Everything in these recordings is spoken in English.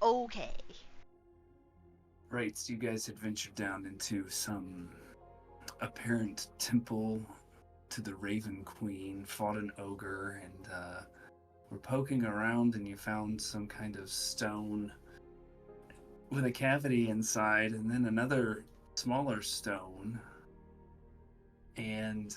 Okay. Right, so you guys had ventured down into some apparent temple to the Raven Queen, fought an ogre, and were poking around, and you found some kind of stone with a cavity inside, and then another smaller stone. And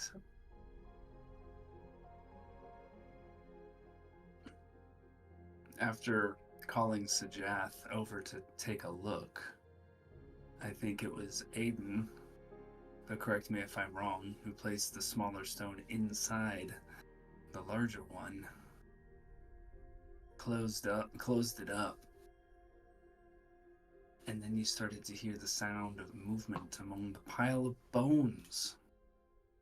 after calling Sajath over to take a look, I think it was Aiden, but correct me if I'm wrong, who placed the smaller stone inside the larger one, closed it up, and then you started to hear the sound of movement among the pile of bones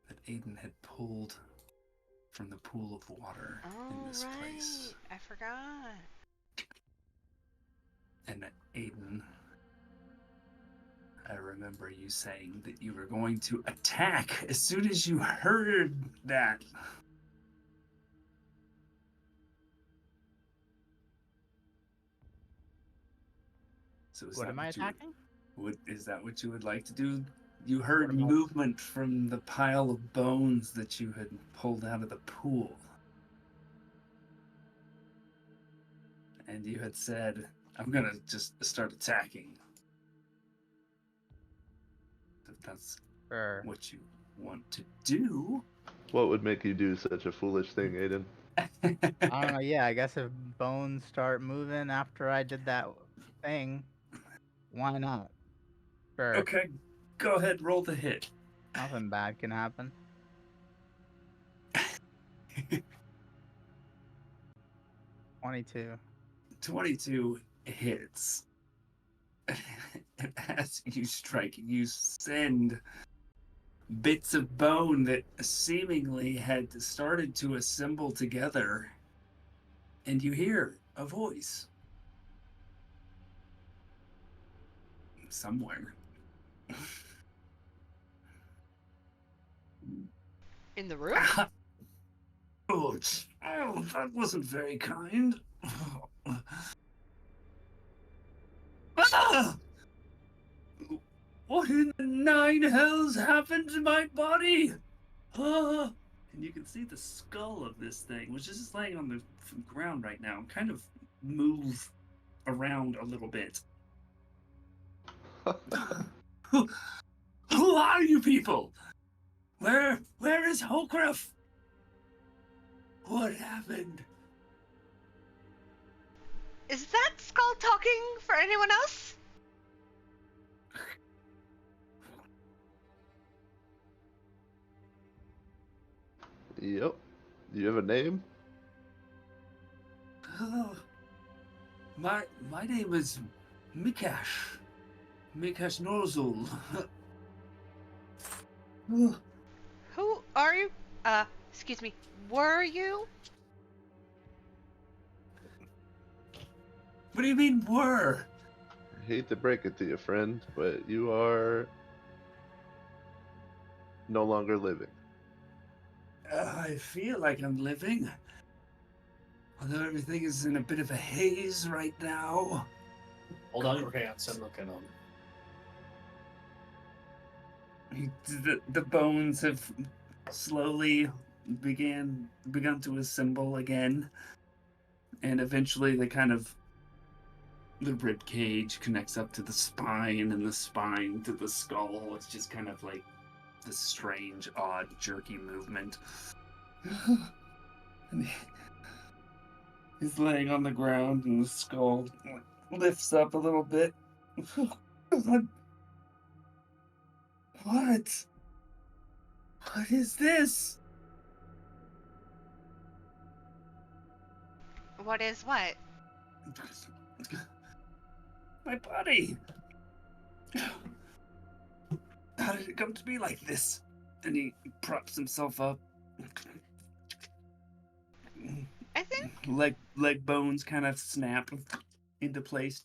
that Aiden had pulled from the pool of water in this place. I forgot. And Aiden, I remember you saying that you were going to attack as soon as you heard that. So What am I attacking? Is that what you would like to do? You heard movement from the pile of bones that you had pulled out of the pool. And you had said, I'm going to just start attacking. If that's what you want to do. What would make you do such a foolish thing, Aiden? I don't know. Yeah, I guess if bones start moving after I did that thing, why not? Sure. Okay, go ahead, roll the hit. Nothing bad can happen. 22. 22 hits. As you strike, you send bits of bone that seemingly had started to assemble together, and you hear a voice somewhere. In the room? Oh, that wasn't very kind. Ah! What in the nine hells happened to my body? Ah! And you can see the skull of this thing, which is just laying on the ground right now, kind of move around a little bit. Who are you people? Where is Holcroft? What happened? Is that skull talking for anyone else? Yep. Do you have a name? My name is Mikash. Mikash Norzul. Who are you? Excuse me. Were you? What do you mean, were? I hate to break it to you, friend, but you are no longer living. I feel like I'm living. Although everything is in a bit of a haze right now. Hold out your hands and look at them. The bones have slowly begun to assemble again. And eventually the rib cage connects up to the spine, and the spine to the skull. It's just kind of like this strange, odd, jerky movement. And he's laying on the ground, and the skull lifts up a little bit. What? What is this? What is what? My body. How did it come to be like this? And he props himself up. I think Leg bones kind of snap into place.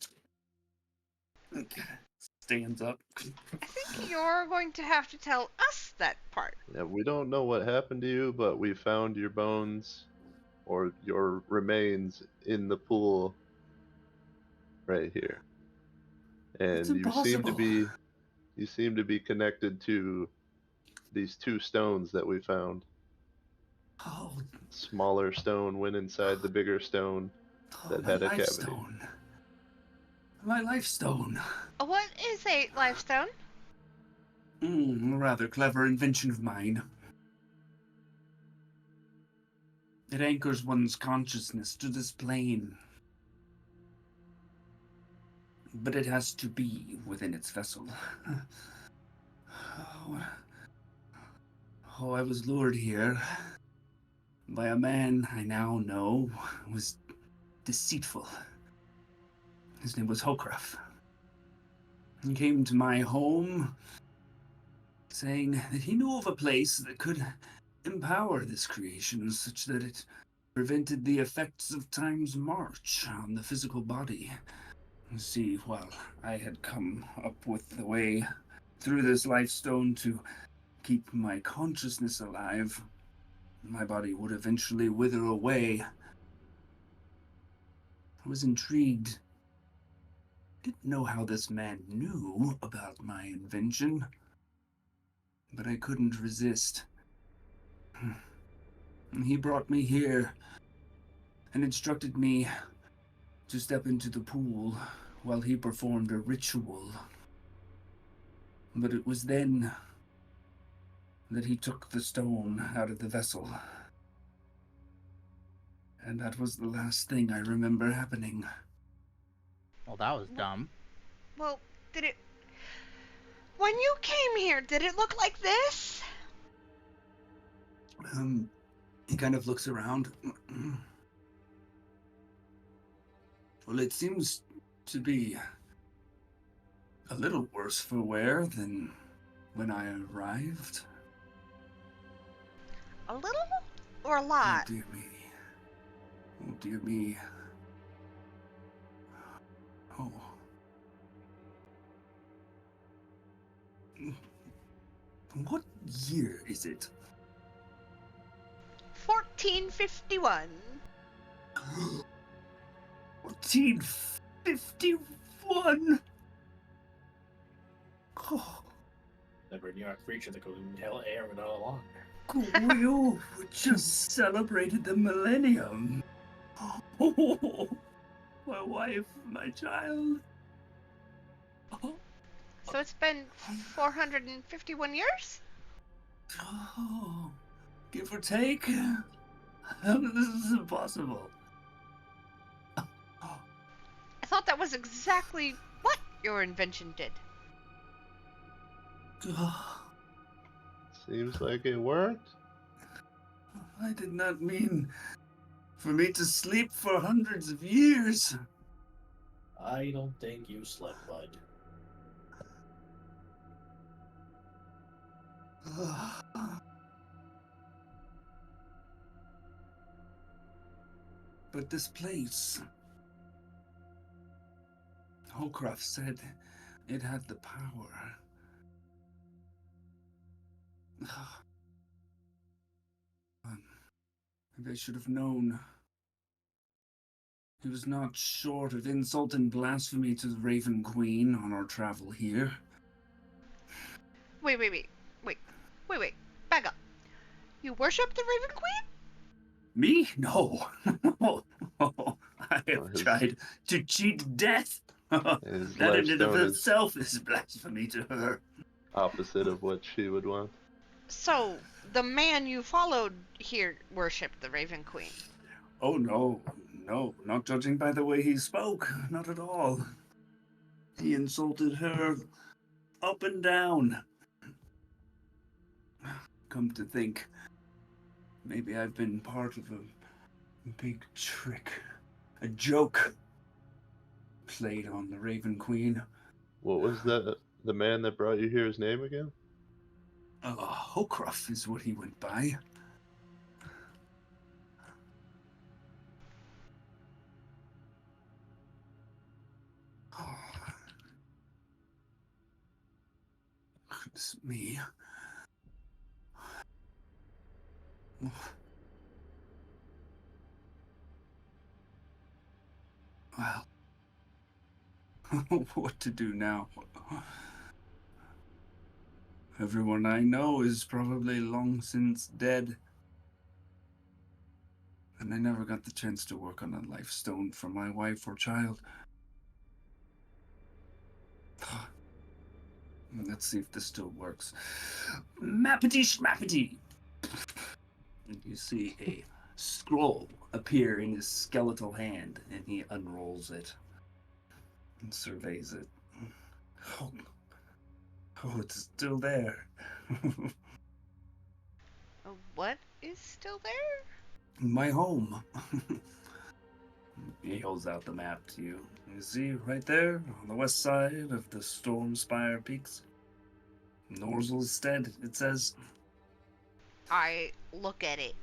Stands up. I think you're going to have to tell us that part. Yeah, we don't know what happened to you, but we found your bones or your remains in the pool right here. It's And impossible. you seem to be connected to these two stones that we found. Oh, Smaller stone went inside the bigger stone that my had a life cavity. stone. My life stone. What is a lifestone? A rather clever invention of mine. It anchors one's consciousness to this plane. But it has to be within its vessel. Oh, I was lured here by a man I now know was deceitful. His name was Hokraf. He came to my home saying that he knew of a place that could empower this creation such that it prevented the effects of time's march on the physical body. You see, while I had come up with the way through this life stone to keep my consciousness alive, my body would eventually wither away. I was intrigued. Didn't know how this man knew about my invention, but I couldn't resist. He brought me here and instructed me to step into the pool while he performed a ritual. But it was then that he took the stone out of the vessel. And that was the last thing I remember happening. Well, that was dumb. Well, did it... When you came here, did it look like this? He kind of looks around. Well, it seems to be a little worse for wear than when I arrived. A little or a Oh, lot? dear me. Oh, dear me. Oh. What year is it? 1451. 1451? Oh, Never knew a creature that could inhale air without a lung. we all just celebrated the millennium. Oh, my wife, my child. Oh, So it's been 451 years? oh, give or take. This is impossible. I thought that was exactly what your invention did. Seems like it worked. I did not mean for me to sleep for hundreds of years. I don't think you slept, bud. But this place, Holcroft said it had the power. Maybe I should have known. He was not short of insult and blasphemy to the Raven Queen on our travel here. Wait. Back up. You worship the Raven Queen? Me? No. I have His- tried to cheat death. His That life in and of stone is itself is blasphemy to her. opposite of what she would want. So, the man you followed here worshipped the Raven Queen. Oh, no, not judging by the way he spoke, not at all. He insulted her up and down. Come to think, maybe I've been part of a big trick, a joke played on the Raven Queen. What was the man that brought you here, his name again? Hokruff is what he went by. Oh, goodness me. Well, What to do now? Everyone I know is probably long since dead. And I never got the chance to work on a life stone for my wife or child. Let's see if this still works. Mappity schmappity! And you see a scroll appear in his skeletal hand, and he unrolls it and surveys it. Oh, it's still there. What is still there? My home. He holds out the map to you. You see right there on the west side of the Stormspire Peaks? Norzelstead, it says. I look at it.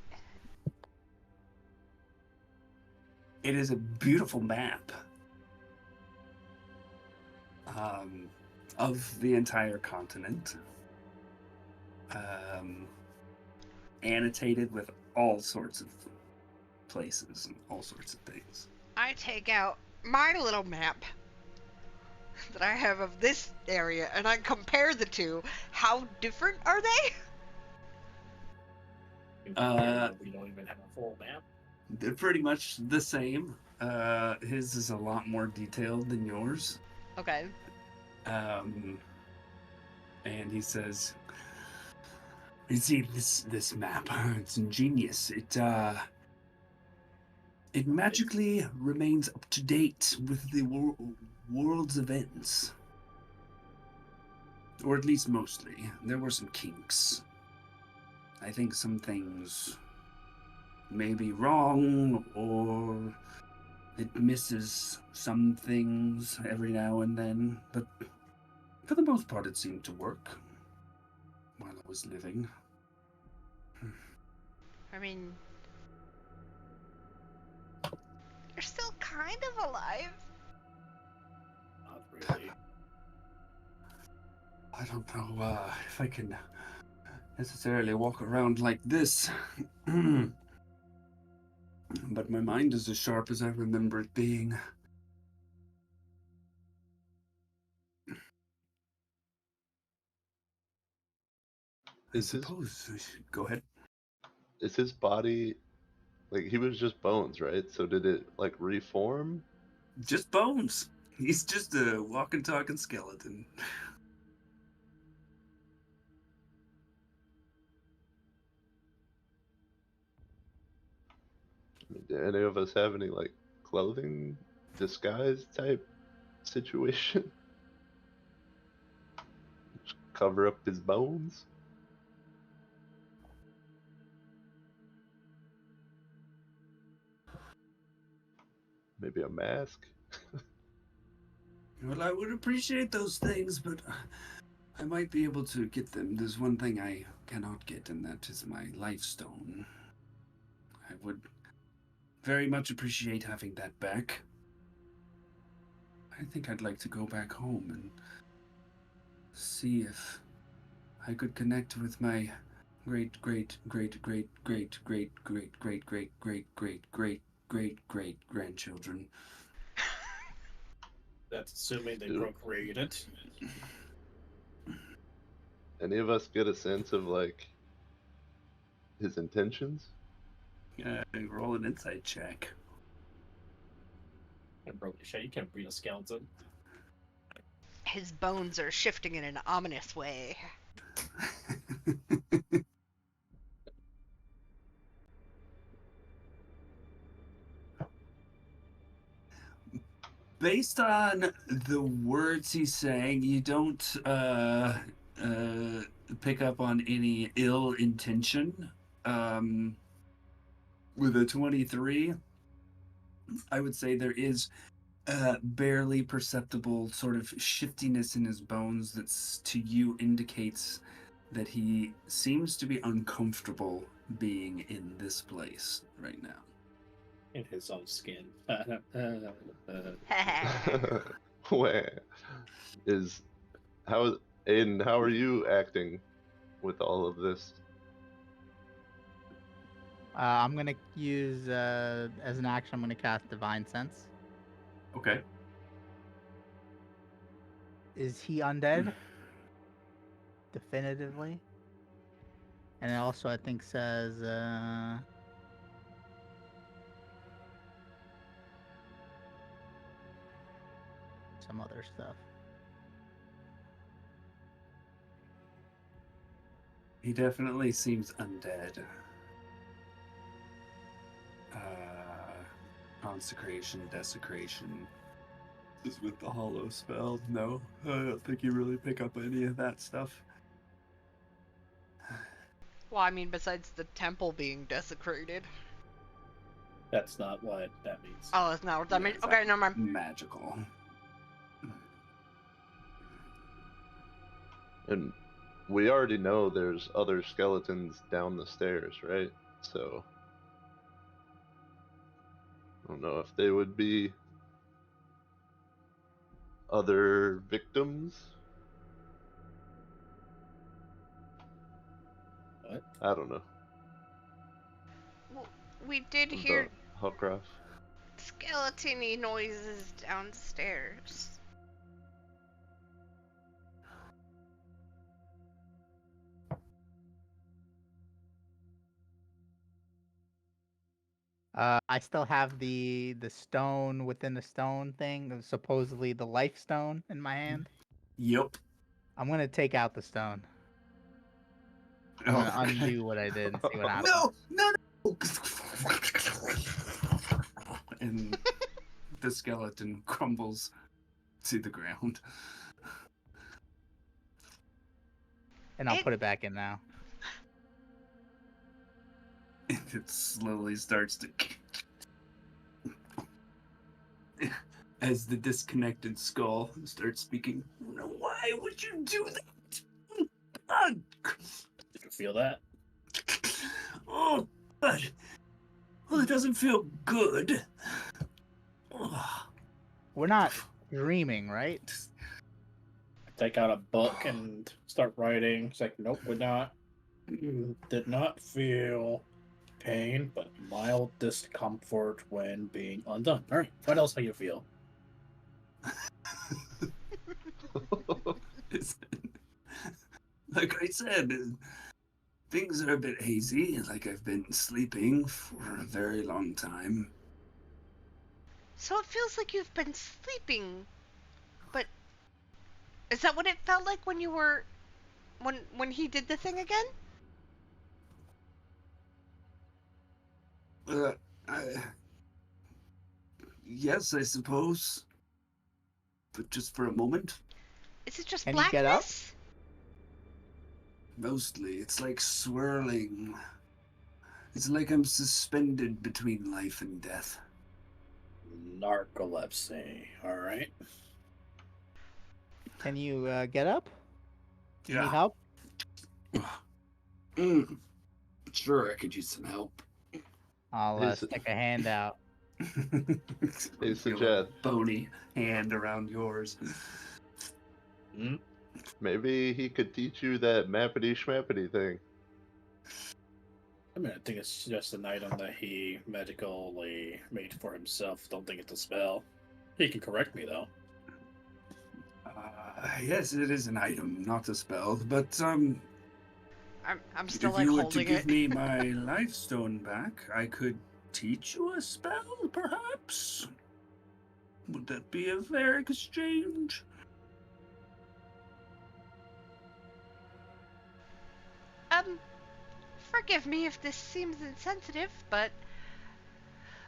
It is a beautiful map of the entire continent. Annotated with all sorts of places and all sorts of things. I take out my little map that I have of this area and I compare the two. How different are they? We don't even have a full map. They're pretty much the same. His is a lot more detailed than yours. Okay. And he says, "You see this map? It's ingenious. It magically remains up to date with the world's events, or at least mostly. There were some kinks. I think some things may be wrong, or it misses some things every now and then, but for the most part it seemed to work while I was living." I mean, you're still kind of alive. Not really. I don't know if I can necessarily walk around like this. But my mind is as sharp as I remember it being. I suppose I should go ahead. Is his body like he was just bones, right? So did it like reform? Just bones. He's just a walking, talking skeleton. I mean, do any of us have any like clothing disguise type situation? Just cover up his bones? Maybe a mask? Well, I would appreciate those things, but I might be able to get them. There's one thing I cannot get, and that is my life stone. I would very much appreciate having that back. I think I'd like to go back home and see if I could connect with my great grandchildren. That's assuming they Dude. procreated. Any of us get a sense of like his intentions? Roll an insight check. And broke your shit. You can't breed a skeleton. His bones are shifting in an ominous way. Based on the words he's saying, you don't pick up on any ill intention. With a 23, I would say there is barely perceptible sort of shiftiness in his bones that's to you indicates that he seems to be uncomfortable being in this place right now. In his own skin. Where is how Aiden, how are you acting with all of this? I'm gonna use as an action. I'm gonna cast Divine Sense. Okay. Is he undead? Definitively. And it also, I think, says some other stuff. He definitely seems undead. Consecration, desecration. Is with the hollow spell. No, I don't think you really pick up any of that stuff. Well, I mean, besides the temple being desecrated. That's not what that means. Oh, that's not what that Yeah, means? it's Okay, not never mind. Magical. And we already know there's other skeletons down the stairs, right? So I don't know if they would be other victims. What? I don't know. Well, we did The hear Huckroff. skeleton-y noises downstairs. I still have the stone within the stone thing, supposedly the life stone in my hand. Yep. I'm gonna take out the stone. I'm gonna undo what I did and see what happens. No! And the skeleton crumbles to the ground. And I'll put it back in now. And it slowly starts to... As the disconnected skull starts speaking. Why would you do that? God. Did you feel that? Oh, God. Well, it doesn't feel good. Oh. We're not dreaming, right? Take out a book and start writing. It's like, nope, we're not. Did not feel pain, but mild discomfort when being undone. All right, what else do you feel? Like I said, things are a bit hazy, like I've been sleeping for a very long time. So it feels like you've been sleeping, but is that what it felt like when you were, when he did the thing again? Yes, I suppose. But just for a moment. Is it just Can you get up? blackness? Mostly, it's like swirling. It's like I'm suspended between life and death. Narcolepsy. All right. Can you get up? Do you Yeah. need help? Sure, I could use some help. I'll Is- stick a hand out. Hey, Feel a Sajad. bony hand around yours. Maybe he could teach you that mappity schmappity thing. I mean, I think it's just an item that he medically made for himself. Don't think it's a spell. He can correct me, though. Yes, it is an item, not a spell. But I'm still if like you were to holding give it. me my life stone back, I could teach you a spell, perhaps. Would that be a fair exchange? Forgive me if this seems insensitive, but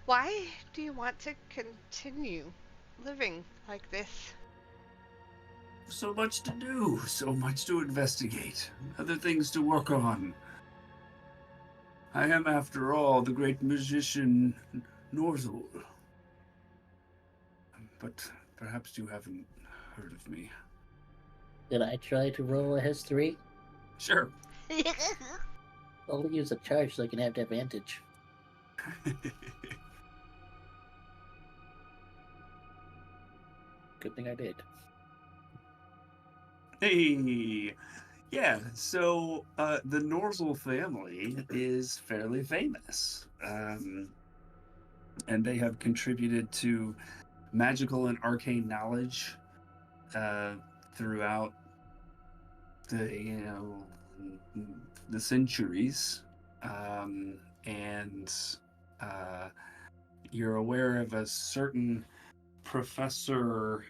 why do you want to continue living like this? So much to do, so much to investigate, other things to work on. I am, after all, the great magician Norzul. But perhaps you haven't heard of me. Did I try to roll a history? Sure. I'll use a charge so I can have the advantage. Good thing I did. Hey! Yeah, so the Norzul family is fairly famous. And they have contributed to magical and arcane knowledge throughout the centuries, and you're aware of a certain Professor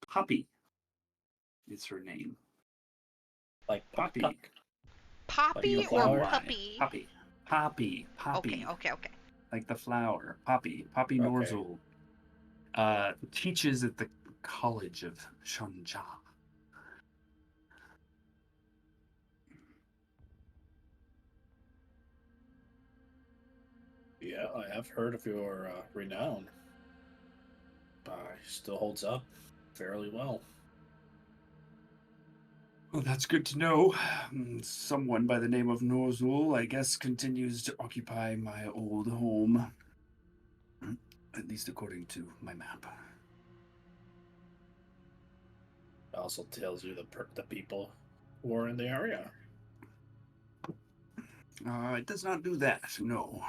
Poppy is her name. Like Poppy. Puck. Poppy the or flower? puppy? Poppy. Okay. Like the flower. Poppy Okay. Norzul. Teaches at the College of Shanja. Yeah, I have heard of your renown. Still holds up fairly well. Well, that's good to know. Someone by the name of Norzul, I guess, continues to occupy my old home. At least according to my map. It also tells you the people who are in the area. It does not do that, no.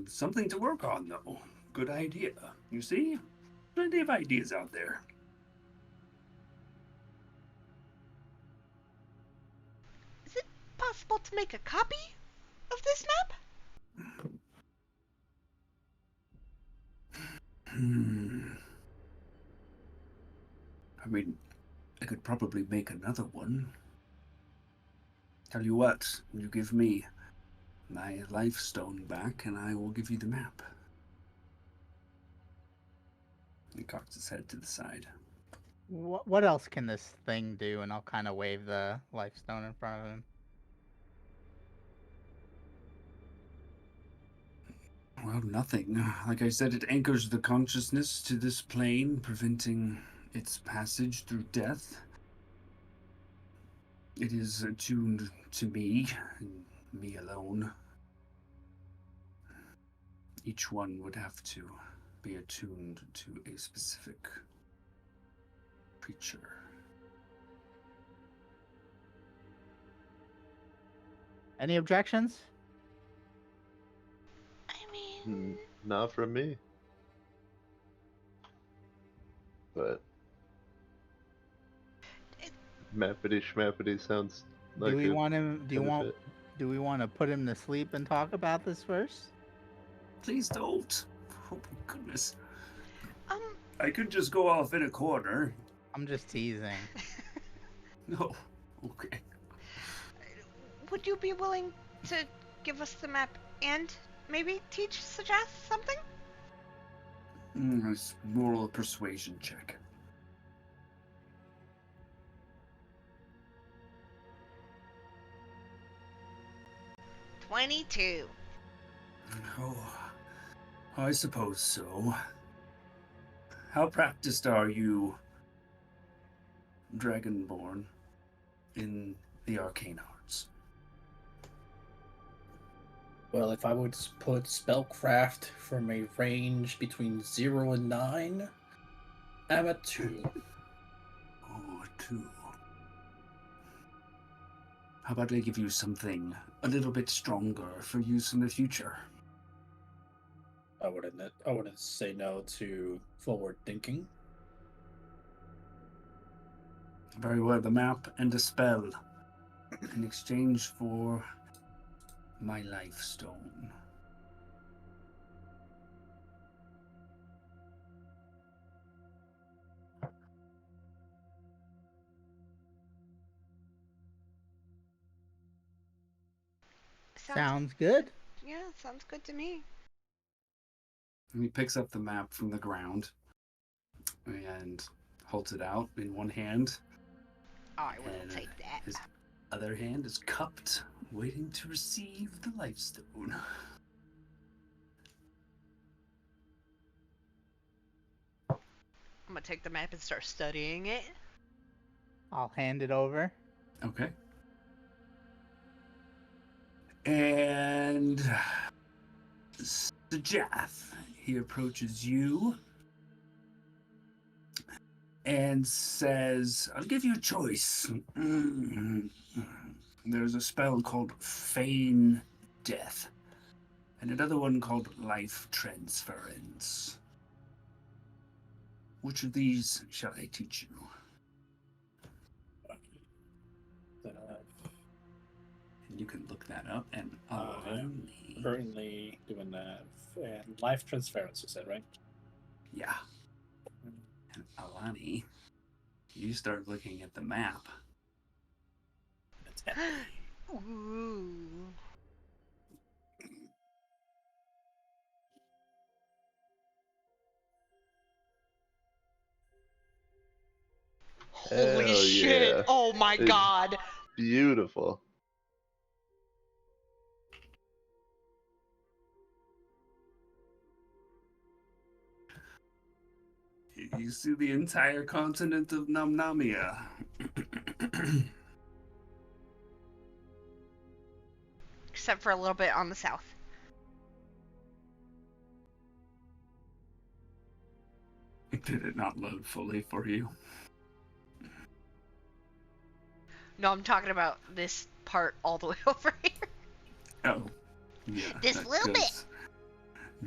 Something to work on, though. Good idea. You see? Plenty of ideas out there. Is it possible to make a copy of this map? I mean, I could probably make another one. Tell you what, you give me my life stone back, and I will give you the map. He cocks his head to the side. What else can this thing do? And I'll kind of wave the life stone in front of him. Well, nothing. Like I said, it anchors the consciousness to this plane, preventing its passage through death. It is attuned to me, and me alone. Each one would have to be attuned to a specific creature. Any objections? I mean, Not from me. But mappity schmappity sounds like Do we it want him? kinda fit. Do we want to put him to sleep and talk about this first? Please don't. Oh my goodness. um, I could just go off in a corner. I'm just teasing. No. Okay. would you be willing to give us the map and maybe suggest something? It's moral persuasion check. $22. Oh, I suppose so. How practiced are you, Dragonborn, in the arcane arts? Well, if I would put spellcraft from a range between 0 and 9, I'm at 2. Oh, 2. How about I give you something a little bit stronger for use in the future? I wouldn't say no to forward thinking. Very well, the map and a spell in exchange for my life stone. Sounds good. Yeah, sounds good to me. And he picks up the map from the ground and holds it out in one hand. I will And take that. his other hand is cupped, waiting to receive the life stone. I'm gonna take the map and start studying it. I'll hand it over. Okay. And Sajath, he approaches you and says, I'll give you a choice. There's a spell called Feign Death, and another one called Life Transference. Which of these shall I teach you? And you can look that up. And I'm currently doing that. And life transference, you said, right? yeah. And Alani, you start looking at the map. It's empty. Ooh. Holy Hell shit! yeah. Oh my It's god! beautiful. You see the entire continent of Namnamia. Except for a little bit on the south. Did it not load fully for you? No, I'm talking about this part all the way over here. Oh, yeah. This that little bit.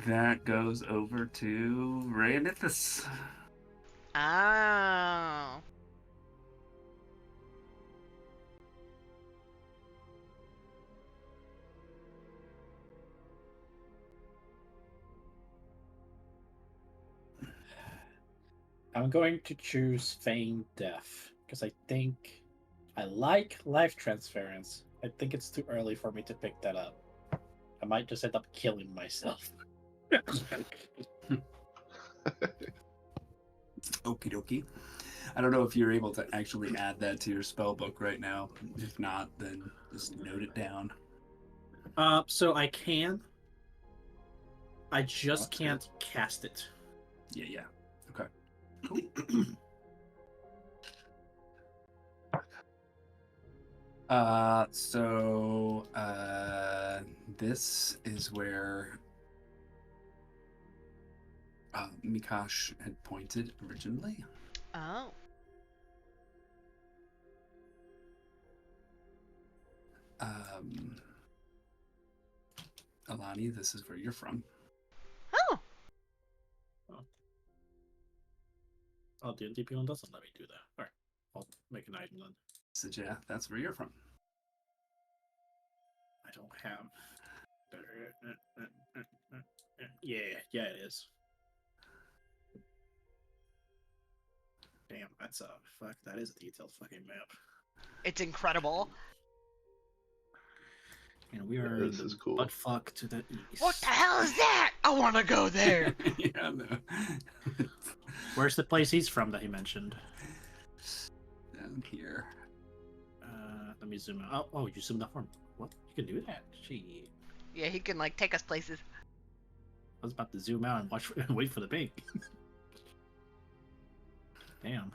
That goes over to Rhaenithus. Oh. I'm going to choose Feign Death because I think I like life transference. I think it's too early for me to pick that up. I might just end up killing myself. Okie dokie. I don't know if you're able to actually add that to your spell book right now. If not, then just note it down. So I can. I just can't cast it. Yeah. Okay. This is where Mikash had pointed originally. Oh. Alani, this is where you're from. Oh. Oh, the DP one doesn't let me do that. Alright, I'll make an item then. So yeah, that's where you're from. I don't have. Yeah, it is. Damn, that's a fuck. That is a detailed fucking map. It's incredible. And we are This the is cool. butt fuck to the east. What the hell is that? I want to go there. Yeah, no. Where's the place he's from that he mentioned? Down here. Let me zoom out. Oh, you zoomed out for me. What? You can do that? Gee. Yeah, he can like take us places. I was about to zoom out and watch and wait for the pink. Damn.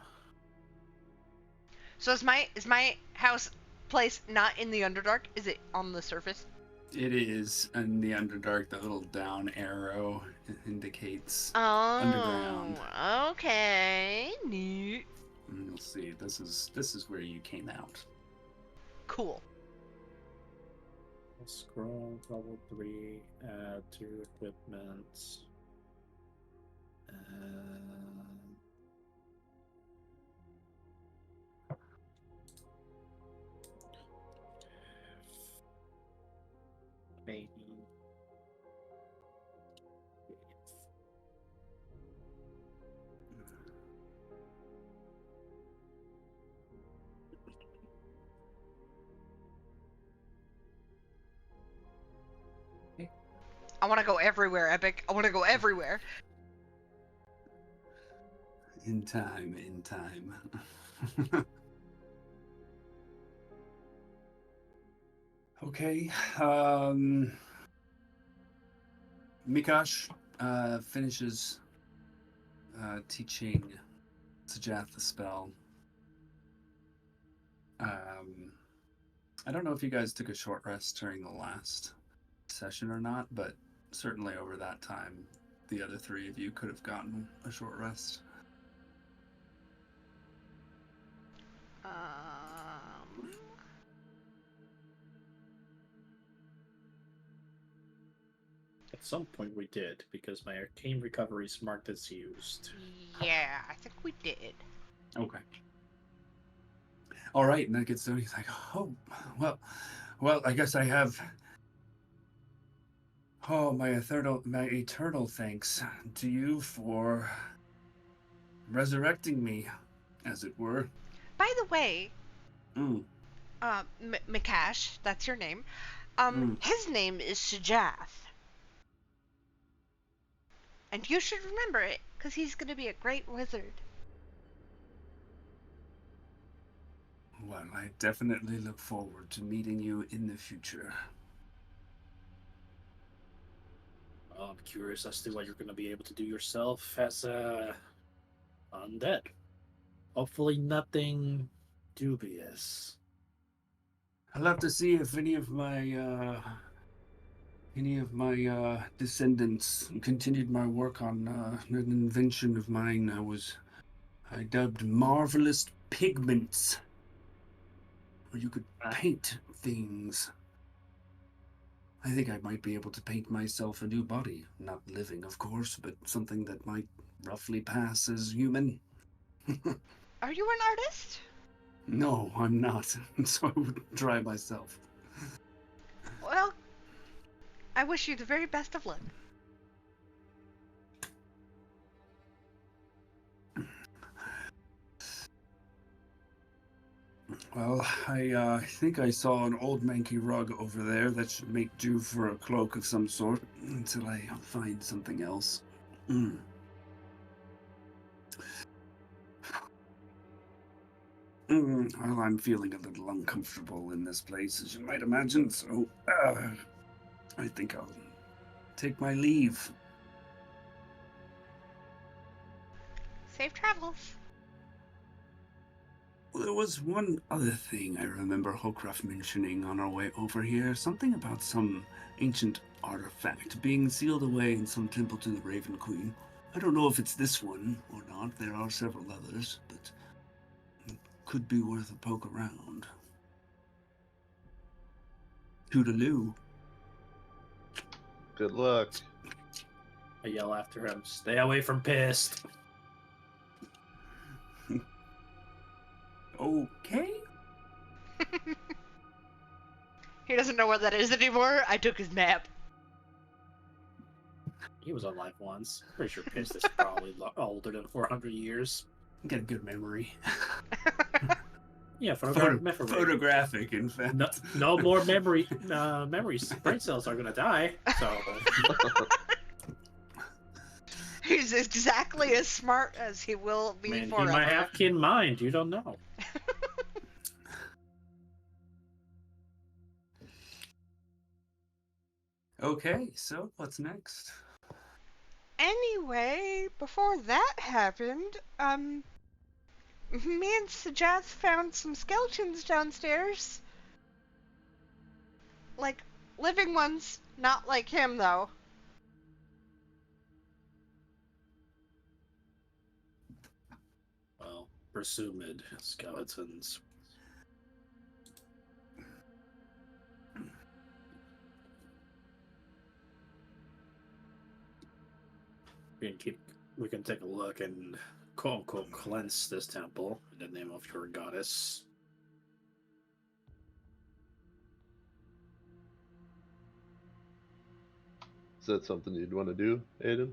So is my house place not in the Underdark? Is it on the surface? It is in the Underdark. The little down arrow indicates Oh. underground. Okay. Neat. And you'll see. This is where you came out. Cool. Scroll level 3, add to equipment. Maybe. I want to go everywhere, Epic. I want to go everywhere. In time. Okay. Mikash finishes teaching Sajath the spell. I don't know if you guys took a short rest during the last session or not, but certainly over that time, the other three of you could have gotten a short rest. At some point we did, because my arcane recovery is marked as used. Yeah, I think we did. Okay. All right, and that gets he's like, oh, well, I guess I have. Oh, my eternal thanks to you for resurrecting me, as it were. By the way, Mm, Mikash, that's your name. mm. His name is Shajath. And you should remember it, because he's going to be a great wizard. Well, I definitely look forward to meeting you in the future. Well, I'm curious as to what you're going to be able to do yourself as a undead. Hopefully nothing dubious. I'll have to see if any of my descendants continued my work on an invention of mine. I dubbed marvelous pigments, where you could paint things. I think I might be able to paint myself a new body. Not living, of course, but something that might roughly pass as human. Are you an artist? No, I'm not. So I would try myself. Well, I wish you the very best of luck. Well, I think I saw an old manky rug over there that should make do for a cloak of some sort until I find something else. Well, I'm feeling a little uncomfortable in this place, as you might imagine, so I think I'll take my leave. Safe travels. Well, there was one other thing I remember Hokruff mentioning on our way over here. Something about some ancient artifact being sealed away in some temple to the Raven Queen. I don't know if it's this one or not. There are several others, but it could be worth a poke around. Toodaloo. Good luck. I yell after him, stay away from pissed. Okay. He doesn't know what that is anymore. I took his nap. He was alive once. Pretty sure pissed is probably older than 400 years. You got a good memory. Yeah, photographic, in fact. No more memories. Brain cells are gonna die. So He's exactly as smart as he will be he forever. might have kid mind. You don't know. Okay, so what's next? Anyway, before that happened, me and Sajaz found some skeletons downstairs. Like, living ones, not like him, though. Well, presumed skeletons. We can take a look and quote unquote cleanse this temple in the name of your goddess. Is that something you'd want to do, Aiden?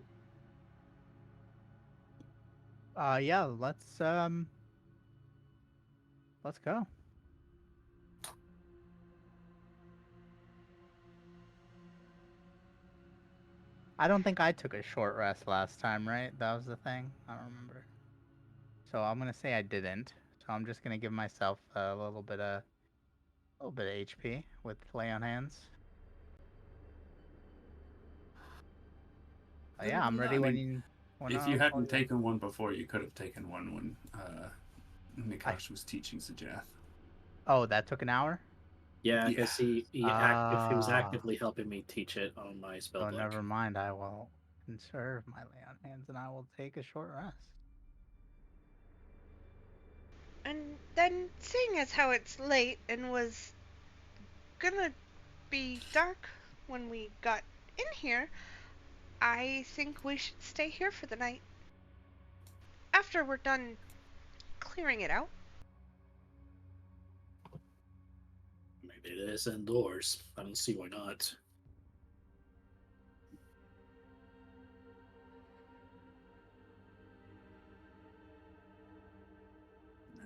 Yeah, let's go. I don't think I took a short rest last time, right? That was the thing. I don't remember. So I'm gonna say I didn't. So I'm just gonna give myself a little bit of HP with lay on hands. Yeah, I'm ready when you. If you hadn't taken one before, you could have taken one when Mikash was teaching Sajath. Oh, that took an hour? Yeah, because he was actively helping me teach it on my spell book. Never mind. I will conserve my lay on hands and I will take a short rest. And then, seeing as how it's late and was gonna be dark when we got in here, I think we should stay here for the night. After we're done clearing it out. Maybe it is indoors. I don't see why not.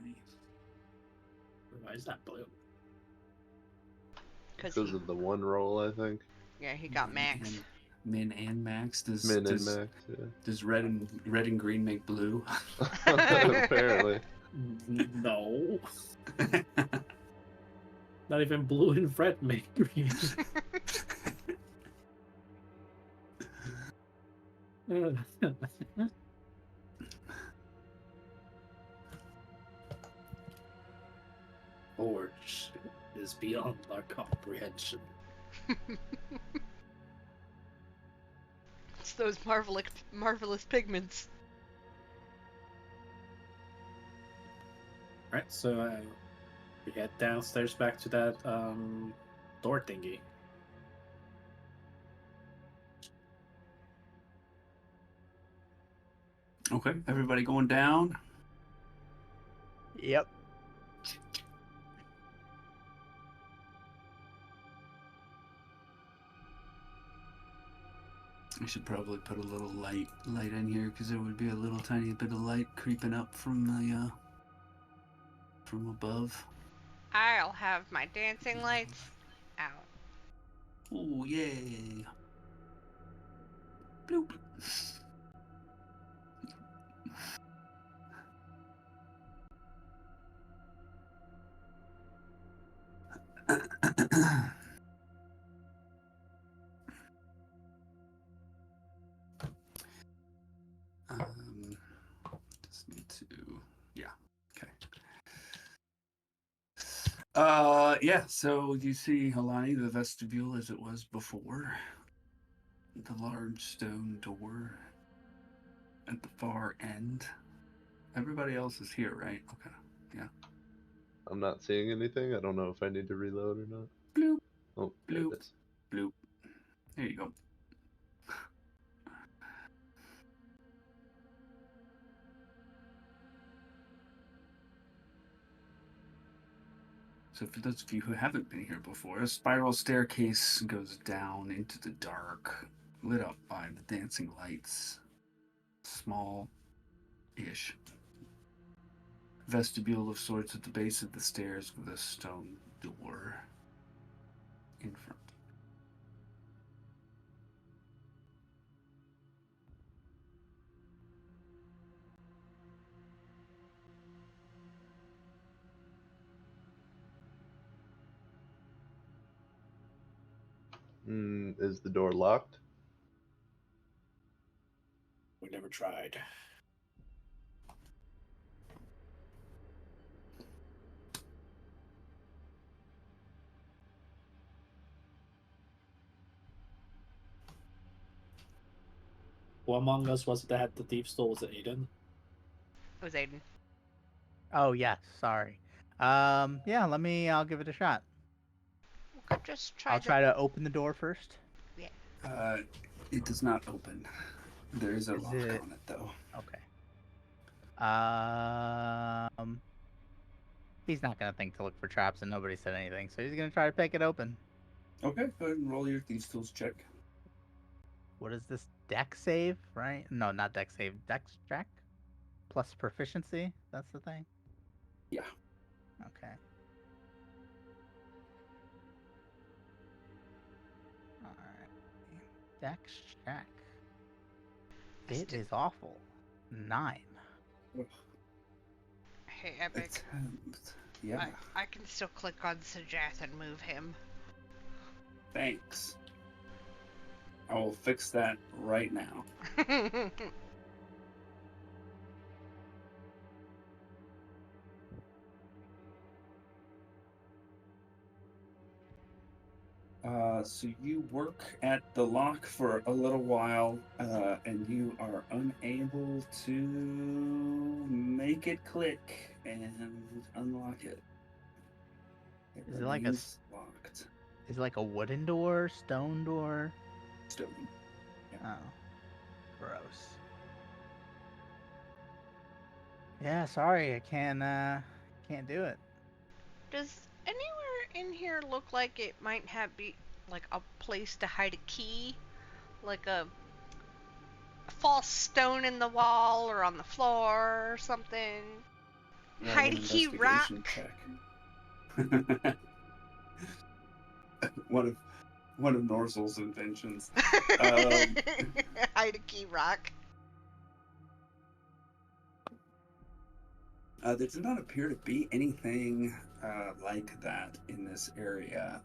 Nice. Why is that blue? Because Because of the one roll, I think. yeah, he got max. Min and max. Does Min and does, max, yeah. does red and green make blue? Apparently. No. Not even blue and red make green. Forge is beyond our comprehension. It's those marvelous pigments. Right, so we head downstairs back to that door thingy. Okay, everybody going down. Yep. I should probably put a little light in here because there would be a little tiny bit of light creeping up from the from above. I'll have my dancing lights out. Oh yay! Bloop. Just need to, yeah, okay. Yeah, so you see, Halani, the vestibule as it was before. The large stone door at the far end. Everybody else is here, right? Okay, yeah. I'm not seeing anything. I don't know if I need to reload or not. Bloop, Oh, there it bloop, is. bloop. There you go. So for those of you who haven't been here before, a spiral staircase goes down into the dark, lit up by the dancing lights. Small-ish vestibule of sorts at the base of the stairs with a stone door in front. Is the door locked? We never tried. Who among us was it that had the thief stole? Was it Aiden? It was Aiden. Oh yeah, sorry. Yeah, I'll give it a shot. We could just try I'll try to open the door first. It does not open. There is a Is lock it- on it, though. Okay. He's not gonna think to look for traps, and nobody said anything, so he's gonna try to pick it open. Okay, go ahead and roll your Thieves' Tools check. What is this? Dex save, right? No, not dex save. Dex check plus proficiency. That's the thing. Yeah. Okay. All right. Dex check. It is awful. 9. Hey, Epic. Attempt. Yeah, I can still click on Sajath and move him. thanks. I will fix that right now. So you work at the lock for a little while, and you are unable to make it click and unlock it. Is it like a remains locked. Is it like a wooden door, stone door? stone. Oh, gross. Yeah, sorry, I can't do it. Does anywhere in here look like it might have be like a place to hide a key? Like a false stone in the wall or on the floor or something? Roll Hide an a key investigation rock. check. one of Norzel's inventions. Hide a key rock. There does not appear to be anything like that in this area.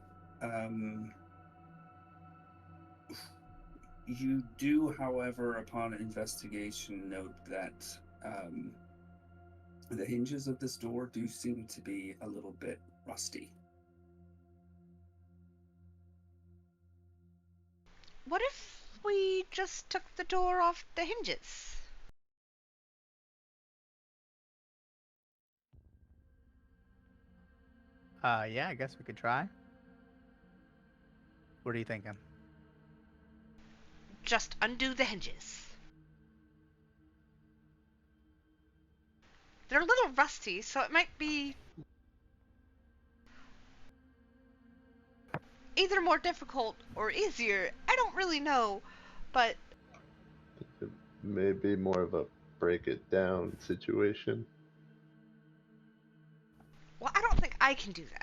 You do, however, upon investigation, note that the hinges of this door do seem to be a little bit rusty. What if we just took the door off the hinges? Yeah, I guess we could try. What are you thinking? Just undo the hinges. They're a little rusty, so it might be either more difficult or easier. I don't really know, but It may be more of a break it down situation. well, I don't think I can do that.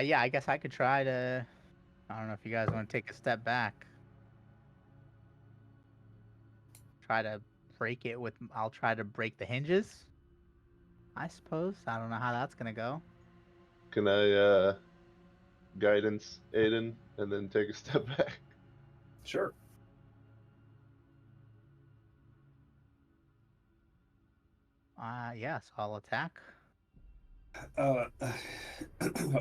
Yeah, I guess I could try to. I don't know if you guys want to take a step back. Try to break it with. I'll try to break the hinges. I suppose. I don't know how that's gonna go. Can I guidance Aiden and then take a step back? Sure. Yeah, so I'll attack.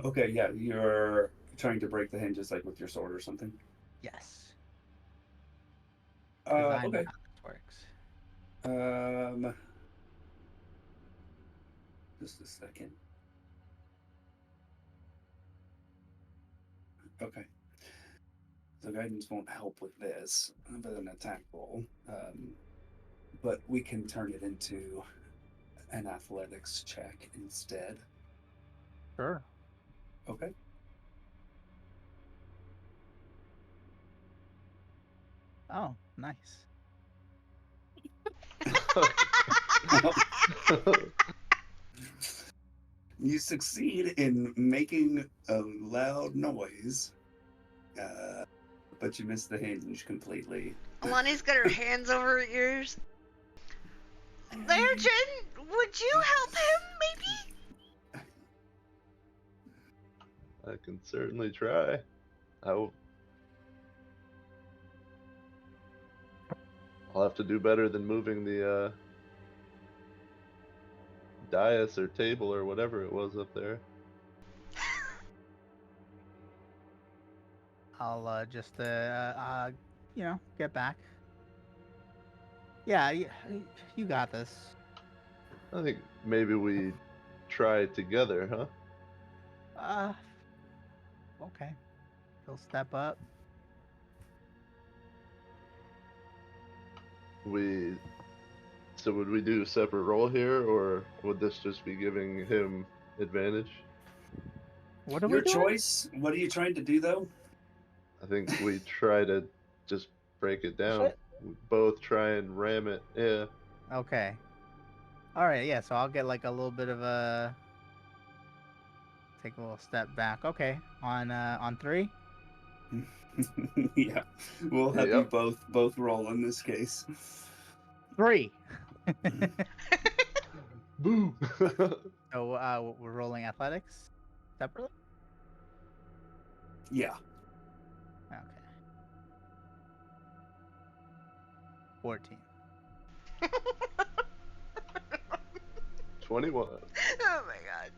Okay, yeah, you're trying to break the hinges like with your sword or something. Yes. Because I know Okay. how this works. Just a second. Okay. So guidance won't help with this, with an attack roll. But we can turn it into an athletics check instead. Sure. Okay. Oh, nice. You succeed in making a loud noise, but you miss the hinge completely. Alani's got her hands over her ears. There, Jen, would you help him, maybe? I can certainly try. I'll have to do better than moving the dais or table or whatever it was up there. I'll just get back. Yeah, you got this. I think maybe we try it together, huh? Okay. He'll step up. So would we do a separate roll here, or would this just be giving him advantage? What are Your we doing? choice. What are you trying to do, though? I think we try to just break it down. We both try and ram it. Yeah. Okay. All right. Yeah. So I'll get like a little bit of a take a little step back. Okay. On 3. Yeah, we'll have you Yep. both roll in this case. 3. Boo. So we're rolling athletics separately. Yeah. Okay. 14. 21. Oh my god.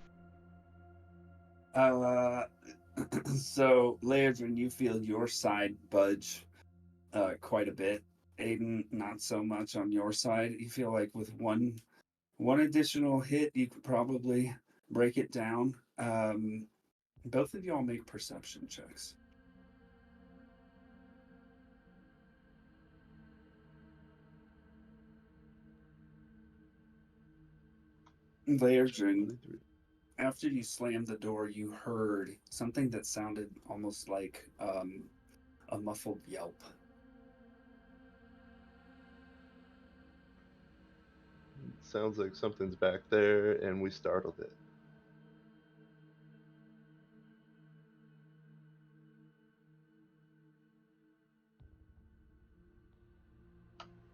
So, Leodrin, you feel your side budge quite a bit. Aiden, not so much on your side. You feel like with one additional hit, you could probably break it down. Both of y'all make perception checks. Laerdrin, after you slammed the door, you heard something that sounded almost like a muffled yelp. Sounds like something's back there, and we startled it.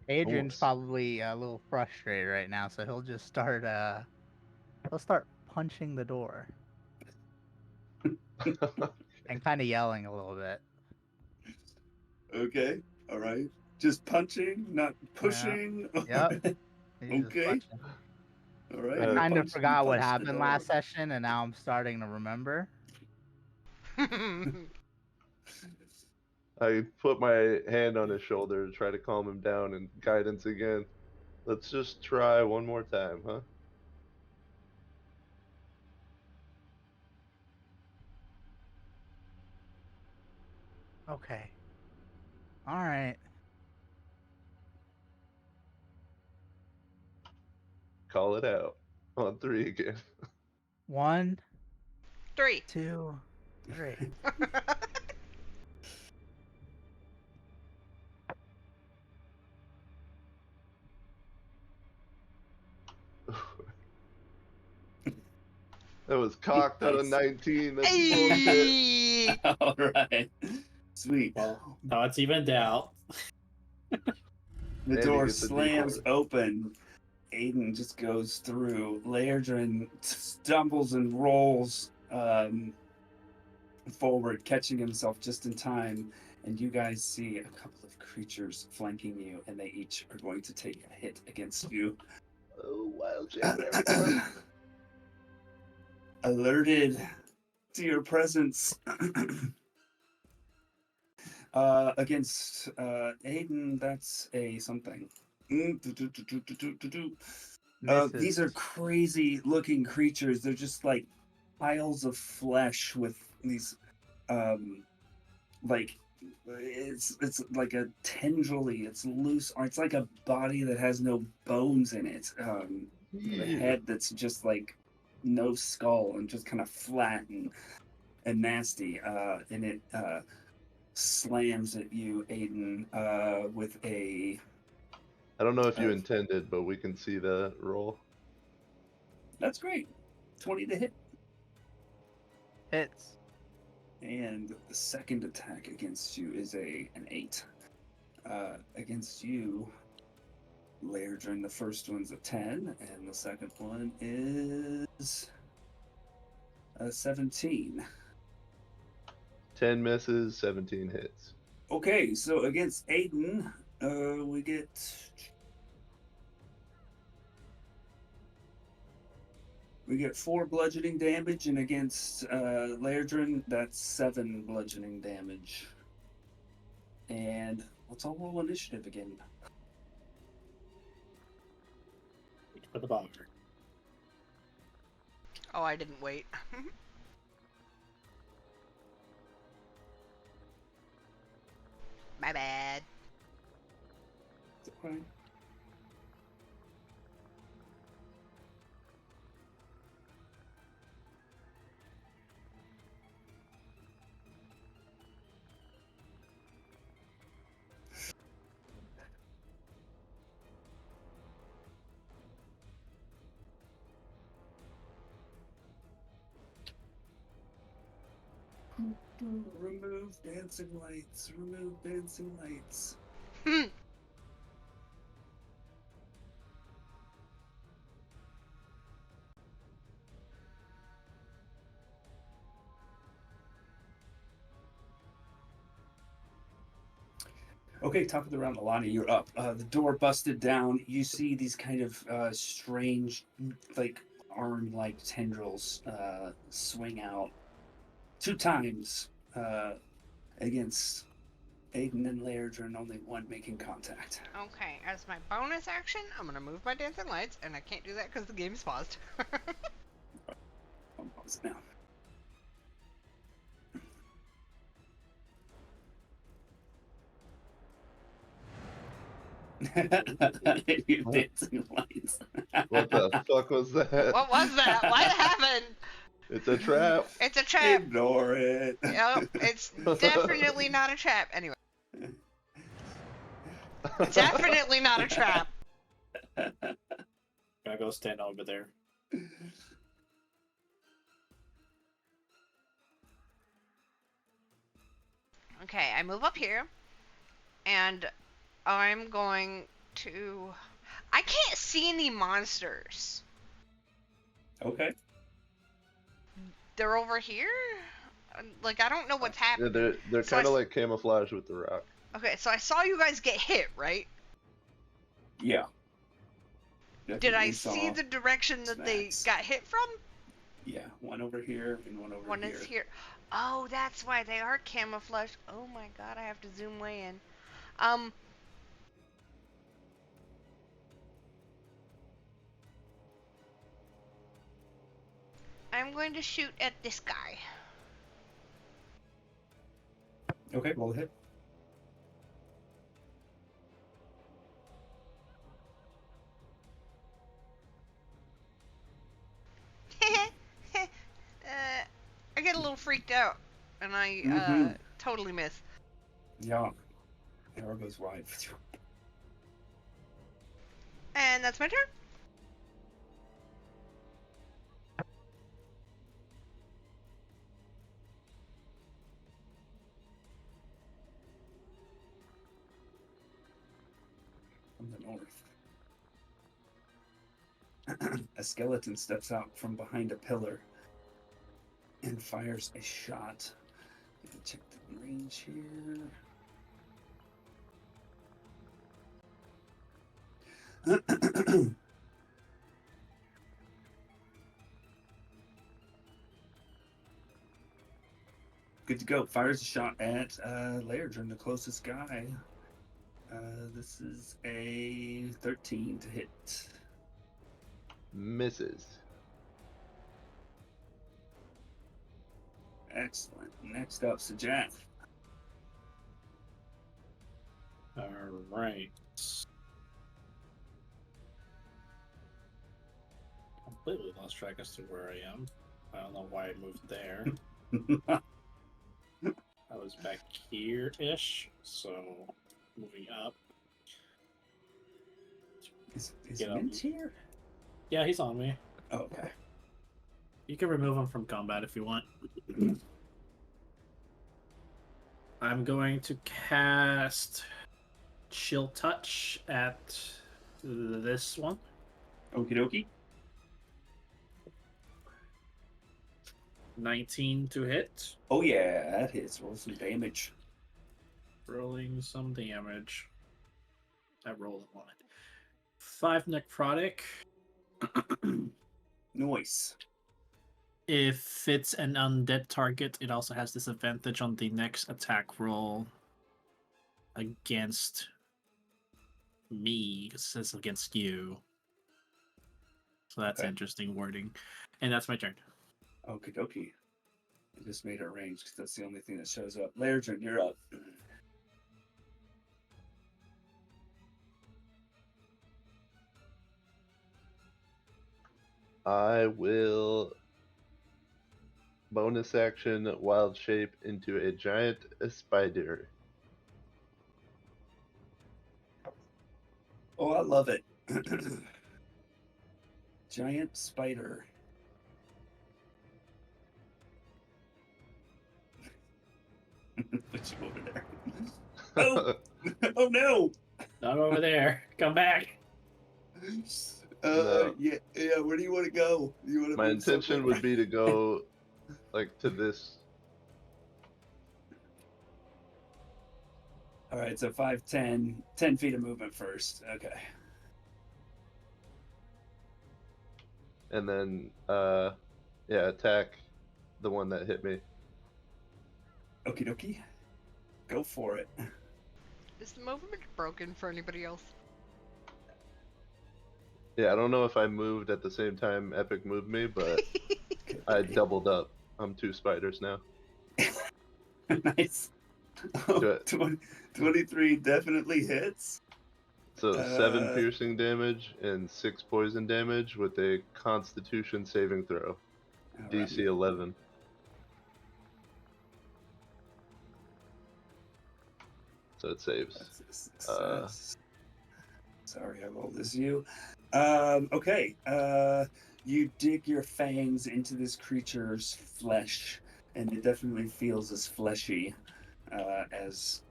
Adrian's Almost. probably a little frustrated right now, so he'll just start punching the door and kind of yelling a little bit. Okay, all right. Just punching, not pushing. Yep. He's just Okay. punching. All right. I Uh, kind of You forgot what punch the happened last door. session, and now I'm starting to remember. I put my hand on his shoulder to try to calm him down and guidance again. Let's just try one more time, huh? Okay. All right. Call it out. On 3 again. 1, 3. 2, 3. That was cocked out of Nice. 19. That's bullshit. Hey! All right. Sweet. Well, now it's evened out. The And he door gets a slams D4. open. Aiden just goes through. Laerdrin stumbles and rolls forward, catching himself just in time. And you guys see a couple of creatures flanking you, and they each are going to take a hit against you. Oh, wild chamber, everyone. Alerted to your presence. Against Aiden, that's a something. These are Misses. crazy looking creatures. They're just like piles of flesh with these like it's like a tendrily, it's loose, or it's like a body that has no bones in it. The head that's just like no skull and just kind of flat and nasty. And it slams at you, Aiden, with a. I don't know if you intended, but we can see the roll. That's great. 20 to hit. Hits. And the second attack against you is an 8. Against you, Laerdrin, the first one's a 10, and the second one is a 17. 10 misses, 17 hits. Okay, so against Aiden, we get. We get 4 bludgeoning damage, and against Laerdrin, that's 7 bludgeoning damage. And let's all roll initiative again. For the boxer. Oh, I didn't wait. My bad. Okay. Remove dancing lights. Remove dancing lights. Okay, top of the round, Alani, you're up. The door busted down. You see these kind of strange, like arm-like tendrils swing out 2 times against Aiden and Laerdrin, only one making contact. Okay, as my bonus action, I'm gonna move my dancing lights, and I can't do that because the game's paused. Almost now. You dancing lights. What the fuck was that? What was that? What happened? It's a trap. It's a trap. Ignore it. Nope, it's definitely not a trap. Anyway, definitely not a trap. Gotta go stand over there. Okay, I move up here, and I'm going to... I can't see any monsters. Okay. They're over here? Like, I don't know what's Yeah, happening. they're So kind of I- like camouflage with the rock. Okay, so I saw you guys get hit, right? Yeah. Did I Definitely see saw the direction that they smacks. got hit from? Yeah, one over here and one over One here. is here. Oh, that's why they are camouflaged. Oh my god, I have to zoom way in. I'm going to shoot at this guy. Okay, roll a hit. I get a little freaked out, and I Mhm. totally miss. Yeah. Arrow goes wide. And that's my turn. From the north. A skeleton steps out from behind a pillar and fires a shot. Let me check the range here. Good to go. Fires a shot at Laerdrin, the closest guy. This is a 13 to hit. Misses. Excellent. Next up, Sajat. Alright. Completely lost track as to where I am. I don't know why I moved there. I was back here-ish, so moving up. Is Get up. Mint here? Yeah, he's on me. Oh, okay. You can remove him from combat if you want. I'm going to cast Chill Touch at this one. Okie dokie. 19 to hit. Oh yeah, that hits. Roll some damage. Rolling some damage. I rolled a lot. 5 necrotic. Nice. If it's an undead target, it also has disadvantage on the next attack roll against me. It says against you. So that's Okay. interesting wording. And that's my turn. Okie dokie. I just made a range because that's the only thing that shows up. Laerdrin, you're up. I will bonus action wild shape into a giant spider. Oh, I love it. Giant spider. Put you over there. Oh! Oh no! Not over there. Come back. No. Yeah, where do you want to go? You want to My intention would be to go like to this. All right, so 5, 10 feet of movement first. Okay. And then yeah, attack the one that hit me. Okie dokie. Go for it. Is the movement broken for anybody else? Yeah, I don't know if I moved at the same time Epic moved me, but I doubled up. I'm 2 spiders now. Nice. Do it. 23 definitely hits. So 7 piercing damage and 6 poison damage with a Constitution saving throw. All DC right. 11. So it saves. That's a success. Sorry, I rolled as you. Okay. You dig your fangs into this creature's flesh, and it definitely feels as fleshy as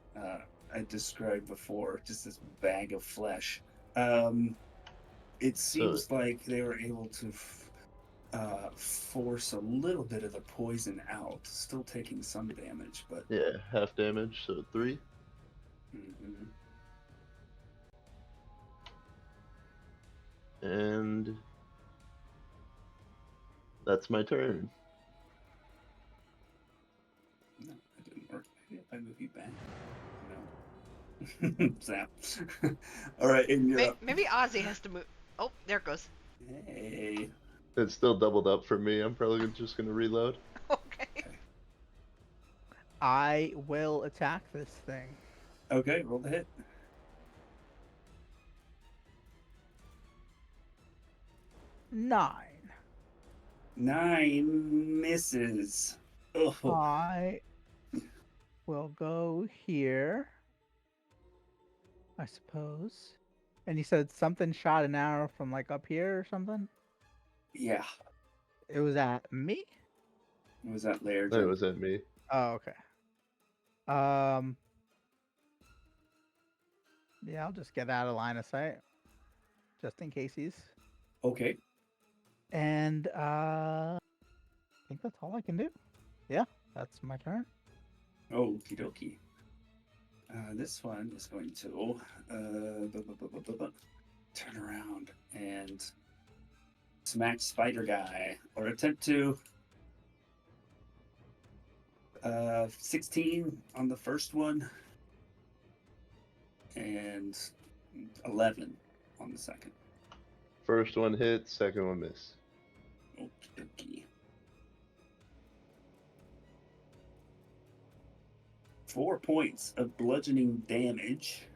I described before. Just this bag of flesh. It seems like they were able to force a little bit of the poison out. Still taking some damage, but Yeah, half damage, so 3. mhm. And that's my turn. No, that didn't work. Maybe if I move you back. No. Zap. All right, and you're up. Maybe Ozzy has to move. Oh, there it goes. Hey. It's still doubled up for me. I'm probably just going to reload. Okay. I will attack this thing. Okay, roll the hit. 9. 9 misses. Oh. I will go here, I suppose. And you said something shot an arrow from like up here or something? Yeah. It was at me? What was that layer? That was at me. Oh, okay. Yeah, I'll just get out of line of sight. Just in case he's. Okay. And I think that's all I can do. Yeah, that's my turn. Okie dokie. This one is going to turn around and smack Spider Guy, or attempt to. 16 on the first one, and 11 on the second. First one hit, second one miss. Okie dokie. 4 points of bludgeoning damage.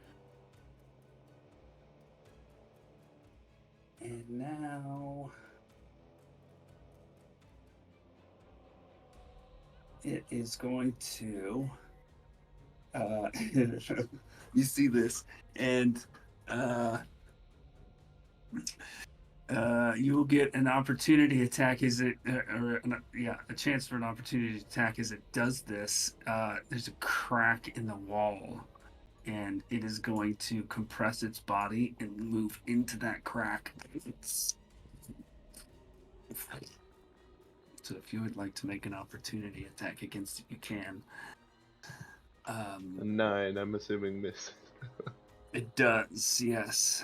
And now it is going to you see this, and you will get an opportunity attack as it a chance for an opportunity attack as it does this. There's a crack in the wall, and it is going to compress its body and move into that crack. So if you would like to make an opportunity attack against it, you can. A 9, I'm assuming miss. It does, yes.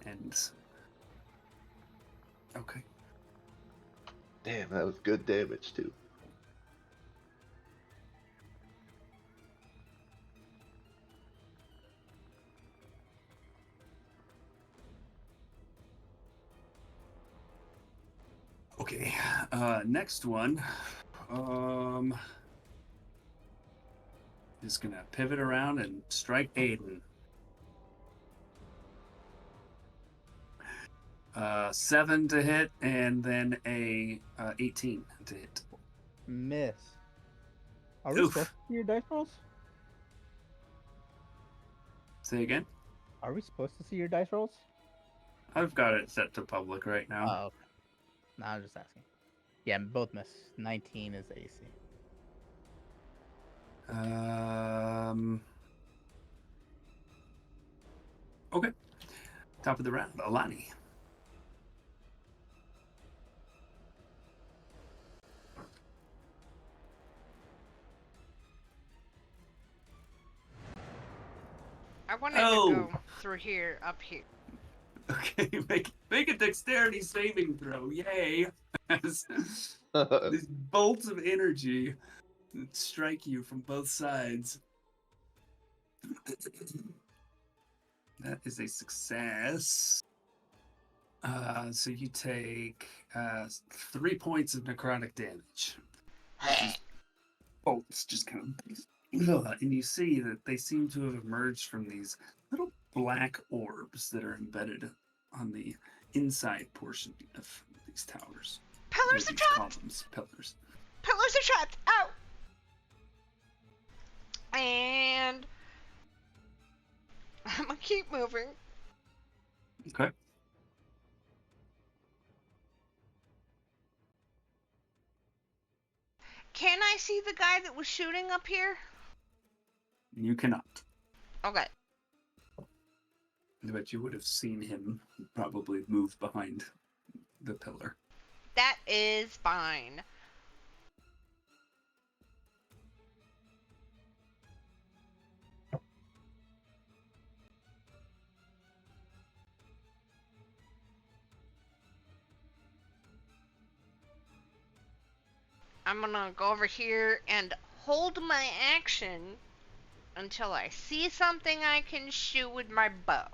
And okay. Damn, that was good damage too. Okay. Next one. Is gonna pivot around and strike Aiden. 7 to hit, and then a 18 to hit. Miss. Are we Oof. supposed to see your dice rolls? Say again? Are we supposed to see your dice rolls? I've got it set to public right now. Oh, okay. No, I was just asking. Yeah, both miss. 19 is AC. Okay. Top of the round, Alani. I wanted to go through here, up here. Okay, make a dexterity saving throw. Yay! As these bolts of energy strike you from both sides. That is a success. So you take 3 points of necrotic damage. Bolts just kind of And you see that they seem to have emerged from these little black orbs that are embedded on the inside portion of these towers. Pillars are These trapped! columns, pillars. Pillars are trapped! Out! And I'm gonna keep moving. Okay. Can I see the guy that was shooting up here? You cannot. Okay. But you would have seen him probably move behind the pillar. That is fine. I'm gonna go over here and hold my action until I see something I can shoot with my bow.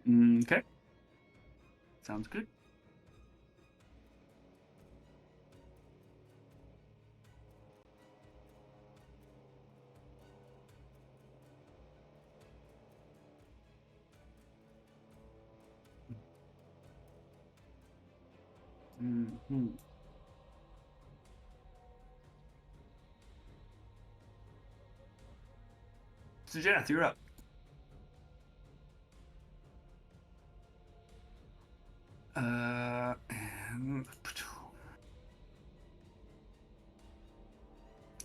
Okay. Sounds good. Mm-hmm. So, Jath, you're up.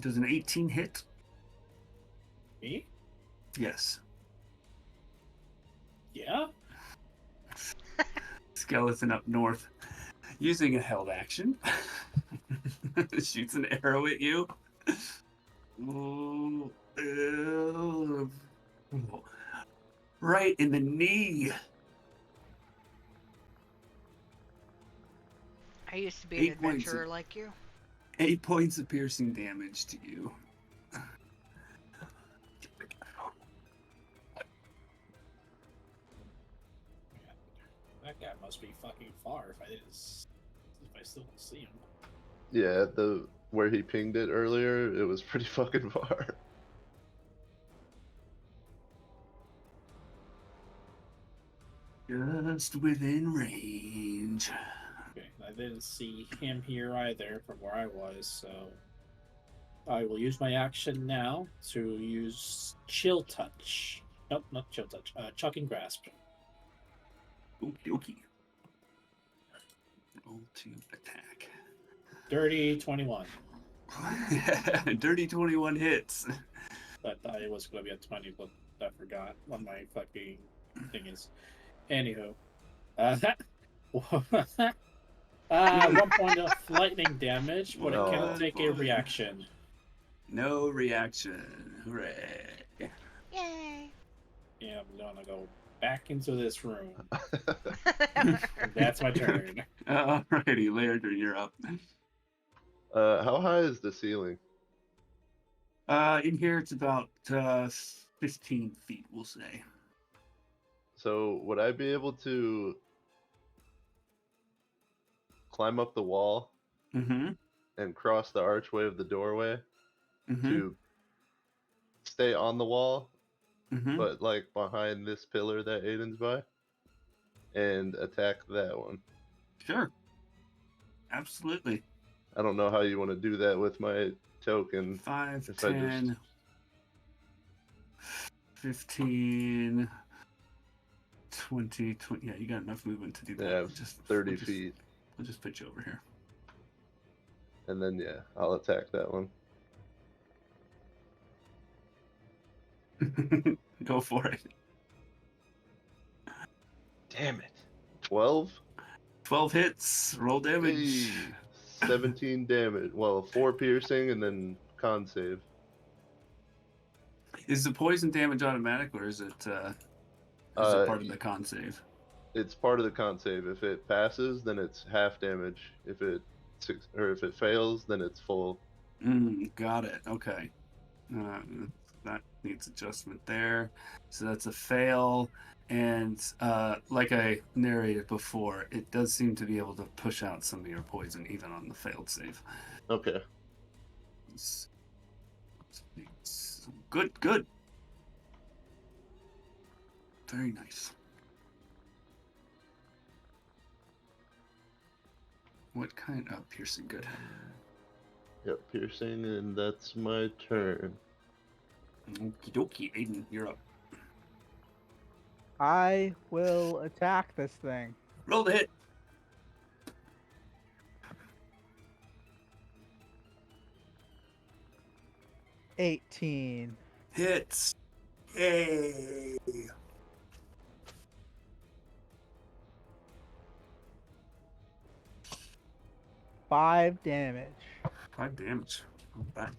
Does an 18 hit? Me? Yes. Yeah? Skeleton up north, using a held action, shoots an arrow at you. Right in the knee. I used to be an 8 points adventurer of- like you. 8 points of piercing damage to you. That guy must be fucking far if I still don't see him. Yeah, where he pinged it earlier, it was pretty fucking far. Just within range. Okay, I didn't see him here either from where I was, so I will use my action now to use Chill Touch. Nope, not Chill Touch. Chucking Grasp. Okie dokie. Roll to attack. Dirty 21. Dirty 21 hits. But it was going to be a 20, but I forgot what my fucking thing is. Anywho. 1 point of lightning damage, but it cannot take a reaction. No reaction. Hooray. Yay. Yeah, I'm gonna go back into this room. That's my turn. Alrighty, Lairdren, you're up. How high is the ceiling? In here it's about 15 feet, we'll say. So would I be able to climb up the wall Mm-hmm. and cross the archway of the doorway Mm-hmm. to stay on the wall, Mm-hmm. but like behind this pillar that Aiden's by, and attack that one? Sure. Absolutely. I don't know how you want to do that with my token. 5, If I 10, 15, 20. Yeah, you got enough movement to do that. Yeah, Just 30 feet. We'll just put you over here. And then, yeah, I'll attack that one. Go for it. Damn it. 12? 12 hits. Roll damage. Hey, 17 damage. Well, 4 piercing and then con save. Is the poison damage automatic, or is it part of the con save? It's part of the con save. If it passes, then it's half damage. If it fails, then it's full. Got it. Okay. that needs adjustment there. So that's a fail. And like I narrated before, it does seem to be able to push out some of your poison even on the failed save. Okay. Good. Very nice. What kind of piercing? Good. Yep, piercing, and that's my turn. Okie dokie, Aiden, you're up. I will attack this thing. Roll the hit. $18. Hits. Yay. 5 damage. 5 damage. Not bad.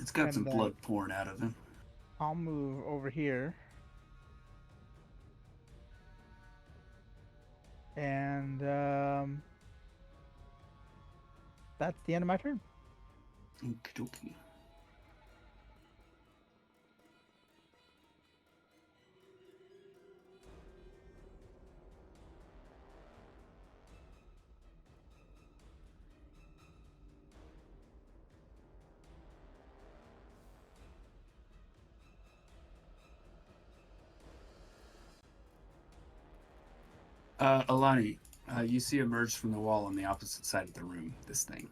It's got And some then- blood pouring out of him. I'll move over here. And that's the end of my turn. Okie dokie. Alani, you see emerge from the wall on the opposite side of the room, this thing.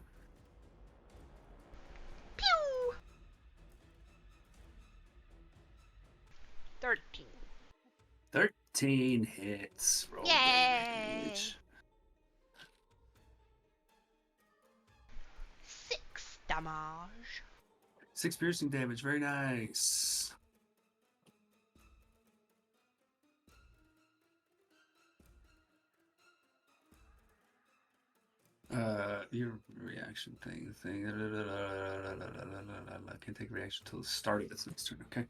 Pew! 13. 13 hits. Roll Yay! damage. 6 damage. 6 piercing damage. Very nice. Your reaction thing. I can take a reaction until the start of its next turn. Okay.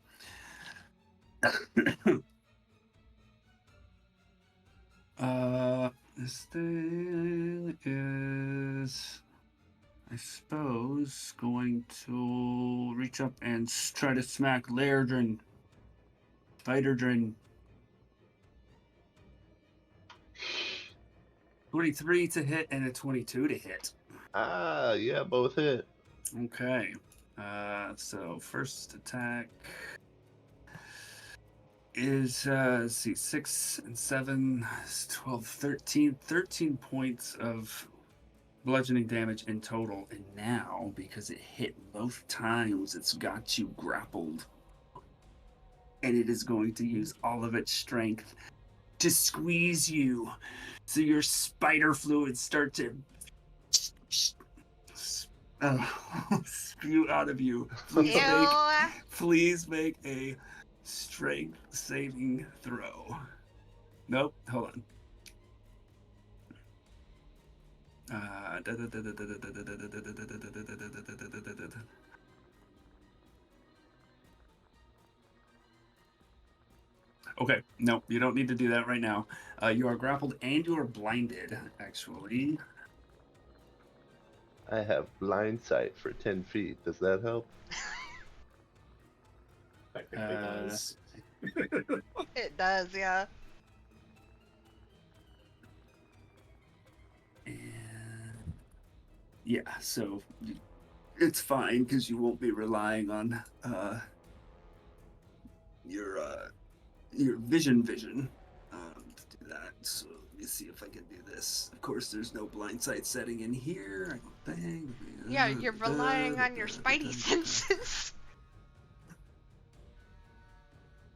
This thing is, I suppose, going to reach up and try to smack Lairdrin. Fighterdrin. 23 to hit and a 22 to hit. Ah, yeah, both hit. Okay. So first attack is, let's see, 6 and 7, 12, 13. 13 points of bludgeoning damage in total. And now, because it hit both times, it's got you grappled. And it is going to use all of its strength to squeeze you. So your spider fluids start to spew out of you. Please make a strength saving throw. Nope, hold on. Okay, no, you don't need to do that right now. You are grappled and you are blinded, actually. I have blind sight for 10 feet. Does that help? Technically does. It does, yeah. And yeah, so it's fine because you won't be relying on your vision to do that. So let me see if I can do this. Of course, there's no blind sight setting in here, I don't think. Yeah, you're relying on your spidey senses.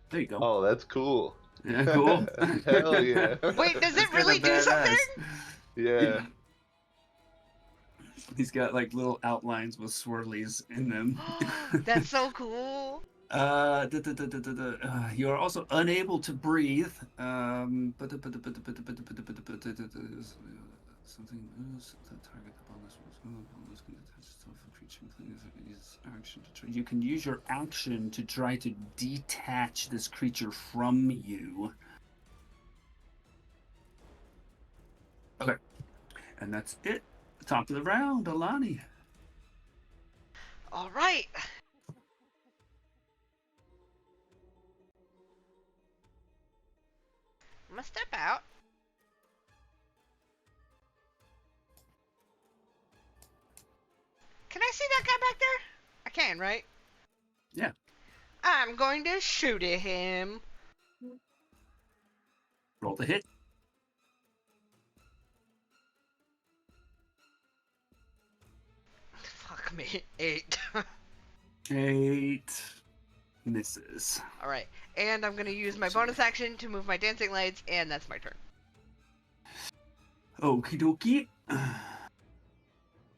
There you go. Oh, that's cool. Yeah, cool. Hell yeah. Wait, does It's it really kinda do something? Yeah. He's got like little outlines with swirlies in them. That's so cool. You are also unable to breathe. Something moves the target. The bonus can attach itself to a creature, including use action to try. You can use your action to try to detach this creature from you. Okay, and that's it. Top of the round, Alani. All right. I'm gonna step out. Can I see that guy back there? I can, right? Yeah. I'm going to shoot at him. Roll the hit. Fuck me. 8. 8 misses. Alright. And I'm gonna use my bonus action to move my dancing lights, and that's my turn. Okie dokie.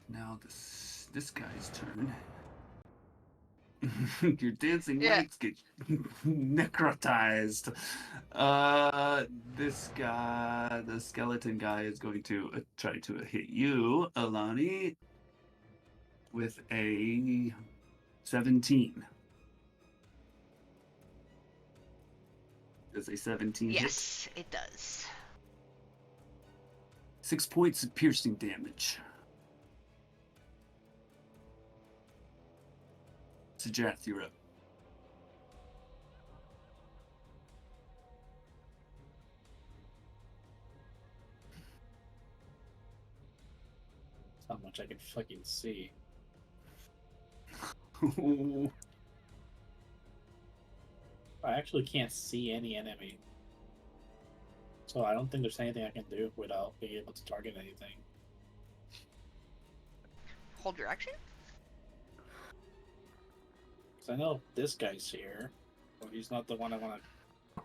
Now this guy's turn. Your dancing lights get necrotized. This guy, the skeleton guy, is going to try to hit you, Alani, with a 17. Does a 17 hit? Yes, it does. 6 points of piercing damage. Sajath, you're up. That's how much I can fucking see. I actually can't see any enemy. So I don't think there's anything I can do without being able to target anything. Hold your action? Because I know this guy's here, but he's not the one I want to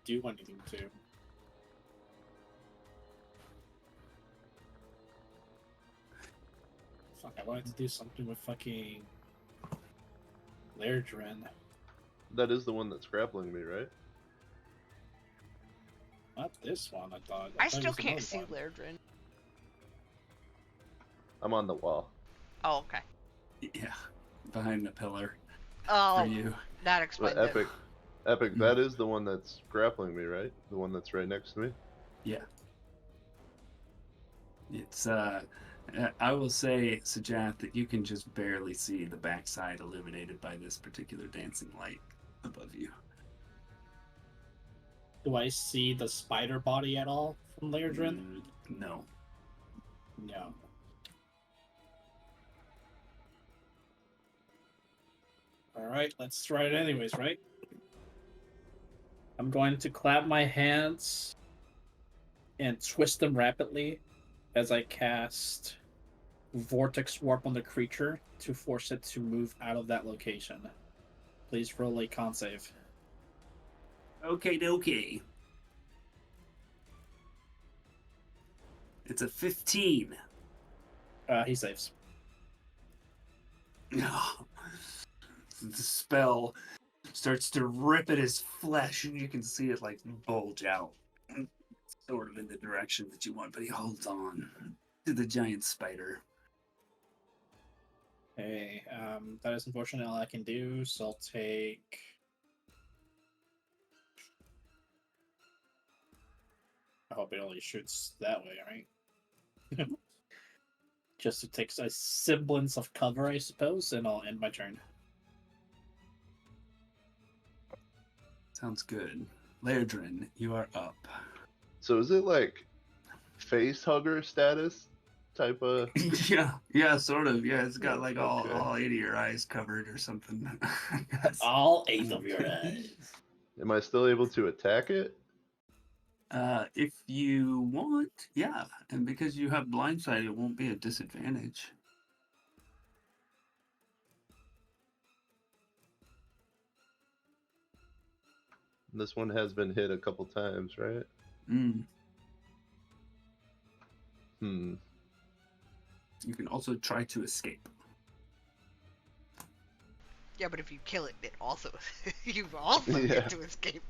do anything to. Fuck, I wanted to do something with fucking Lairdren. That is the one that's grappling me, right? Not this one, I thought. I thought it still was can't another see one. Lairdren. I'm on the wall. Oh, okay. Yeah, behind the pillar Oh, for you. that But explains Epic, it. that is the one that's grappling me, right? The one that's right next to me? Yeah. It's I will say, Sajath, that you can just barely see the backside illuminated by this particular dancing light above you. Do I see the spider body at all from Lairdren? No. No. Alright, let's try it anyways, right? I'm going to clap my hands and twist them rapidly as I cast Vortex Warp on the creature to force it to move out of that location. Please roll a con save. Okay, dokie. It's a 15. He saves. The spell starts to rip at his flesh, and you can see it like bulge out, sort of in the direction that you want. But he holds on to the giant spider. Hey, that is unfortunately all I can do, so I'll take... I hope it only shoots that way, right? Just to take a semblance of cover, I suppose, and I'll end my turn. Sounds good. Lairdren, you are up. So is it like face hugger status type of? yeah, sort of. Yeah, it's got like Okay. all 8 of your eyes covered or something. All 8 of your eyes. Am I still able to attack it? If you want, yeah. And because you have blindside, it won't be a disadvantage. This one has been hit a couple times, right? Mm. Hmm. You can also try to escape. Yeah, but if you kill it, it also you also Yeah. get to escape.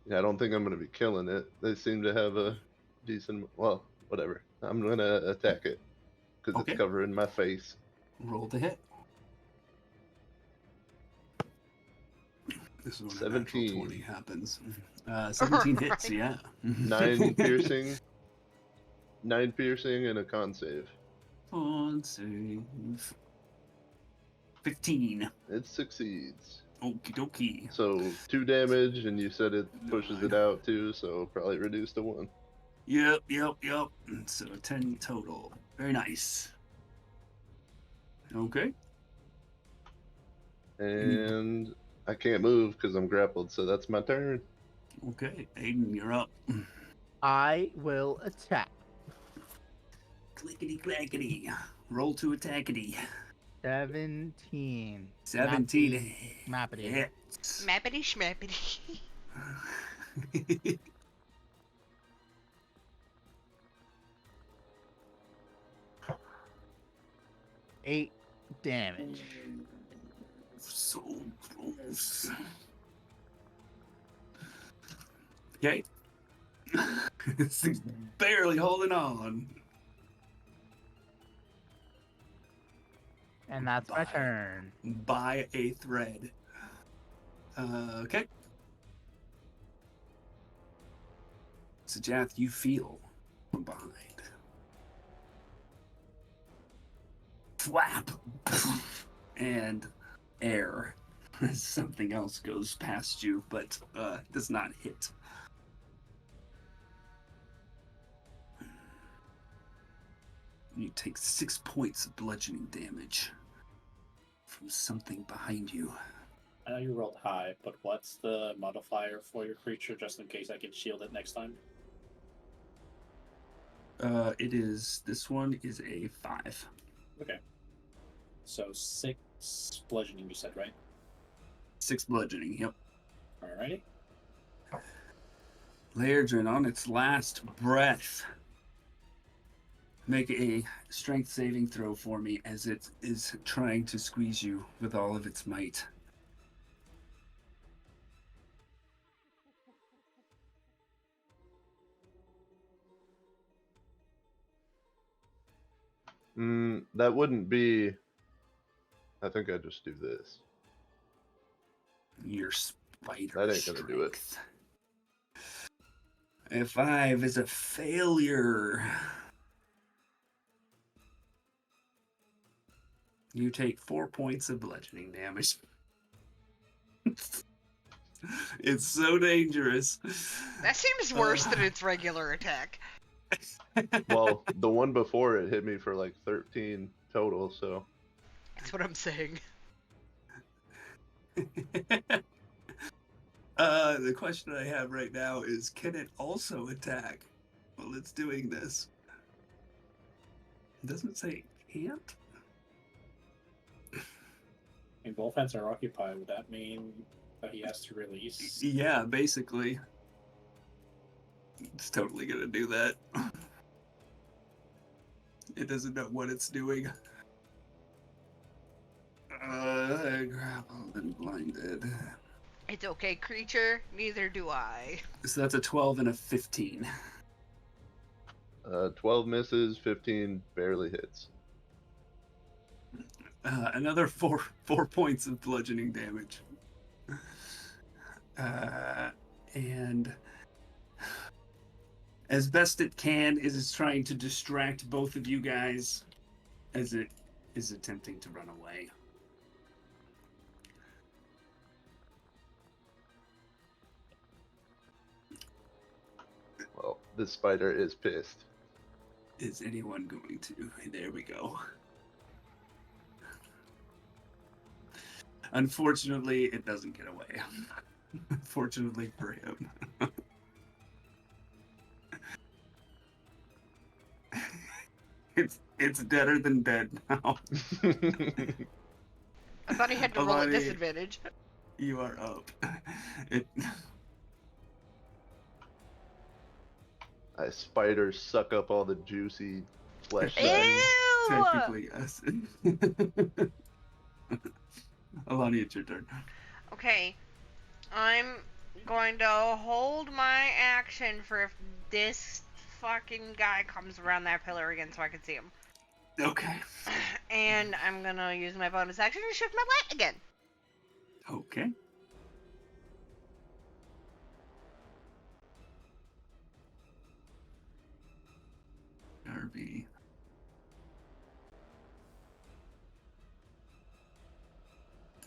Yeah, I don't think I'm gonna be killing it. They seem to have a decent. Well, whatever. I'm gonna attack it because Okay. it's covering my face. Roll the hit. This is when a natural 17. 20 happens. 17 hits, Right. yeah. 9 piercing. 9 piercing and a con save. Con save. 15. It succeeds. Okie dokie. So 2 damage, and you said it pushes it out too, so probably reduced to 1. Yep. So 10 total. Very nice. Okay. And I can't move because I'm grappled, so that's my turn. Okay, Aiden, you're up. I will attack. Clickety clackety. Roll to attackety. 17. 17. Mappity. Hits. Mappity schmappity. 8 damage. So close. Okay. This thing's barely holding on. And that's my turn. By a thread. Okay. So, Jath, you feel from behind. Flap! And air. Something else goes past you, but does not hit. You take 6 points of bludgeoning damage from something behind you. I know you rolled high, but what's the modifier for your creature, just in case I can shield it next time? This one is a 5. Okay. So 6 bludgeoning, you said, right? 6 bludgeoning, yep. Alrighty. Laerdrin, on its last breath, make a strength saving throw for me as it is trying to squeeze you with all of its might. That wouldn't be... I think I'd just do this. Your spider That ain't strength. gonna do it. A 5 is a failure. You take 4 points of bludgeoning damage. It's so dangerous. That seems worse than its regular attack. Well, the one before it hit me for like 13 total, so... That's what I'm saying. The question I have right now is, can it also attack while it's doing this? It doesn't say it can't. I mean, both hands are occupied. Would that mean that he has to release? Yeah, basically. It's totally gonna do that. It doesn't know what it's doing. Grappled and blinded. It's okay, creature. Neither do I. So that's a 12 and a 15. 12 misses, 15 barely hits. Another four points of bludgeoning damage. And as best it can, it is trying to distract both of you guys as it is attempting to run away. Well, this spider is pissed. Is anyone going to? There we go. Unfortunately, it doesn't get away. Fortunately for him. It's deader than dead now. I thought he had to roll at Alani, disadvantage. You are up. It... Spiders suck up all the juicy flesh. Ew! Technically, yes. Alani, it's your turn. Okay. I'm going to hold my action for if this fucking guy comes around that pillar again so I can see him. Okay. And I'm going to use my bonus action to shift my light again. Okay. RB.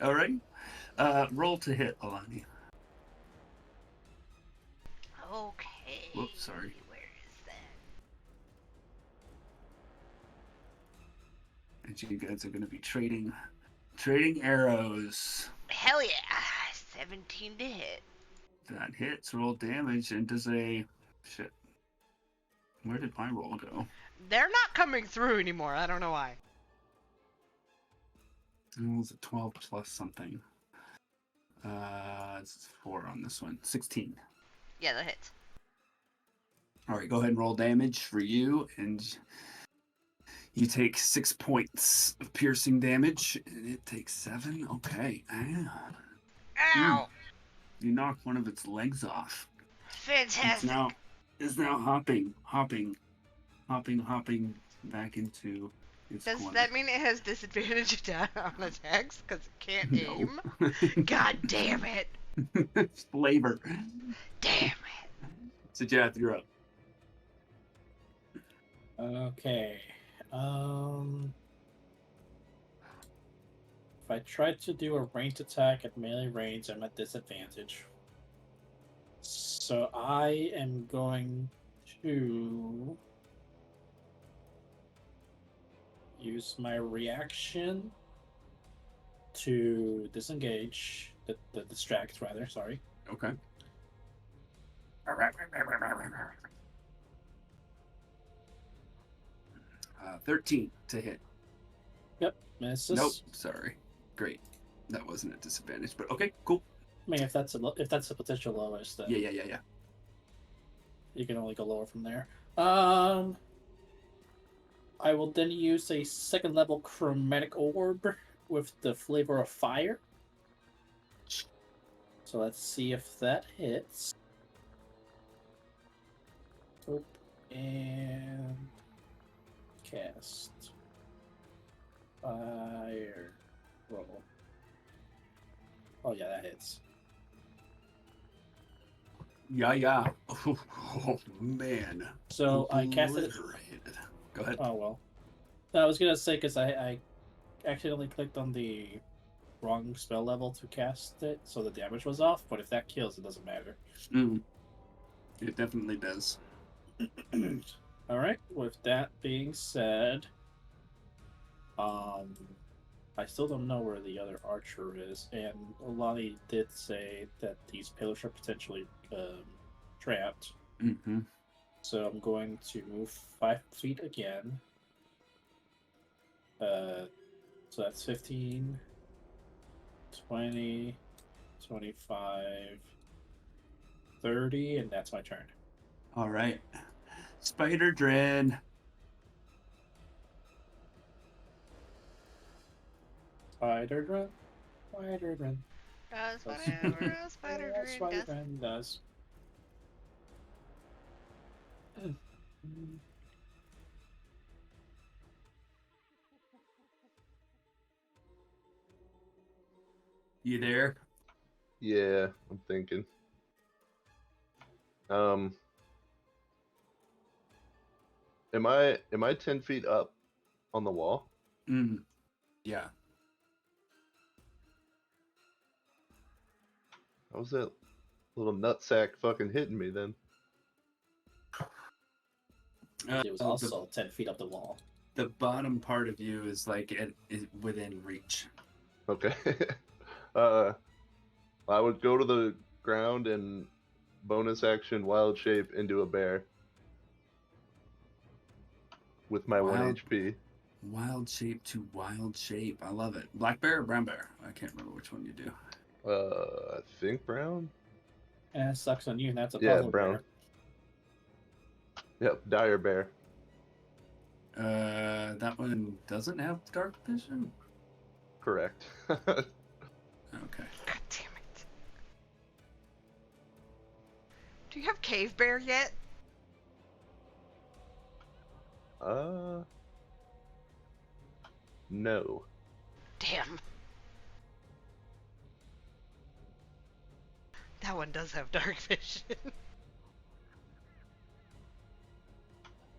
All right. Roll to hit, Alani. Okay. Whoops, sorry. Where is that? And you guys are going to be trading arrows. Hell yeah. 17 to hit. That hits. Roll damage and does a shit. Where did my roll go? They're not coming through anymore. I don't know why. It was a 12 plus something. It's 4 on this one. 16. Yeah, that hits. All right, go ahead and roll damage for you, and you take 6 points of piercing damage, and it takes 7. Okay. Ow! You knock one of its legs off. Fantastic. It's now hopping back into its Does corner. that mean it has disadvantage on attacks because it can't No. aim? God damn it. Flavor. Damn it. So Jeff, you're up. Okay. If I try to do a ranged attack at melee range, I'm at disadvantage. So I am going to use my reaction to disengage, the distract rather, sorry. Okay. 13 to hit. Yep, misses. Nope, sorry. Great. That wasn't a disadvantage, but okay, cool. I mean, if that's a potential lowest, then Yeah. you can only go lower from there. I will then use a second level chromatic orb with the flavor of fire. So let's see if that hits. Oh, and cast fire roll. Oh yeah, that hits. Yeah. Oh, man. So I cast it. Obliterated. Go ahead. Oh well. I was gonna say because I accidentally clicked on the wrong spell level to cast it, so the damage was off. But if that kills, it doesn't matter. It definitely does. All right. With that being said, I still don't know where the other archer is, and Lonnie did say that these pillars are potentially trapped. Mm-hmm. So I'm going to move 5 feet again. So that's 15, 20, 25, 30, and that's my turn. All right. Spider Dren. Spider Dren. Spider Dren. Does whatever a spider Yeah, dream Spider does. Dren does. You there? Yeah, I'm thinking. Am I 10 feet up on the wall? Yeah. How was that little nutsack fucking hitting me then? It was also 10 feet up the wall. The bottom part of you is like is within reach. Okay. I would go to the ground and bonus action wild shape into a bear with my 1 HP. Wild shape to wild shape. I love it. Black bear or brown bear? I can't remember which one you do. I think brown. And it sucks on you, and that's a Yeah, puzzle brown. Yep, dire bear. That one doesn't have dark vision? Correct. Okay. God damn it. Do you have cave bear yet? No. Damn. That one does have dark vision.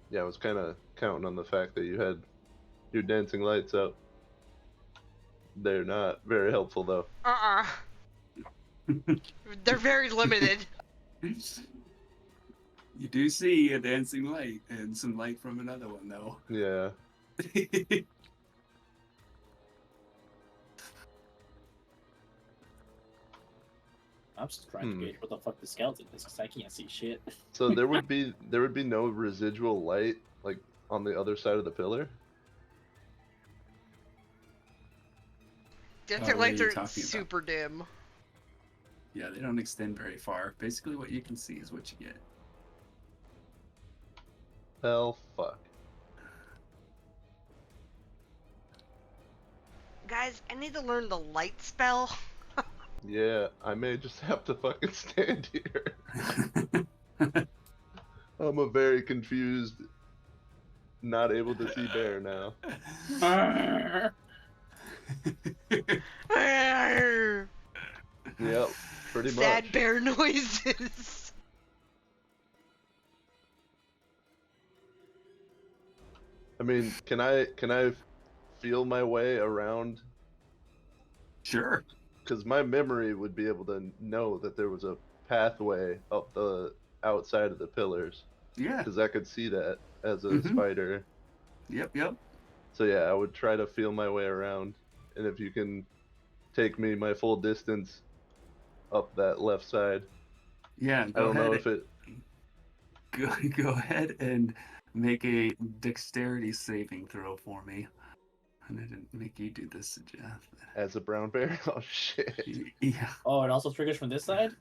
Yeah, I was kind of counting on the fact that you had your dancing lights out. They're not very helpful though. They're very limited. You do see a dancing light and some light from another one, though. Yeah. I'm just trying to gauge what the fuck the skeleton is because I can't see shit. So there would be no residual light like on the other side of the pillar. Dancing what lights are you are talking about? super dim. Yeah, they don't extend very far. Basically, what you can see is what you get. Hell, fuck. Guys, I need to learn the light spell. Yeah, I may just have to fucking stand here. I'm a very confused, not able to see bear now. Yep, pretty Sad much. bear noises. I mean, can I feel my way around? Sure. Because my memory would be able to know that there was a pathway up the outside of the pillars. Yeah. Because I could see that as a spider. Yep. So yeah, I would try to feel my way around, and if you can take me my full distance up that left side. Yeah. I don't know if it. Go ahead and make a dexterity saving throw for me. And I didn't make you do this, Jeff. As a brown bear? Oh shit. Yeah. Oh, it also triggers from this side?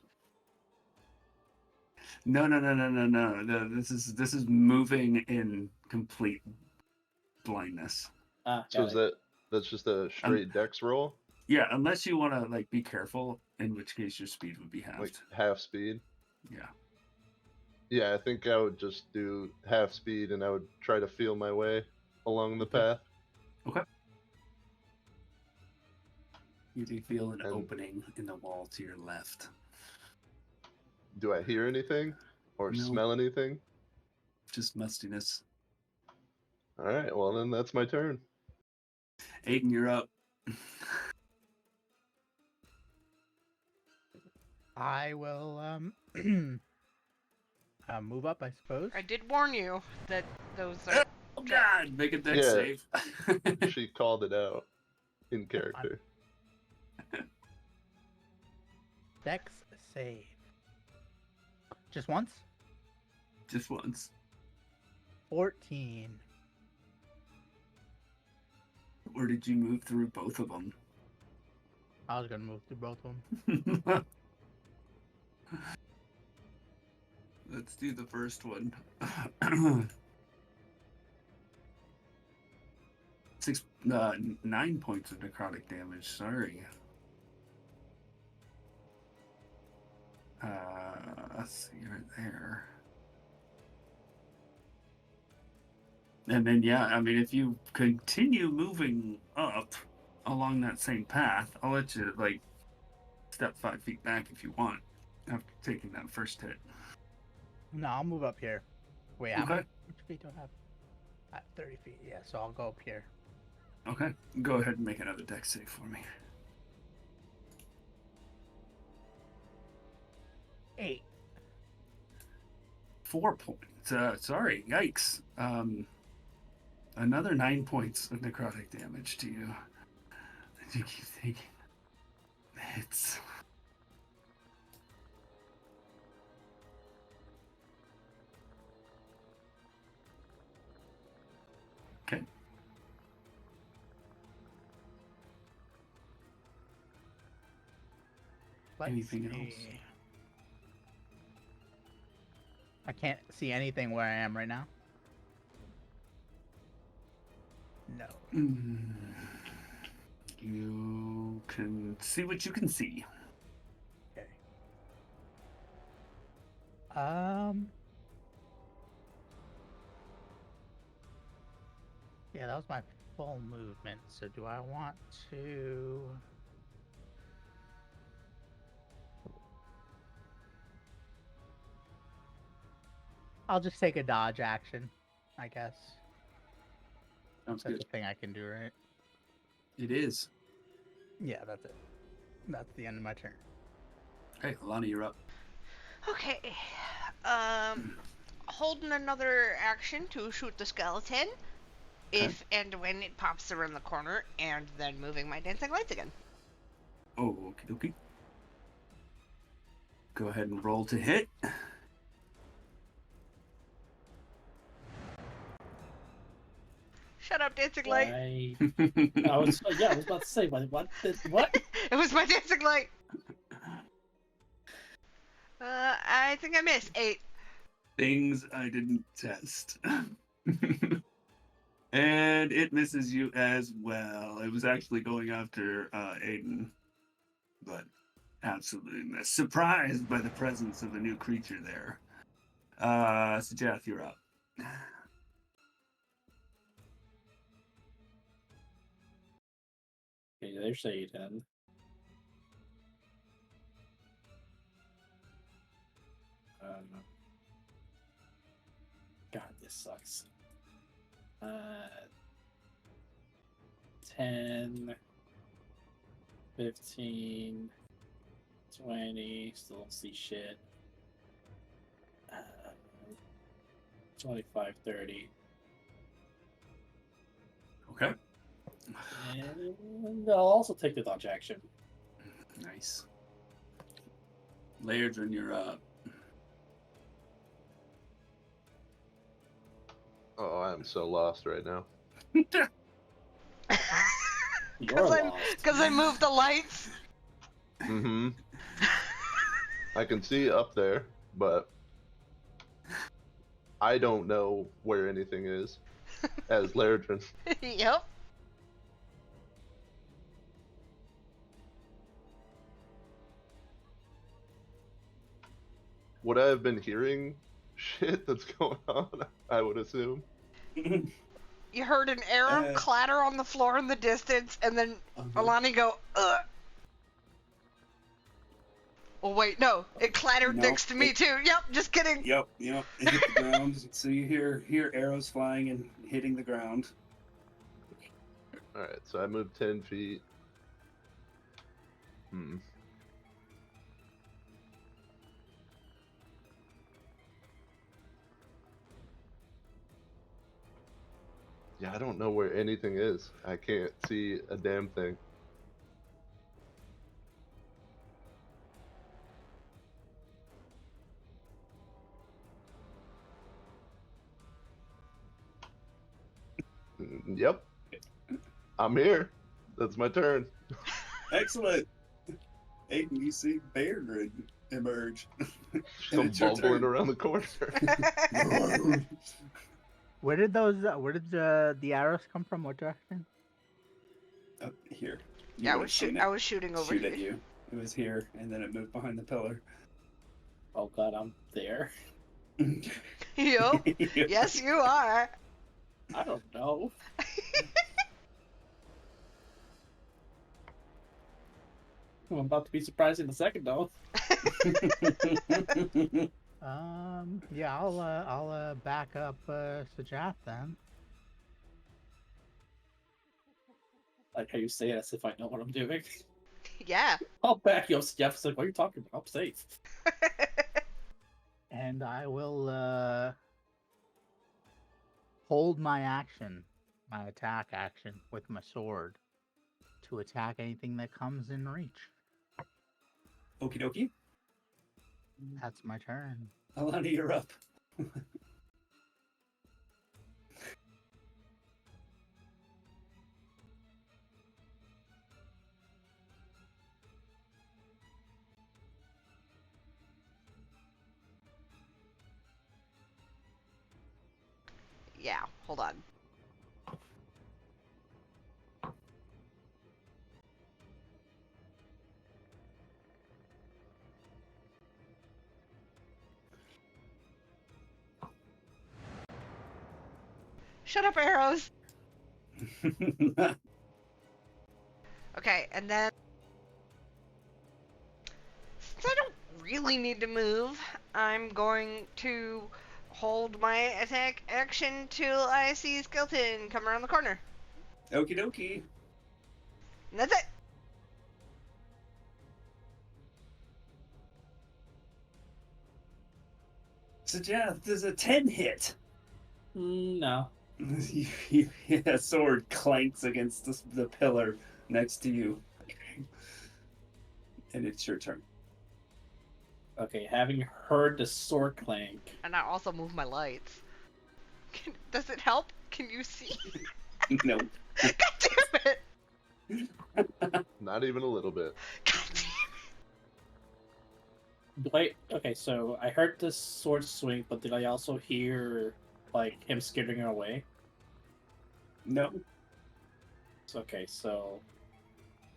No. This is moving in complete blindness. So is that's just a straight dex roll? Yeah, unless you want to like be careful, in which case your speed would be halved. Like half speed? Yeah. Yeah, I think I would just do half speed and I would try to feel my way along the path. Okay. You do feel an opening in the wall to your left. Do I hear anything? Or No. smell anything? Just mustiness. Alright, well then that's my turn. Aiden, you're up. I will move up, I suppose. I did warn you that those are. Oh God! Make a dex save. She called it out in character. Dex save. Just once? Just once. 14. Or did you move through both of them? I was gonna move through both of them. Let's do the first one. 9 points of necrotic damage. Sorry. Let's see right there. And then, yeah, I mean, if you continue moving up along that same path, I'll let you, like, step 5 feet back if you want after taking that first hit. No, I'll move up here. Wait, Okay. how much feet do I have? 30 feet, yeah, so I'll go up here. Okay. Go ahead and make another dex save for me. 8. 4 points. Sorry, yikes. Another 9 points of necrotic damage to you. And you keep taking hits. Okay. Anything else? I can't see anything where I am right now. No. You can see what you can see. Okay. Yeah, that was my full movement. So do I want to... I'll just take a dodge action, I guess. Sounds That's good. a thing I can do, right? It is. Yeah, that's it. That's the end of my turn. Hey, Alana, you're up. Okay. Holding another action to shoot the skeleton, if and when it pops around the corner, and then moving my dancing lights again. Oh, okie dokie. Go ahead and roll to hit. Shut up, dancing light. I was about to say, what? It was my dancing light. I think I missed 8. Things I didn't test. And it misses you as well. It was actually going after Aiden, but absolutely missed. Surprised by the presence of a new creature there. So Jeff, you're up. Okay, there's Aiden. God, this sucks. 10, 15, 20, still don't see shit. 25, 30. Okay. And I'll also take the dodge action. Nice. Lairdren, you're up. Oh, I'm so lost right now. You're lost. Because I moved the lights. Mm-hmm. I can see up there, but I don't know where anything is. As Lairdren. Yep. Would I have been hearing shit that's going on? I would assume. You heard an arrow clatter on the floor in the distance, and then Alani go, ugh. Oh, wait, no. It clattered next to me, too. Yep, just kidding. Yep. It hit the ground. So you hear arrows flying and hitting the ground. Alright, so I moved 10 feet. Yeah, I don't know where anything is. I can't see a damn thing. Yep. I'm here. That's my turn. Excellent. Aiden, you see Lairdren emerge. Some it's your bumbling turn. around the corner. Where did the arrows come from? What direction? Up here. Yeah, I was shooting over Shoot here. at you. It was here, and then it moved behind the pillar. Oh god, I'm there. Yup. Yes, you are. I don't know. I'm about to be surprised in a second, though. Yeah, I'll back up Sajat then. Like how you say it as if I know what I'm doing. Yeah. I'll back you up, Jeff. It's like, what are you talking about? I'm safe. And I will hold my action, my attack action with my sword to attack anything that comes in reach. Okie dokie. That's my turn. Alani, you're up. Yeah, hold on. Shut up, arrows. Okay, and then since I don't really need to move, I'm going to hold my attack action till I see Skeleton come around the corner. Okie dokie. And that's it. So, Jeff, there's a 10 hit. No. A sword clanks against the pillar next to you. And it's your turn. Okay, having heard the sword clank. And I also move my lights. Does it help? Can you see? No. God damn it! Not even a little bit. God damn Wait, okay, so I heard the sword swing, but did I also hear, like, him skittering away? No. Okay, so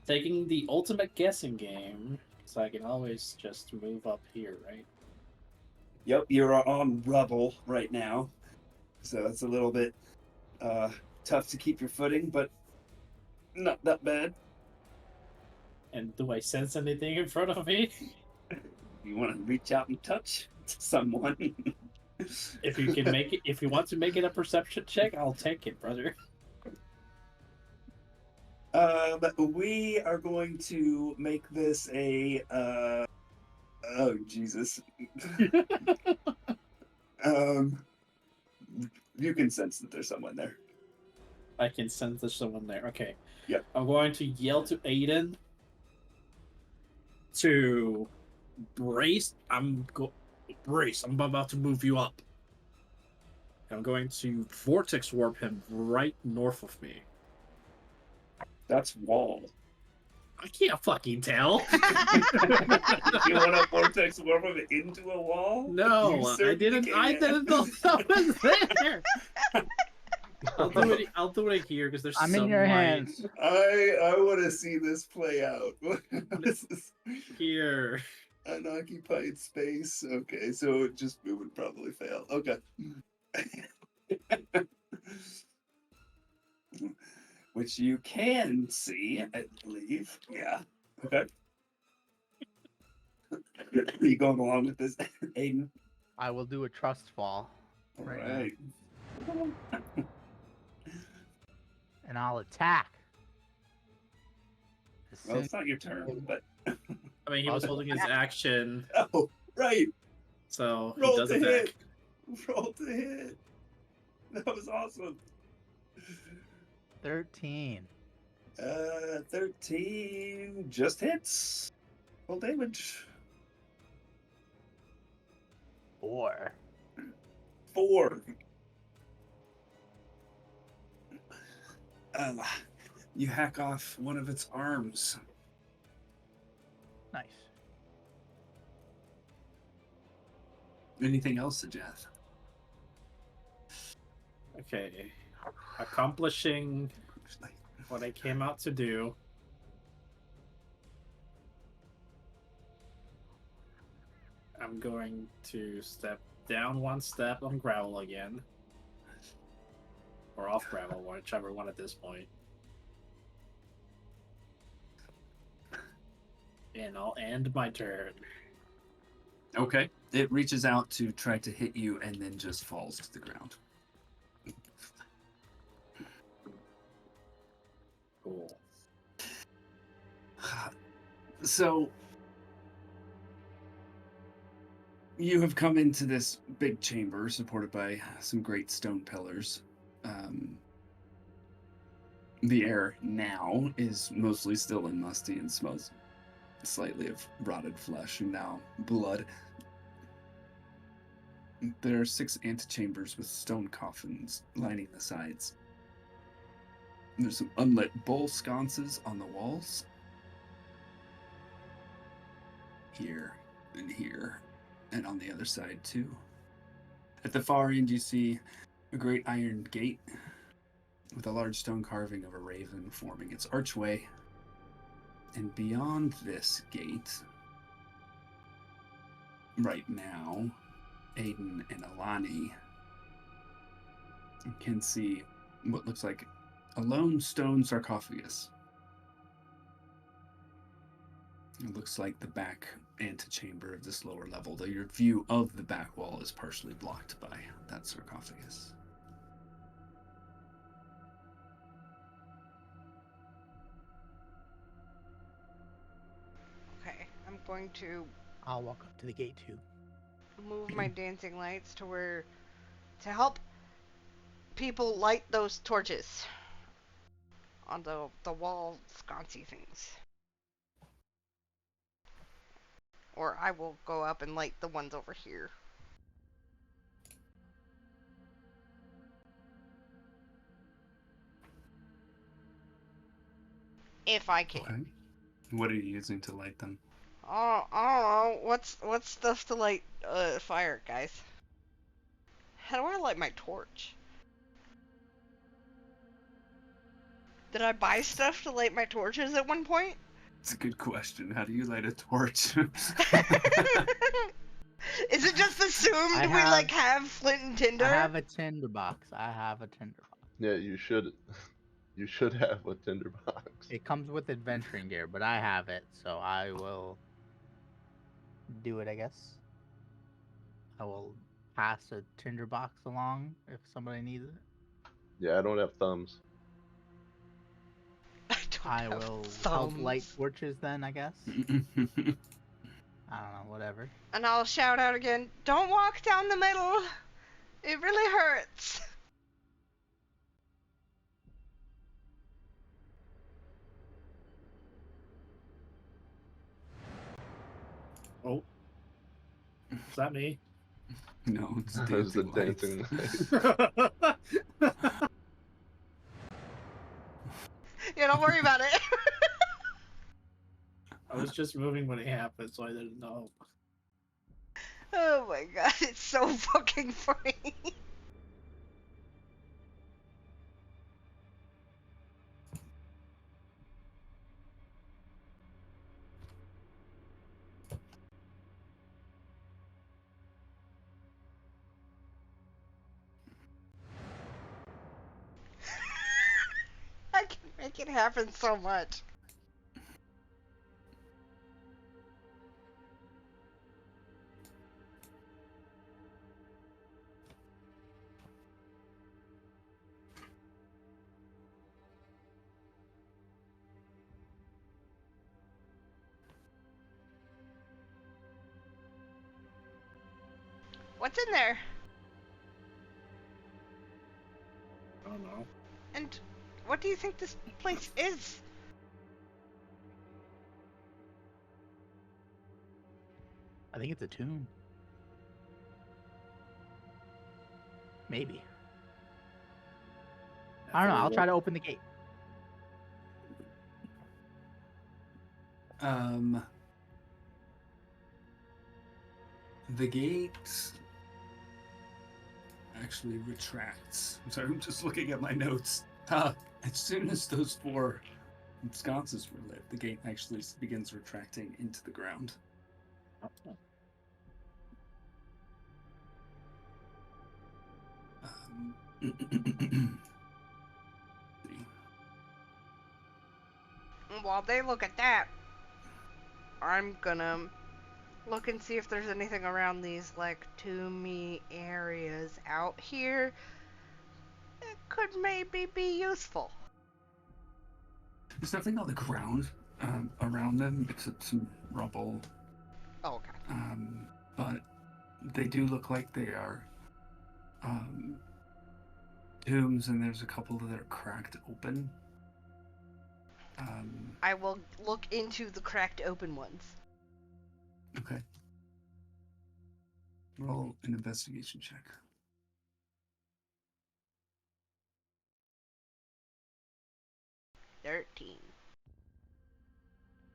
taking the ultimate guessing game, so I can always just move up here, right? Yep, you're on rubble right now. So it's a little bit tough to keep your footing, but not that bad. And do I sense anything in front of me? You want to reach out and touch someone? If you can make it, if you want to make it a perception check, I'll take it, brother. We are going to make this a oh Jesus. You can sense that there's someone there. I can sense there's someone there. Okay. Yep. I'm going to yell to Aiden to brace. Brace. I'm about to move you up. I'm going to vortex warp him right north of me. That's wall. I can't fucking tell. You want to vortex warp him into a wall? No, You I certainly didn't. I can. didn't know that was there. I'll do it here because there's I'm some in your light. hands. I want to see this play out. This is Here. unoccupied space. Okay, so it would probably fail. Okay. Which you can see, I believe. Yeah. Okay. Are you going along with this, Aiden? I will do a trust fall. All Right right. and I'll attack. As Well, soon- it's not your turn, but I mean, he was holding his action, oh, right. so he Roll does to attack. hit. Roll to hit. That was awesome. 13. 13 just hits. Full damage. 4. 4. You hack off one of its arms. Nice. Anything else, Jeff? Okay. Accomplishing what I came out to do. I'm going to step down one step on gravel again. Or off gravel, whichever one at this point. And I'll end my turn. Okay. It reaches out to try to hit you and then just falls to the ground. Cool. So, you have come into this big chamber supported by some great stone pillars. The air now is mostly still and musty and smells slightly of rotted flesh and now blood. There are 6 antechambers with stone coffins lining the sides. There's some unlit bowl sconces on the walls. Here and here, and on the other side too. At the far end you see a great iron gate with a large stone carving of a raven forming its archway. And beyond this gate, right now, Aiden and Alani can see what looks like a lone stone sarcophagus. It looks like the back antechamber of this lower level, though your view of the back wall is partially blocked by that sarcophagus. Okay, I'm going to. I'll walk up to the gate too. move my dancing lights to help people light those torches on the wall sconcy things. Or I will go up and light the ones over here. If I can. Okay. What are you using to light them? I don't know. What's stuff to light fire, guys? How do I light my torch? Did I buy stuff to light my torches at one point? It's a good question. How do you light a torch? Is it just assumed we like have flint and tinder? I have a tinder box. Yeah, you should. You should have a tinderbox. It comes with adventuring gear, but I have it, so I will do it, I guess. I will pass a tinder box along if somebody needs it. Yeah, I don't have thumbs. I will help light torches then, I guess. I don't know, whatever. And I'll shout out again, don't walk down the middle. It really hurts. Oh. Is that me? No, it's There's the dancing dancing lights. Yeah, don't worry about it. I was just moving when it happened, so I didn't know. Oh my god, it's so fucking funny. I can make it happen so much. What's in there? I don't know. And what do you think this place is? I think it's a tomb. Maybe. I don't know. I'll try to open the gate. The gate actually retracts. I'm sorry, I'm just looking at my notes. As soon as those 4 sconces were lit, the gate actually begins retracting into the ground. While they look at that, I'm gonna look and see if there's anything around these, like, tomby areas out here that could maybe be useful. There's nothing on the ground around them except some rubble. Oh, okay. But they do look like they are tombs, and there's a couple that are cracked open. I will look into the cracked open ones. Okay. Roll an investigation check.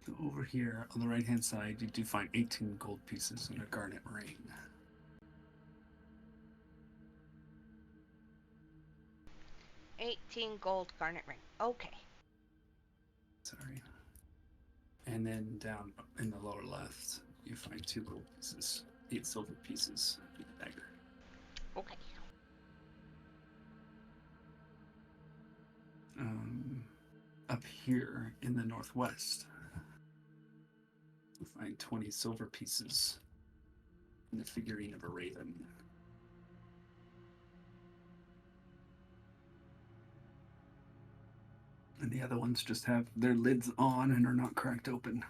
So over here on the right hand side, you do find 18 gold pieces and a garnet ring. $18 gold garnet ring. Okay. Sorry. And then down in the lower left, you find 2 gold pieces, 8 silver pieces, and a dagger. Okay. Up here in the northwest, you find 20 silver pieces and the figurine of a raven. And the other ones just have their lids on and are not cracked open.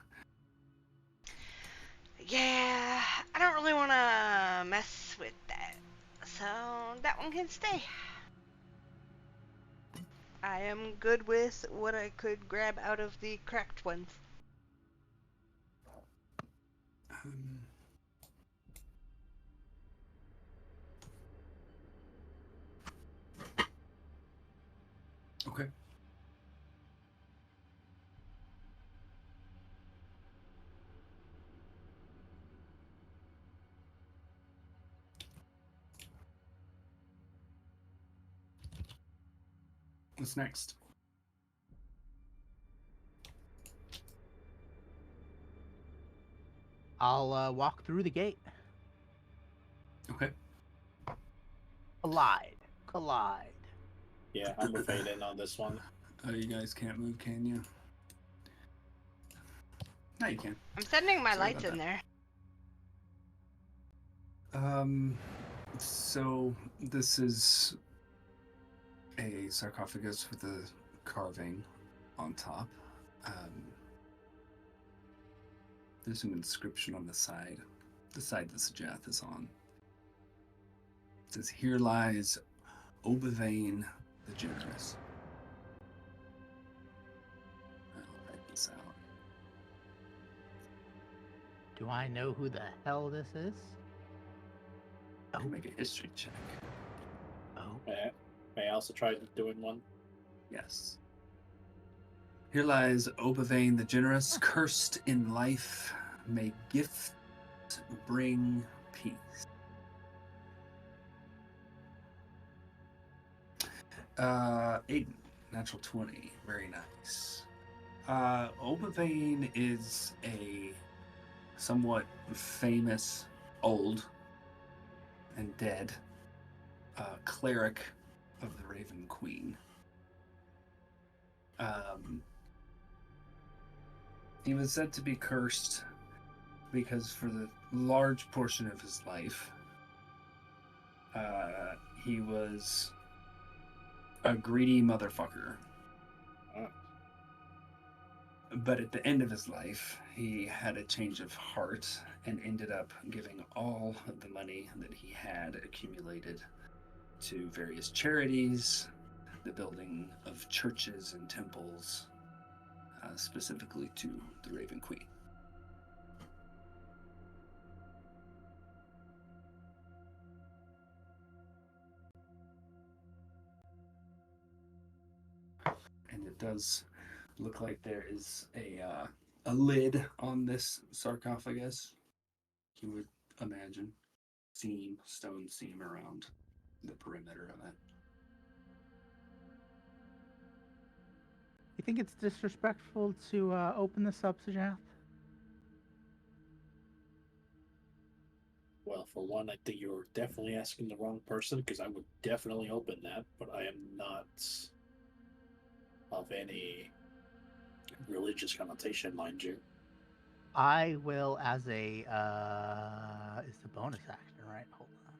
Yeah, I don't really want to gonna mess with that. So that one can stay. I am good with what I could grab out of the cracked ones. Okay. What's next? I'll walk through the gate. Okay. Collide. Yeah, I'm with Aiden on this one. Oh, you guys can't move, can you? No, you can. I'm sending my Sorry lights about in there. So this is a sarcophagus with a carving on top. There's an inscription on the side that Sajath is on. It says, "Here lies Omen the Generous." I'll write this out. Do I know who the hell this is? I can make a history check. Oh. May I also try doing one? Yes. Here lies Omen the Generous, cursed in life. May gift bring peace. Aiden, natural 20. Very nice. Omen is a somewhat famous, old, and dead cleric of the Raven Queen. He was said to be cursed because for the large portion of his life, he was a greedy motherfucker. Oh. But at the end of his life, he had a change of heart and ended up giving all of the money that he had accumulated to various charities, the building of churches and temples, specifically to the Raven Queen. And it does look like there is a lid on this sarcophagus. You would imagine stone seam around the perimeter of it. You think it's disrespectful to open this up, Sajath? Well, for one, I think you're definitely asking the wrong person, because I would definitely open that, but I am not of any religious connotation, mind you. I will as a it's a bonus action, right? Hold on.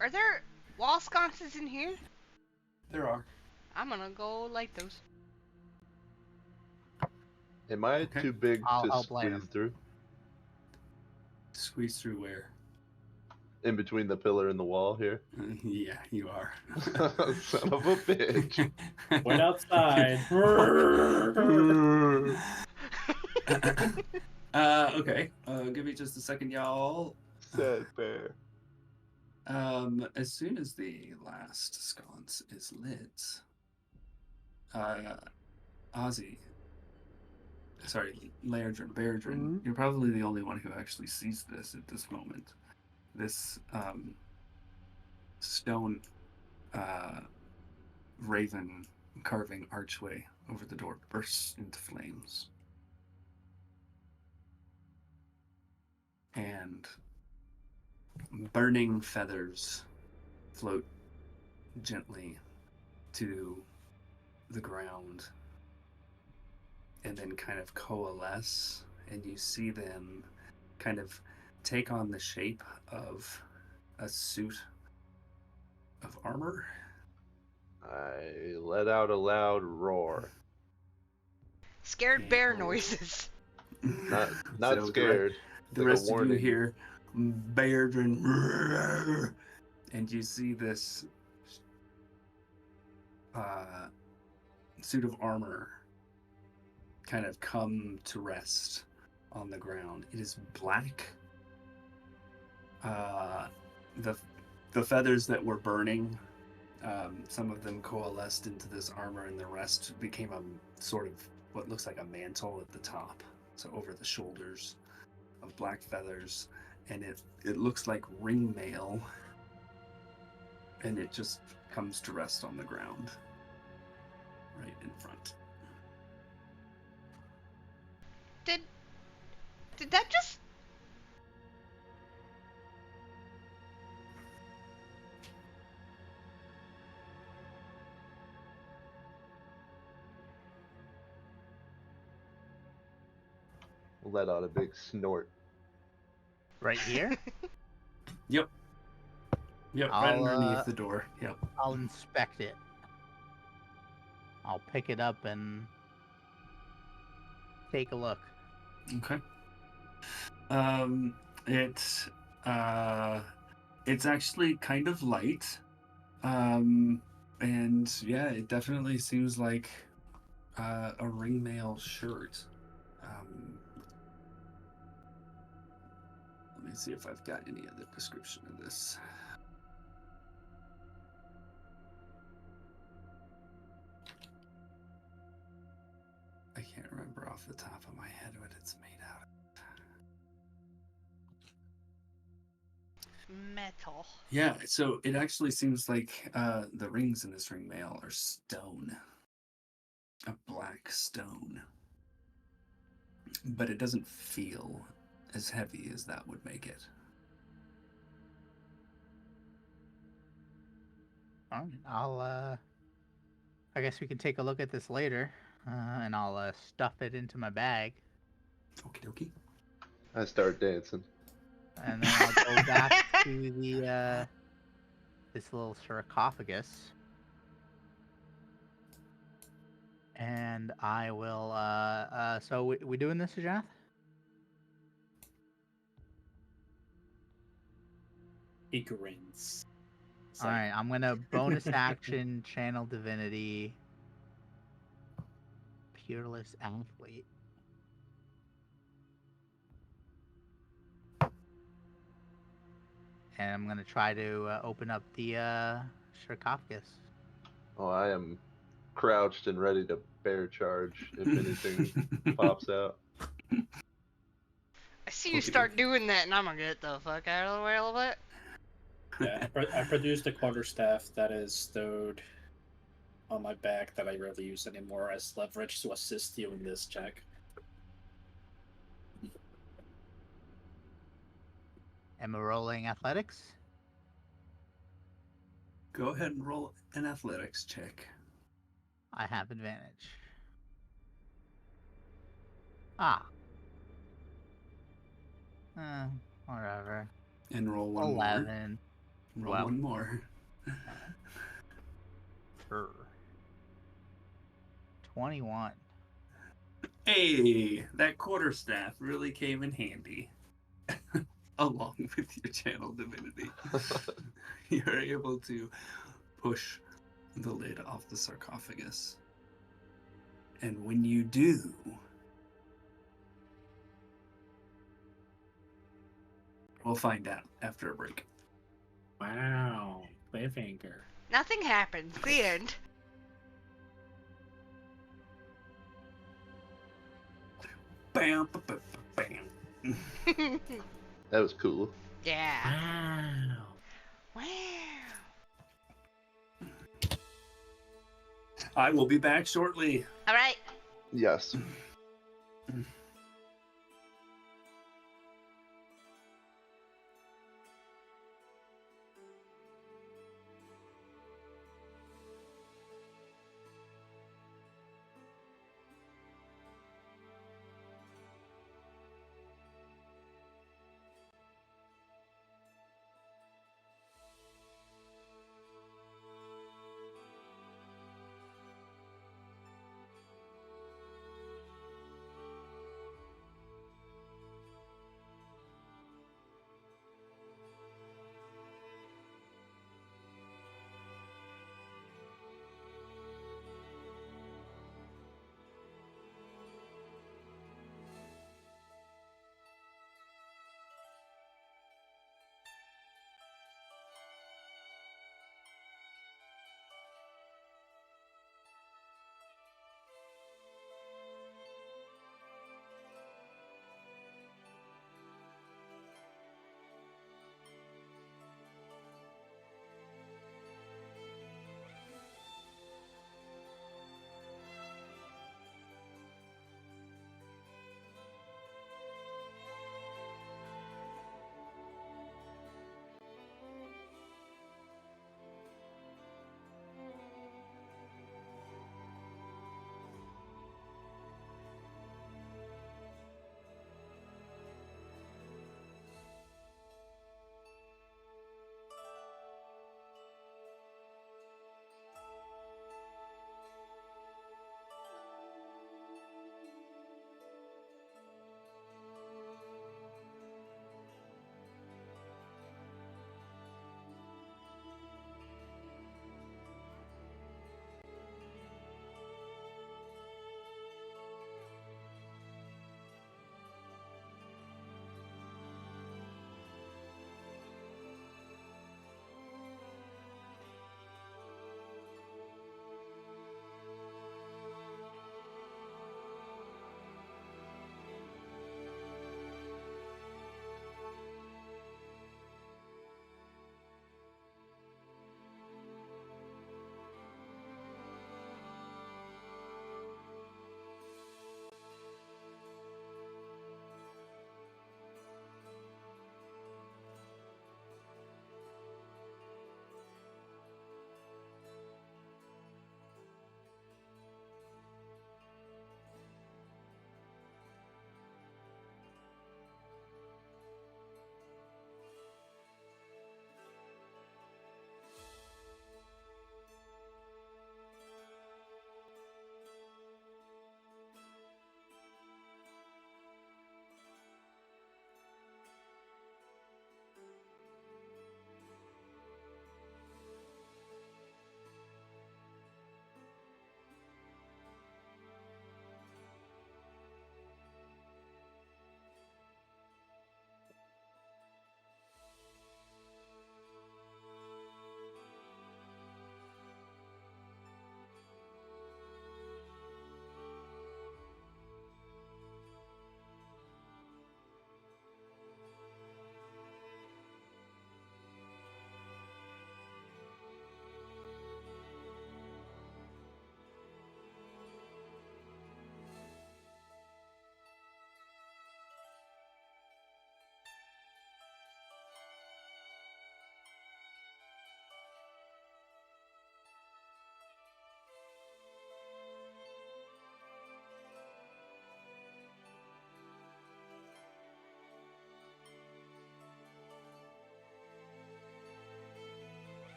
Are there wall sconces in here? There are. I'm gonna go light those. Am I Okay. too big I'll to help light squeeze 'em. through? Squeeze through where? In between the pillar and the wall here? Yeah, you are. Son of a bitch. Wait outside. Okay. Give me just a second, y'all. Sad bear. As soon as the last sconce is lit, Bairdrin, you're probably the only one who actually sees this at this moment. This stone raven carving archway over the door bursts into flames. And burning feathers float gently to the ground and then kind of coalesce, and you see them kind of take on the shape of a suit of armor. I let out a loud roar. Scared bear noises. Not So scared. The like a rest of you warning. hear Bairdrin, and you see this suit of armor kind of come to rest on the ground. It is black. The feathers that were burning, some of them coalesced into this armor, and the rest became a sort of what looks like a mantle at the top, so over the shoulders of black feathers, and it looks like ring mail, and it just comes to rest on the ground right in front. Did that just... Let out a big snort. Right here? Yep, right I'll, underneath the door. Yep. I'll inspect it. I'll pick it up and take a look. Okay. It's actually kind of light. And yeah, it definitely seems like a ringmail shirt. Let me see if I've got any other description of this. I can't remember off the top of my head what it's made out of. Metal. Yeah, so it actually seems like the rings in this ringmail are stone. A black stone. But it doesn't feel as heavy as that would make it. I'll, I guess we can take a look at this later, and I'll stuff it into my bag, Okie dokie. I start dancing. and then I'll go back to the this little sarcophagus, and I will. So we doing this, Jath? He grins. It's All like, right, I'm gonna bonus action channel divinity, peerless athlete. And I'm gonna try to open up the sarcophagus. Oh, I am crouched and ready to bear charge if anything pops out. I see you Okey start dokey. doing that, and I'm gonna get the fuck out of the way a little bit. yeah, I produced a quarterstaff that is stowed on my back that I rarely use anymore as leverage to assist you in this check. Am I rolling athletics? Go ahead and roll an athletics check. I have advantage. Ah. Whatever. And roll one 11. more. Roll Well. one more. Sure. 21. Hey, that quarterstaff really came in handy. Along with your channel divinity. You're able to push the lid off the sarcophagus. And when you do, we'll find out after a break. Wow, cliffhanger. Nothing happens. The end. Bam, ba, ba, ba, bam. That was cool. Yeah. Wow. Wow. I will be back shortly. All right. Yes.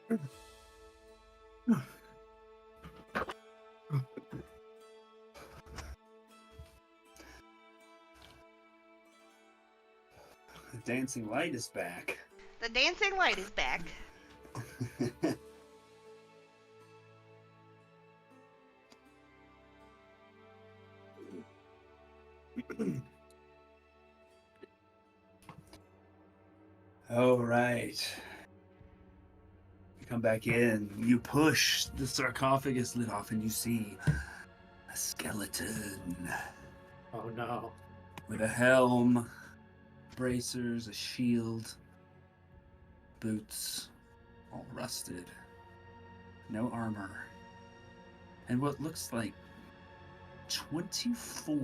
The dancing light is back. The dancing light is back. All right. You come back in. You push the sarcophagus lid off, and you see a skeleton Oh no. with a helm, bracers, a shield, boots, all rusted, no armor, and what looks like 24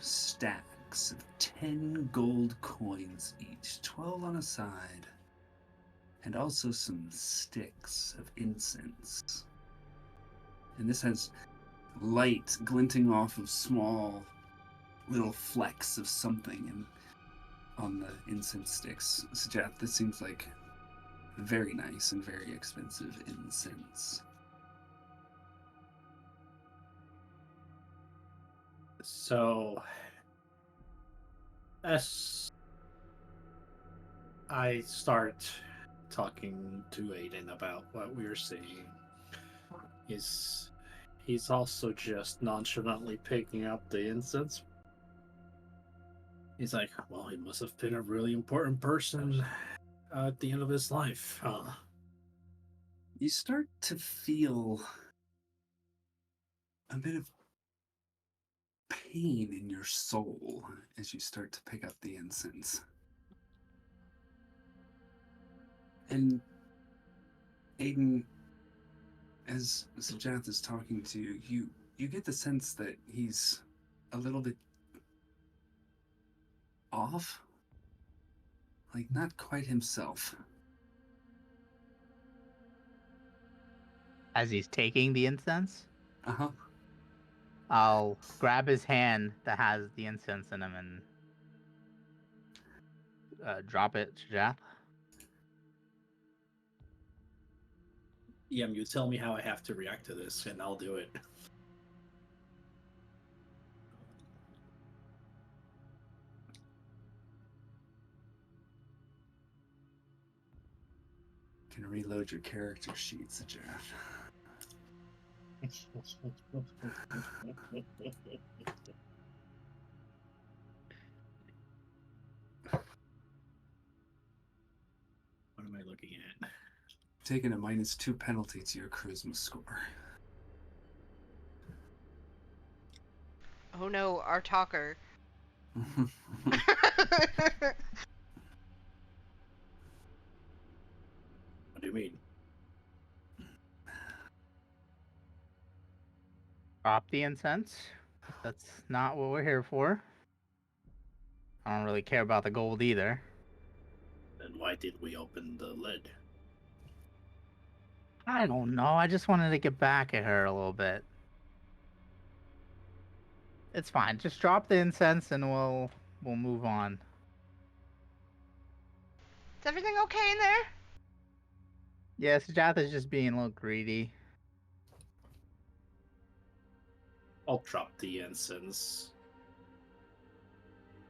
stacks of 10 gold coins each, 12 on a side, and also some sticks of incense. And this has light glinting off of small little flecks of something on the incense sticks. Suggest this seems like very nice and very expensive incense. So, as I start talking to Aiden about what we were seeing, he's also just nonchalantly picking up the incense. He's like, well, he must have been a really important person at the end of his life. You start to feel a bit of pain in your soul as you start to pick up the incense. And Aiden, as Sajath is talking to you, you get the sense that he's a little bit off, like not quite himself. As he's taking the incense, Uh-huh. I'll grab his hand that has the incense in him and drop it to Jath. You tell me how I have to react to this, and I'll do it. Can reload your character sheet, Sajath. What am I looking at? Taking a -2 penalty to your charisma score. Oh no, our talker. What do you mean? Drop the incense. That's not what we're here for. I don't really care about the gold either. Then why did we open the lid? I don't know. I just wanted to get back at her a little bit. It's fine. Just drop the incense and we'll move on. Is everything okay in there? Yeah, Sujath is just being a little greedy. I'll drop the incense.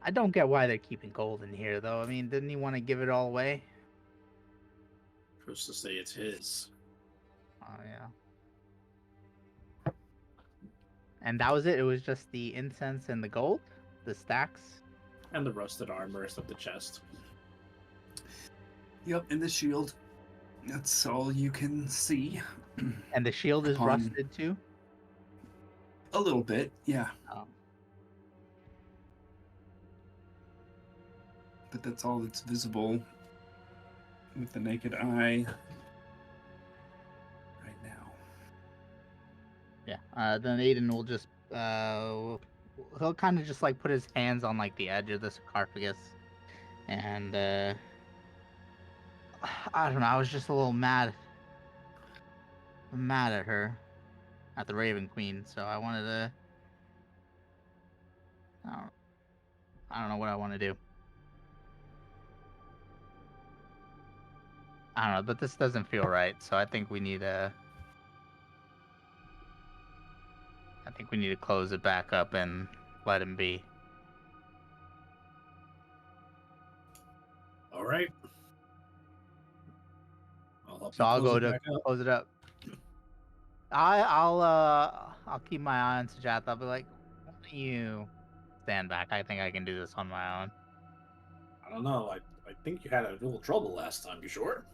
I don't get why they're keeping gold in here, though. I mean, didn't he want to give it all away? Who's to say it's his? Oh, yeah. And that was it? It was just the incense and the gold? The stacks? And the rusted armor is of the chest. Yep, and the shield. That's all you can see. And the shield is rusted, too? A little bit, yeah. Oh. But that's all that's visible with the naked eye right now. Yeah, then Aiden will just, he'll kind of just, like, put his hands on, like, the edge of the sarcophagus. And, I don't know, I was just a little mad at her, at the Raven Queen, so I wanted to, I don't know what I want to do. I don't know, but this doesn't feel right. So I think we need to. I think we need to close it back up and let him be. All right. I'll help So you I'll close go it to back up. close it up. I'll keep my eye on Sajat. I'll be like, why don't you stand back? I think I can do this on my own. I don't know. I think you had a little trouble last time. You sure?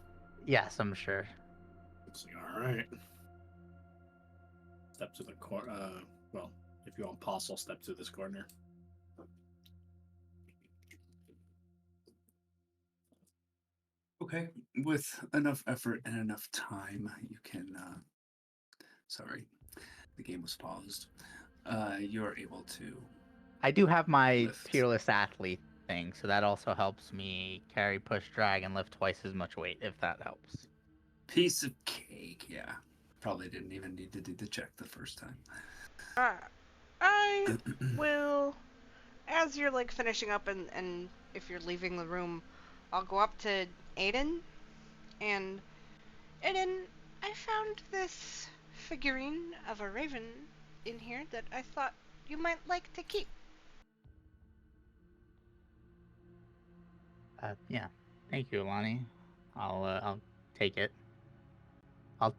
Yes, I'm sure. All right. Step to the corner. Well, if you want pause, I'll step to this corner. Okay, with enough effort and enough time, you can. Sorry, the game was paused. You're able to. I do have my Lift. Peerless Athlete thing, so that also helps me carry, push, drag, and lift twice as much weight, if that helps. Piece of cake, yeah. Probably didn't even need to do the check the first time. I will, as you're like finishing up and if you're leaving the room, I'll go up to Aiden and Aiden, I found this figurine of a raven in here that I thought you might like to keep. Yeah. Thank you, Alani. I'll take it. I'll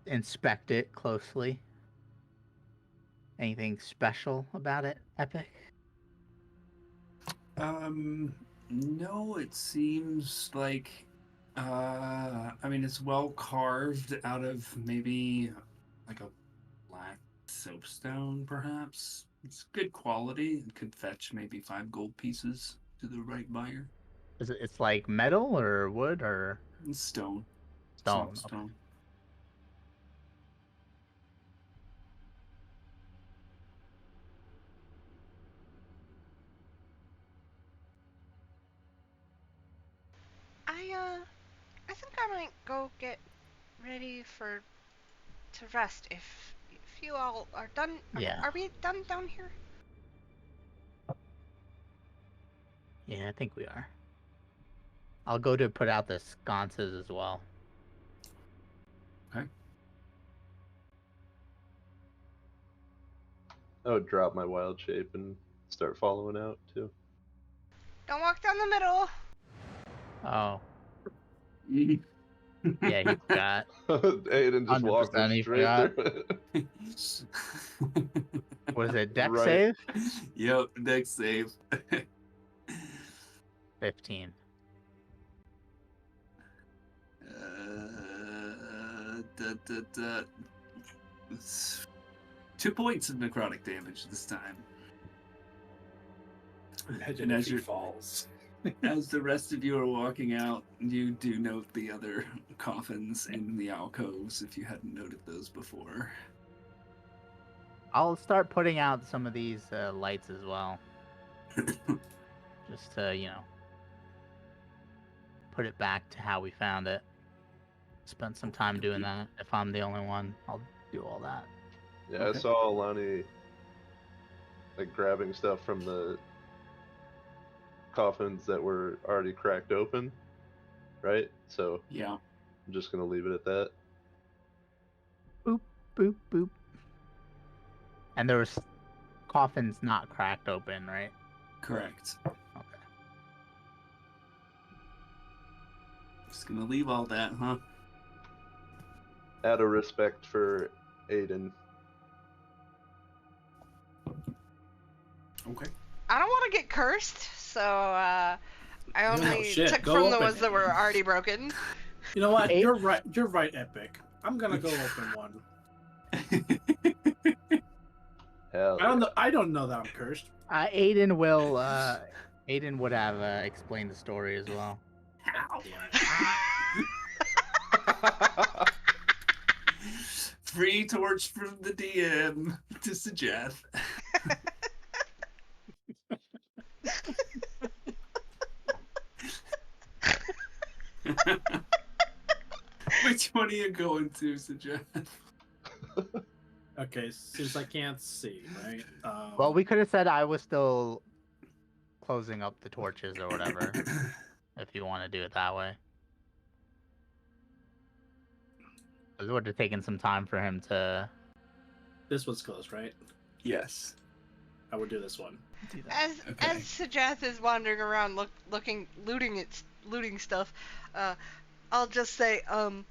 inspect it closely. Anything special about it, Epic? No, it seems like, I mean, it's well carved out of maybe like a black soapstone, perhaps. It's good quality. It could fetch maybe 5 gold pieces to the right buyer. It's like metal or wood or It's stone. stone? Soft stone. I think I might go get ready to rest if you all are done. Yeah. Are we done down here? Yeah, I think we are. I'll go to put out the sconces as well. Okay. I would drop my wild shape and start following out too. Don't walk down the middle. Oh. Yeah, he forgot. Aiden just walked 100% he straight forgot. through it. What is it? Deck Right. save? Yep, next save. 15. It's 2 points of necrotic damage this time. Imagine And if as he you're- falls. As the rest of you are walking out, you do note the other coffins in the alcoves if you hadn't noted those before. I'll start putting out some of these lights as well. Just to, put it back to how we found it. Spent some time doing that. If I'm the only one, I'll do all that. Yeah, Okay. I saw Alani like grabbing stuff from the coffins that were already cracked open, right? So Yeah, I'm just gonna leave it at that. Boop, boop, boop. And there was coffins not cracked open, right? correct. Okay. Just gonna leave all that, huh? Out of respect for Aiden. Okay. I don't want to get cursed, so I only shit, took go from the open ones that it. were already broken. You know what? 8? You're right. You're right, Epic. I'm gonna go open one. Hell I don't know that I'm cursed. Aiden would have explained the story as well. How? yeah. Free torch from the DM to suggest. Which one are you going to suggest? Okay, since I can't see, right? Well, we could have said I was still closing up the torches or whatever, if you want to do it that way. It would have taken some time for him to This one's close, right? Yes. I would do this one. do that. As Sajath is wandering around looting stuff, I'll just say, Sajath,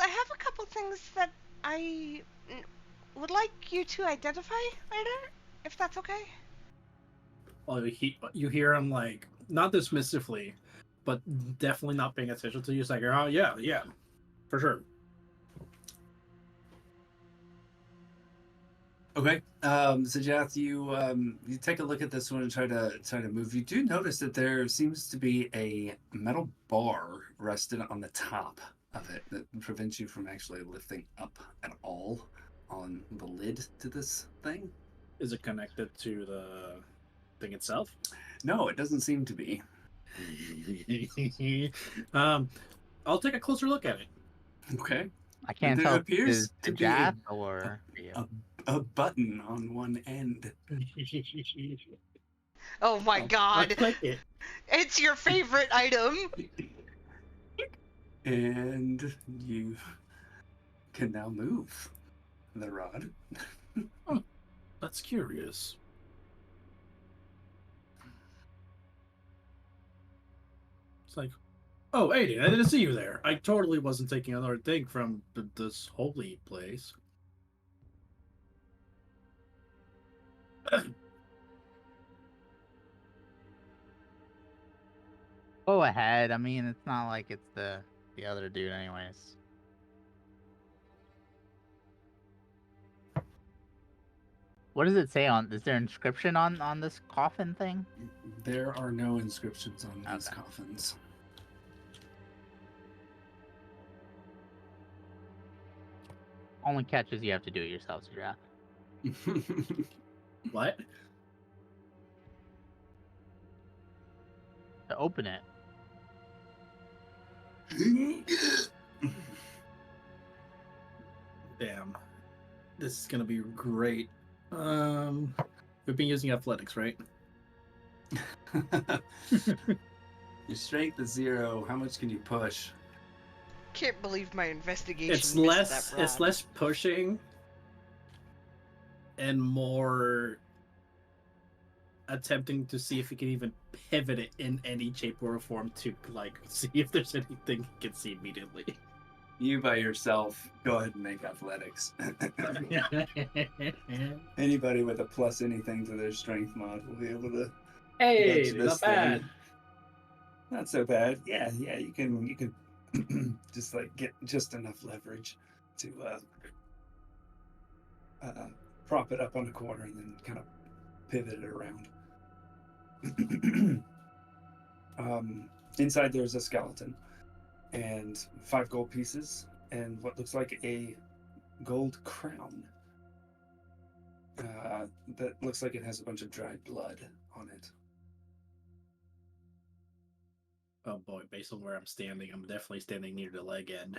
I have a couple things that I would like you to identify later, if that's okay. Well, you hear him like not dismissively, but definitely not paying attention to you. It's like, oh yeah, for sure. Okay. Sajath, you take a look at this one and try to move. You do notice that there seems to be a metal bar rested on the top of it that prevents you from actually lifting up at all on the lid to this thing. Is it connected to the thing itself? No, it doesn't seem to be. I'll take a closer look at it. Okay. I can't There tell if appears it's to the be a- Jath or A button on one end. Oh my I'll god. click it. It's your favorite item. And you can now move the rod. That's curious. It's like, oh, Aiden, I didn't see you there. I totally wasn't taking another thing from this holy place. Go ahead. I mean, it's not like it's the other dude, anyways. What does it say on? Is there inscription on this coffin thing? There are no inscriptions on these Okay. coffins. Only catch is you have to do it yourself, Jath. What? To open it. Damn. This is gonna be great. We've been using athletics, right? Your strength is 0. How much can you push? Can't believe my investigation It's missed less. that roll. It's less pushing, and more attempting to see if you can even pivot it in any shape or form to like see if there's anything you can see immediately. You by yourself, go ahead and make athletics. Anybody with a plus anything to their strength mod will be able to Hey, get to not this bad. thing. Not so bad. Yeah, you can just like get just enough leverage to prop it up on a corner and then kind of pivot it around. Inside there's a skeleton and 5 gold pieces and what looks like a gold crown. That looks like it has a bunch of dried blood on it. Oh boy, based on where I'm standing, I'm definitely standing near the leg end.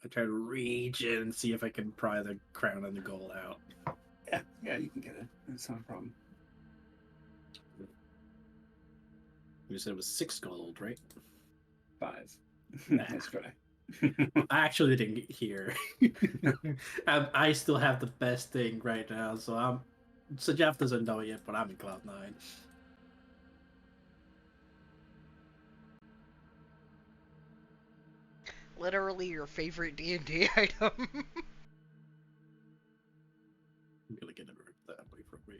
I try to reach in and see if I can pry the crown and the gold out. Yeah, you can get it. It's not a problem. You said it was 6 gold, right? 5. Nice try. I actually didn't hear. I still have the best thing right now, so Jeff doesn't know it yet, but I'm in Cloud 9. Literally your favorite D&D item. I'm gonna get it that way from me.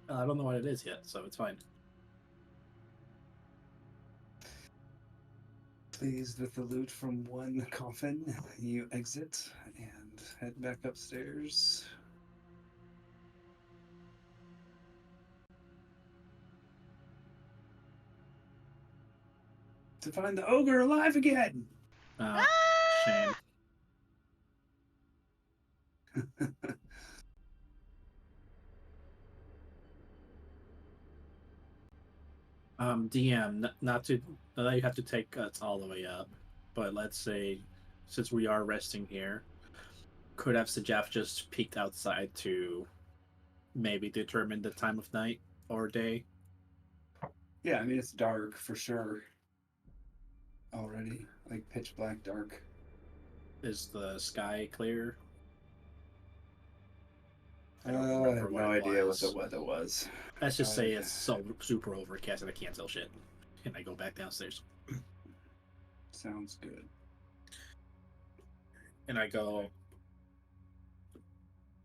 I don't know what it is yet, so it's fine. Pleased with the loot from one coffin, you exit and head back upstairs. To find the ogre alive again! Shame. DM, not that you have to take us all the way up, but let's say, since we are resting here, could have Sajaf just peeked outside to maybe determine the time of night or day? Yeah, I mean, it's dark for sure. Already. Like pitch black dark. Is the sky clear? I I don't have remember what no it idea what was. the weather was. Let's just say it's so super overcast and I can't tell shit. And I go back downstairs. Sounds good. And I go,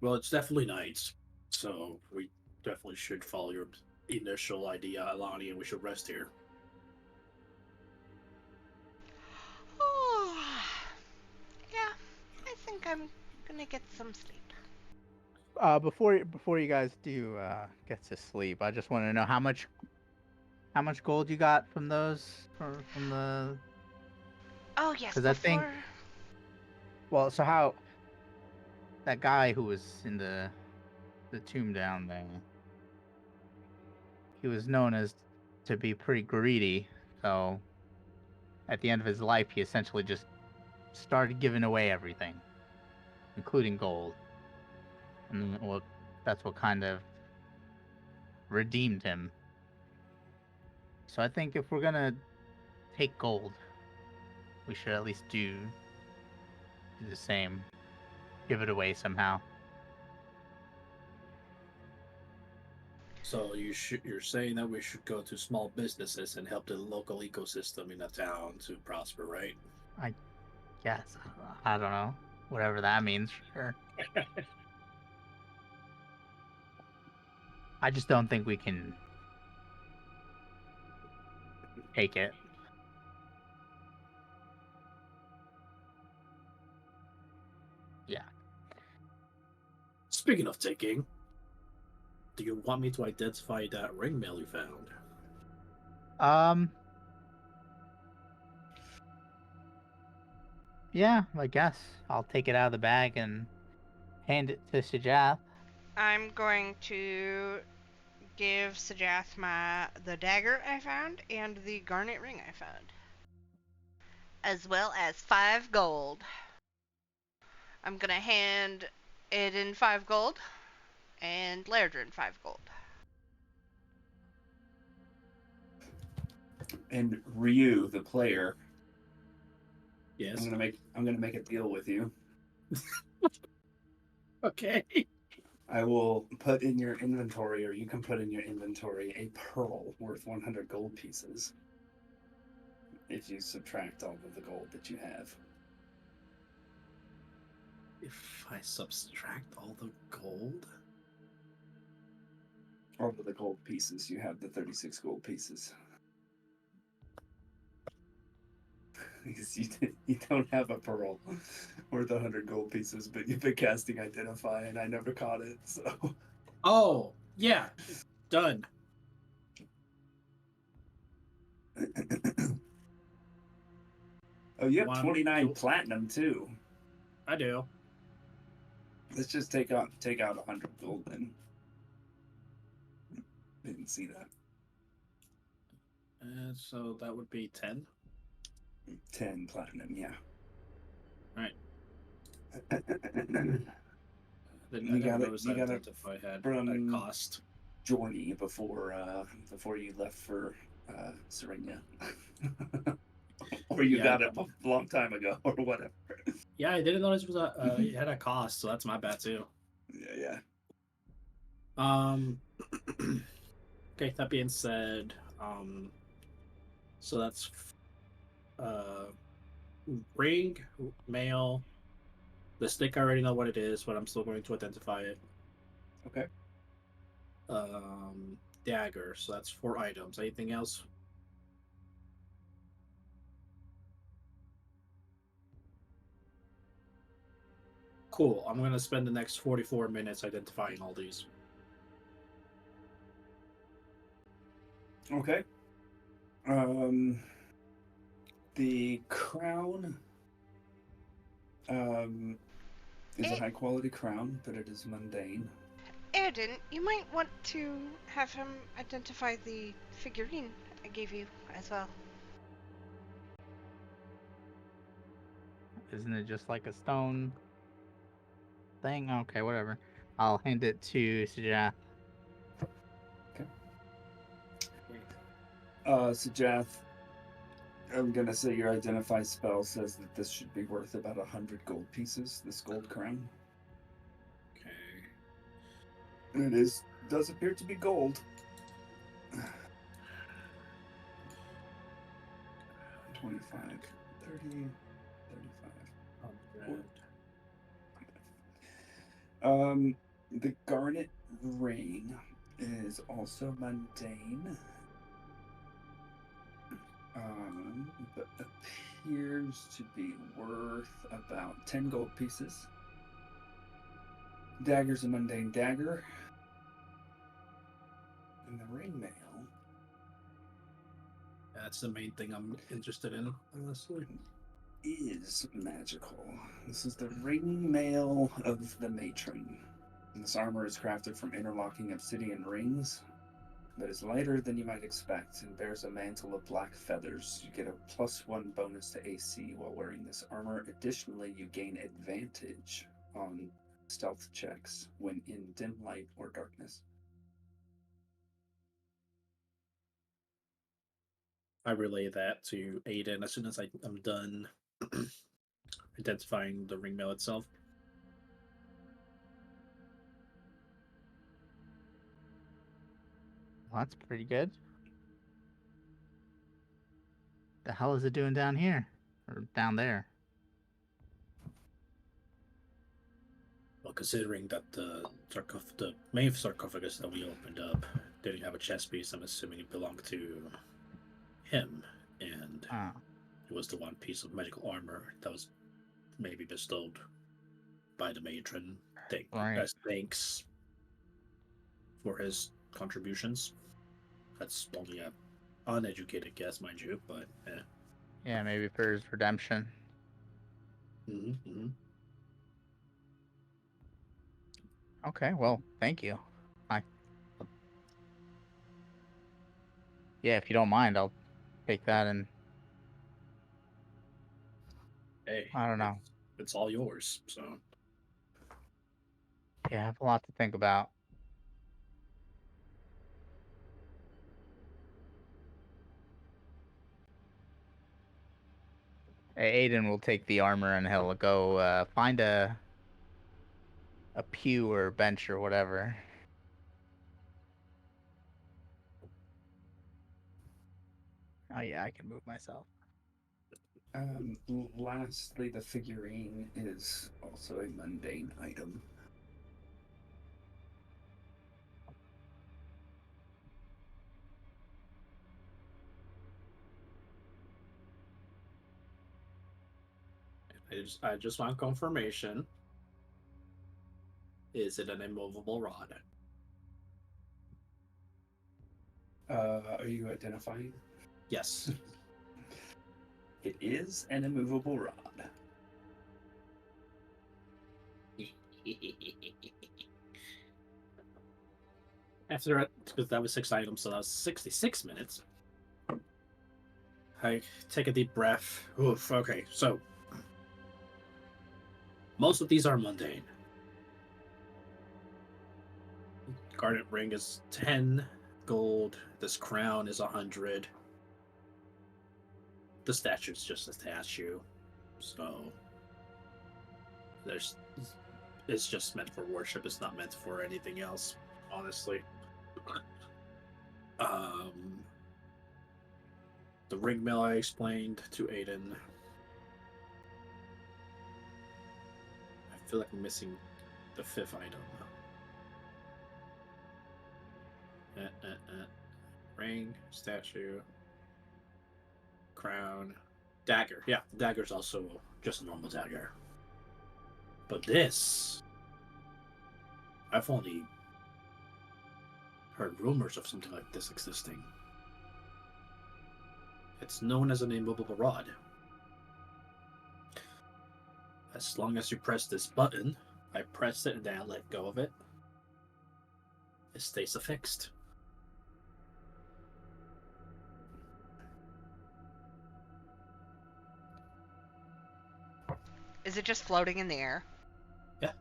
well, it's definitely night. So we definitely should follow your initial idea, Alani, and we should rest here. Oh, yeah, I think I'm gonna get some sleep. Before you guys do get to sleep, I just want to know how much gold you got from those from the. Oh yes, Because I think, before. well, so how that guy who was in the tomb down there, he was known as to be pretty greedy. So at the end of his life, he essentially just started giving away everything, including gold, and that's what kind of redeemed him. So I think if we're gonna take gold, we should at least do the same. Give it away somehow. So you're saying that we should go to small businesses and help the local ecosystem in the town to prosper, right? Yes, I don't know. Whatever that means, sure. I just don't think we can take it. Yeah. Speaking of taking, do you want me to identify that ring mail you found? Yeah, I guess I'll take it out of the bag and hand it to Shajath. I'm going to give Sajath the dagger I found and the garnet ring I found, as well as 5 gold. I'm gonna hand it in 5 gold and Lairdrin 5 gold. And Ryu, the player, Yes. I'm gonna make a deal with you. Okay. I will put in your inventory, or you can put in your inventory, a pearl worth 100 gold pieces. If you subtract all of the gold that you have. If I subtract all the gold? All of the gold pieces, you have the 36 gold pieces. Because you don't have a pearl worth 100 gold pieces, but you've been casting Identify, and I never caught it, so... Oh, yeah. Done. Oh, you have 29 platinum, too. I do. Let's just take out 100 gold, then. Didn't see that. So that would be 10? 10 platinum, yeah. Right. You got it if I had from a cost. Journey before you left for Serena. Or you got it a long time ago, or whatever. Yeah, I didn't notice it was it had a cost, so that's my bad too. Yeah. Okay, that being said, so that's ring, mail. The stick I already know what it is, but I'm still going to identify it. Okay. Dagger, so that's 4 items. Anything else? Cool. I'm gonna spend the next 44 minutes identifying all these. Okay. The crown is a high quality crown, but it is mundane. Erden, you might want to have him identify the figurine I gave you as well. Isn't it just like a stone thing? Okay, whatever. I'll hand it to Shajath. Okay. So Jath, I'm gonna say your identify spell says that this should be worth about 100 gold pieces, this gold crown. Okay. And it does appear to be gold. 25, 30, 35. 100. The garnet ring is also mundane. But appears to be worth about 10 gold pieces. Dagger's a mundane dagger. And the ring mail That's the main thing I'm interested in, honestly. is magical. This is the ring mail of the matron. This armor is crafted from interlocking obsidian rings that is lighter than you might expect and bears a mantle of black feathers. You get a +1 bonus to AC while wearing this armor. Additionally, you gain advantage on stealth checks when in dim light or darkness. I relay that to Aiden as soon as I'm done identifying the ring mail itself. Well, that's pretty good. The hell is it doing down here? Or down there? Well, considering that the main sarcophagus that we opened up didn't have a chest piece, I'm assuming it belonged to him, and Oh. it was the one piece of magical armor that was maybe bestowed by the matron Right. as thanks for his contributions. That's only a uneducated guess, mind you, but yeah. Yeah, maybe for his redemption. Mm-hmm. Okay, well, thank you. Yeah, if you don't mind, I'll take that and Hey, I don't know. It's all yours. So Yeah, I have a lot to think about. Aiden will take the armor and he'll go find a pew or bench or whatever. Oh yeah, I can move myself. Lastly, the figurine is also a mundane item. I just want confirmation. Is it an immovable rod? Are you identifying? Yes. It is an immovable rod. After it, because that was 6 items, so that was 66 minutes. I take a deep breath. Oof, okay, so most of these are mundane. Garnet ring is 10 gold. This crown is 100. The statue's just a statue, so it's just meant for worship. It's not meant for anything else, honestly. The ring mail I explained to Aiden. I feel like I'm missing the 5th item. Ring, statue, crown, dagger. Yeah, the dagger's also just a normal dagger. But this, I've only heard rumors of something like this existing. It's known as an immovable rod. As long as you press this button, I press it and then I let go of it, it stays affixed. Is it just floating in the air? Yeah.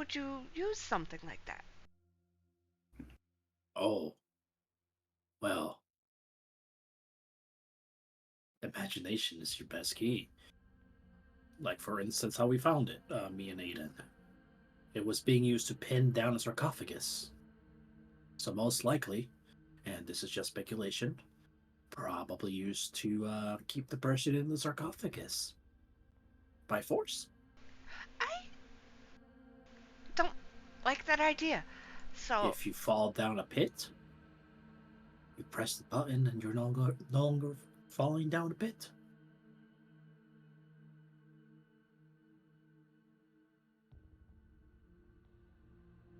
would you use something like that? Oh, well, imagination is your best key. Like, for instance, how we found it, me and Aiden. It was being used to pin down a sarcophagus. So most likely, and this is just speculation, probably used to keep the person in the sarcophagus. By force. I don't like that idea. So If you fall down a pit, you press the button and you're no longer falling down a pit.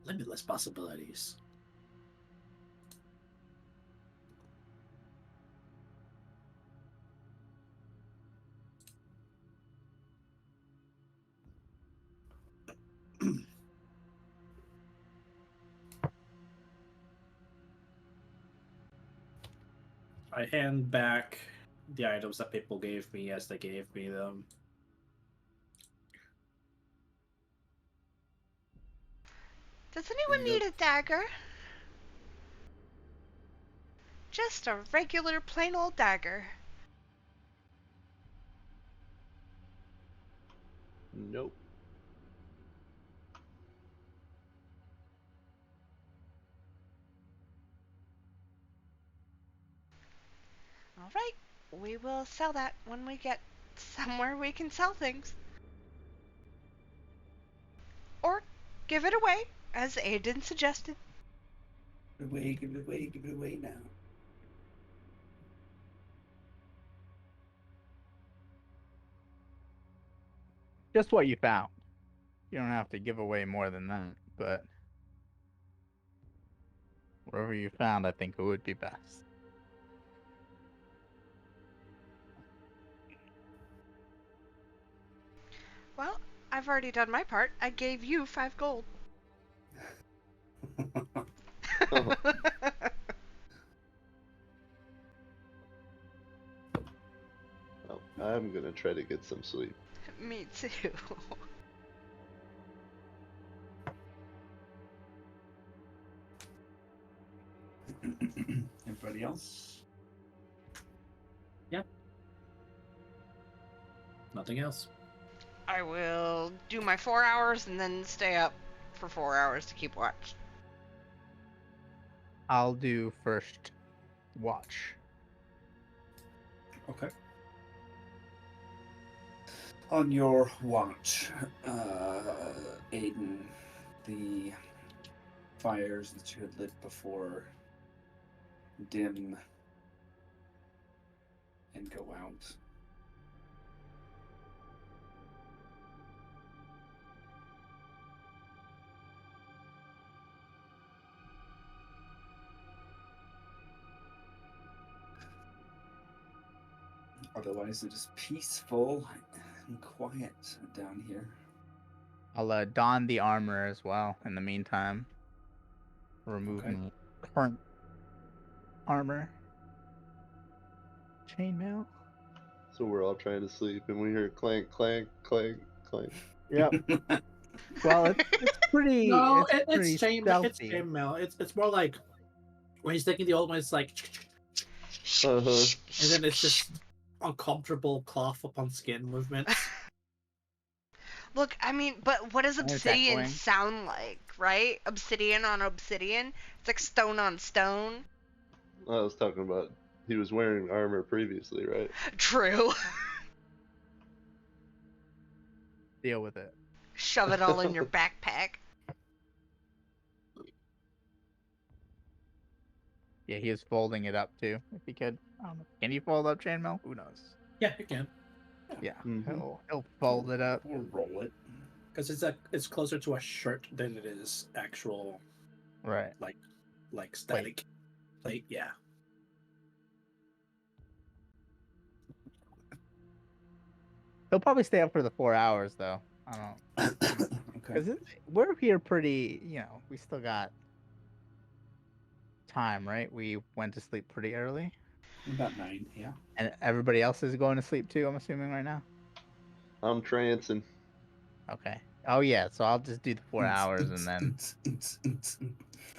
Limitless possibilities. I hand back the items that people gave me as they gave me them. does anyone need a dagger? Just a regular plain old dagger. Nope. All right, we will sell that when we get somewhere we can sell things. Or give it away, as Aiden suggested. Give it away now. Just what you found. You don't have to give away more than that, but whatever you found, I think it would be best. Well, I've already done my part. I gave you 5 gold. Oh. Well, I'm gonna try to get some sleep. Me too. Everybody else? Yep. Nothing else. I will do my 4 hours and then stay up for 4 hours to keep watch. I'll do first watch. Okay. On your watch, Aiden, the fires that you had lit before dim and go out. Otherwise, it is peaceful and quiet down here. I'll don the armor as well in the meantime. Remove Okay. my current armor. Chainmail. So we're all trying to sleep, and we hear clank, clank, clank, clank. Yep. Well, it's pretty. No, it's pretty it's stealthy. chainmail. It's more like when he's taking the old one, it's like, Uh-huh. and then it's just uncomfortable cloth upon skin movements. Look, I mean, but what does There's obsidian echoing. sound like, right? Obsidian on obsidian? It's like stone on stone. I was talking about he was wearing armor previously, right? True. Deal with it. Shove it all in your backpack. Yeah, he is folding it up too. If he could, I don't know. Can you fold up chainmail? Who knows? Yeah, you can, Yeah, Mhm. he'll fold it up. Or roll it. because it's closer to a shirt than it is actual Right. like static plate. Yeah. He'll probably stay up for the 4 hours though. I don't. Okay. Because we're here pretty. We still got time, right? We went to sleep pretty early, About 9, yeah. and everybody else is going to sleep too. I'm assuming right now. I'm trancing. Okay. Oh yeah, so I'll just do the 4 hours and then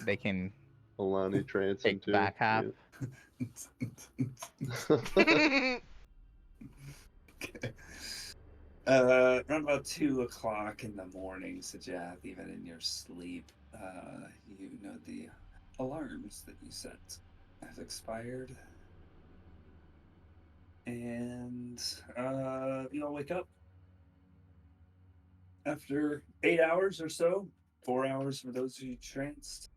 they can Alani trance take the into. back half. Yeah. Okay. Around about 2 o'clock in the morning, Sajath, even in your sleep, you know the alarms that you set have expired. And you all wake up after 8 hours or so, 4 hours for those who tranced,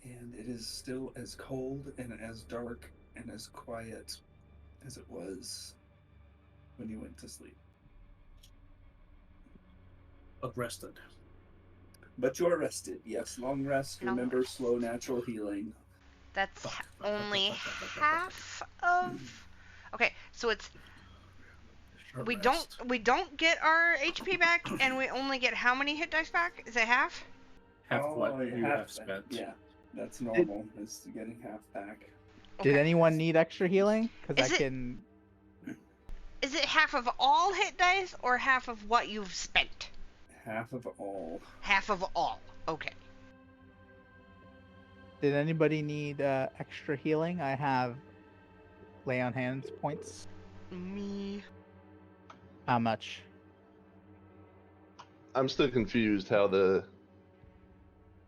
and it is still as cold and as dark and as quiet as it was when you went to sleep. But rested. But you are rested, yes. Long rest, Long remember, rest. slow natural healing. That's Fuck. only half of. Okay, so it's Short we rest. don't get our HP back, and we only get how many hit dice back? Is it half? Half of what you half have spent. Yeah, that's normal, is getting half back. Did Okay. anyone need extra healing? Because Is I it- can. Is it half of all hit dice or half of what you've spent? Half of all. Half of all. Okay. Did anybody need extra healing? I have lay on hands points. Me. How much? I'm still confused how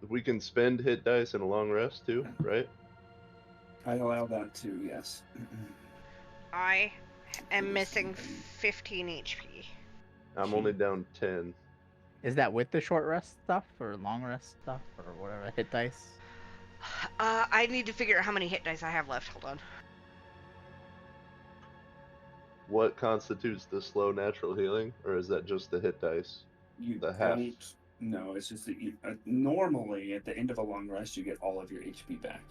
we can spend hit dice in a long rest too, right? I allow that too, yes. I am missing 15 HP. I'm only down 10. Is that with the short rest stuff or long rest stuff or whatever? Hit dice? I need to figure out how many hit dice I have left. Hold on. What constitutes the slow natural healing, or is that just the hit dice? You The half. don't. No, it's just that you normally at the end of a long rest you get all of your HP back.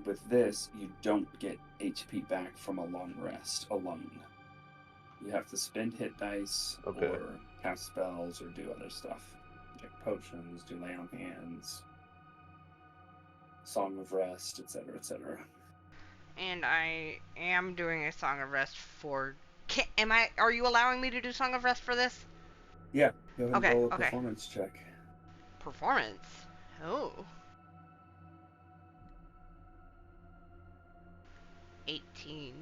With this, you don't get HP back from a long rest alone. You have to spend hit dice Okay. or cast spells or do other stuff. Like potions, do lay on hands, Song of Rest, etc., etc. And I am doing a Song of Rest for. Are you allowing me to do Song of Rest for this? Yeah, go ahead and Okay, roll a okay. performance check. Performance. Oh. 18.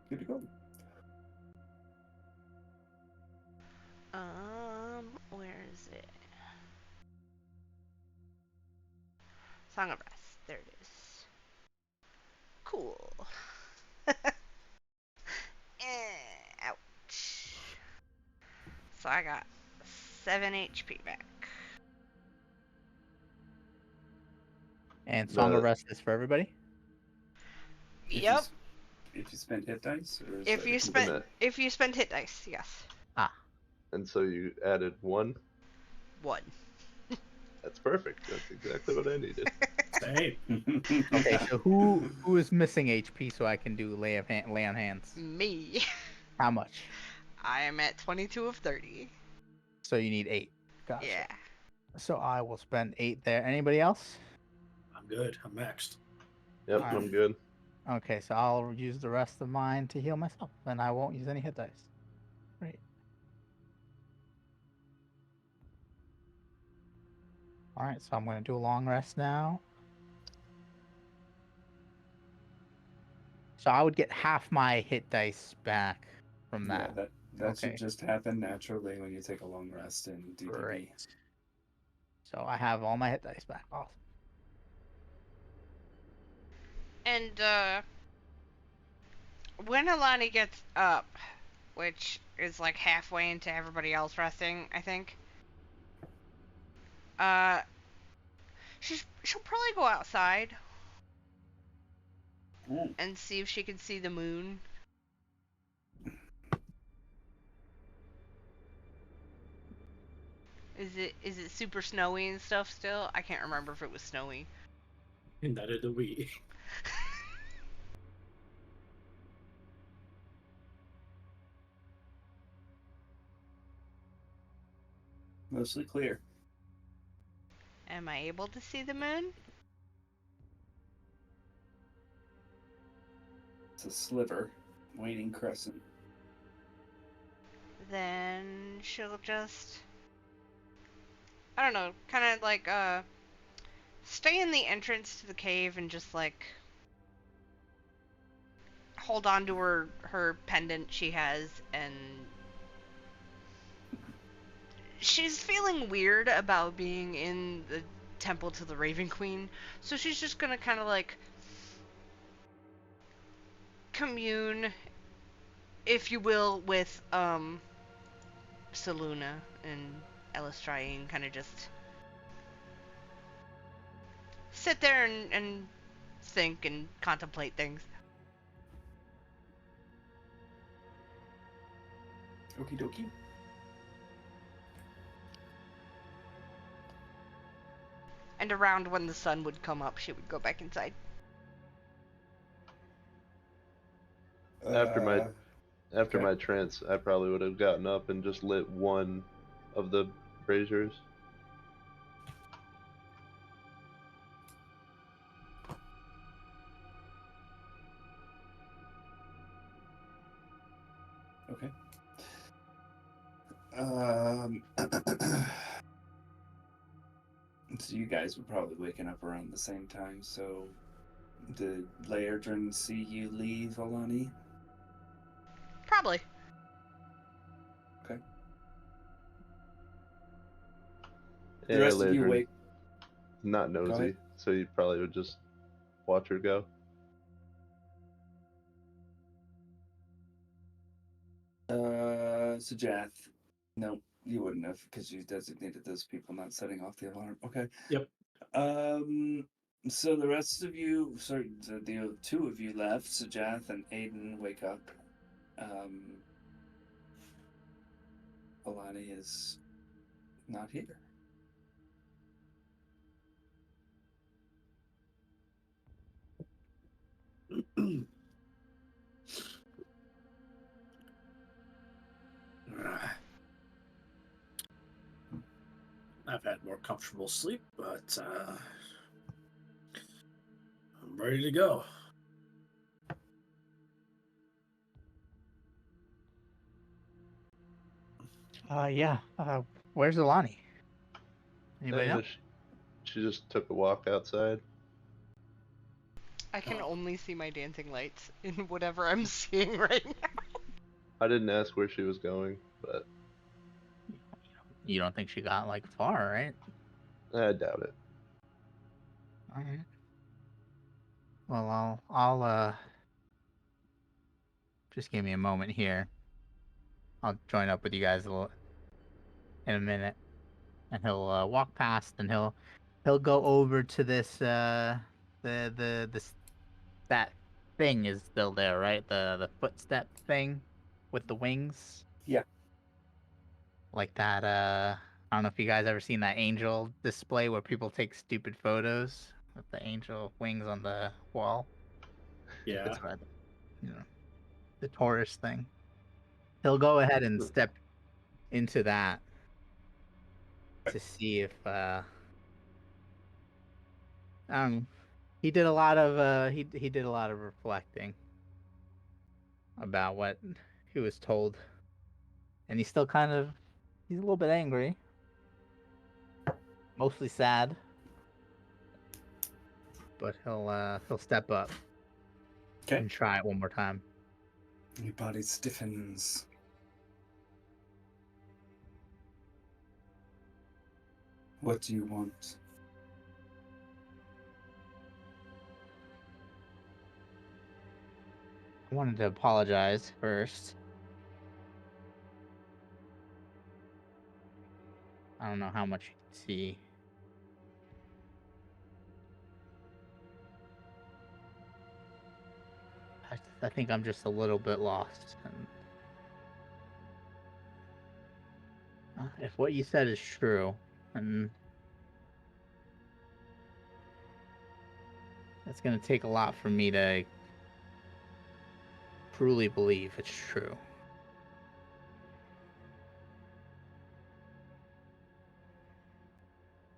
Good to go. Where is it? Song of Rest. There it is. Cool. Ouch. So I got 7 HP back. And Song of The- Rest is for everybody? Yep. If you spend hit dice, or is If that you a spend that. if you spend hit dice, yes. And so you added 1. 1. That's perfect. That's exactly what I needed. Same. Okay, so who is missing HP so I can do lay on hands? Me. How much? I am at 22 of 30. So you need 8. Gotcha. Yeah. So I will spend 8 there. Anybody else? I'm good. I'm maxed. Yep, Alright. I'm good. Okay, so I'll use the rest of mine to heal myself, and I won't use any hit dice. Great. Alright, so I'm going to do a long rest now. So I would get half my hit dice back from that. Yeah, that should Okay. just happen naturally when you take a long rest in DDB. Great. So I have all my hit dice back. Awesome. And when Alani gets up, which is like halfway into everybody else resting, I think. She'll probably go outside and see if she can see the moon. Is it super snowy and stuff still? I can't remember if it was snowy. Neither do we. Mostly clear. Am I able to see the moon? It's a sliver, waning crescent. Then she'll just I don't know, kind of like stay in the entrance to the cave and just like hold on to her pendant she has, and she's feeling weird about being in the temple to the Raven Queen, so she's just gonna kind of like commune, if you will, with Seluna and Elistraine, kind of just sit there and think and contemplate things. Okie dokie. And around when the sun would come up, she would go back inside. After my okay. my trance, I probably would have gotten up and just lit one of the braziers. Okay. So you guys were probably waking up around the same time, so did Laerdrin see you leave, Alani? Probably. Okay. Yeah, The rest of you Ladrin, wake. not Go ahead. nosy, so you probably would just watch her go. Sajath. No, you wouldn't have, because you designated those people not setting off the alarm. Okay. Yep. So the rest of you, sorry, the two of you left. Sajath and Aiden wake up. Alani is not here. I've had more comfortable sleep, but I'm ready to go. Yeah. Where's Alani? Anybody know? She just took a walk outside. I can only see my dancing lights in whatever I'm seeing right now. I didn't ask where she was going, but You don't think she got like far, right? I doubt it. All right. Well, I'll just give me a moment here. I'll join up with you guys in a minute, and he'll walk past, and he'll go over to this that thing is still there, right? The footstep thing with the wings. Yeah. Like that. I don't know if you guys ever seen that angel display where people take stupid photos with the angel wings on the wall. Yeah. That's what, the Taurus thing. He'll go ahead and step into that to see if he did a lot of he did a lot of reflecting about what he was told, and he's still he's a little bit angry, mostly sad, but he'll step up and try it one more time. Your body stiffens. What do you want? I wanted to apologize first. I don't know how much you can see. I think I'm just a little bit lost. And if what you said is true, and it's going to take a lot for me to truly believe it's true.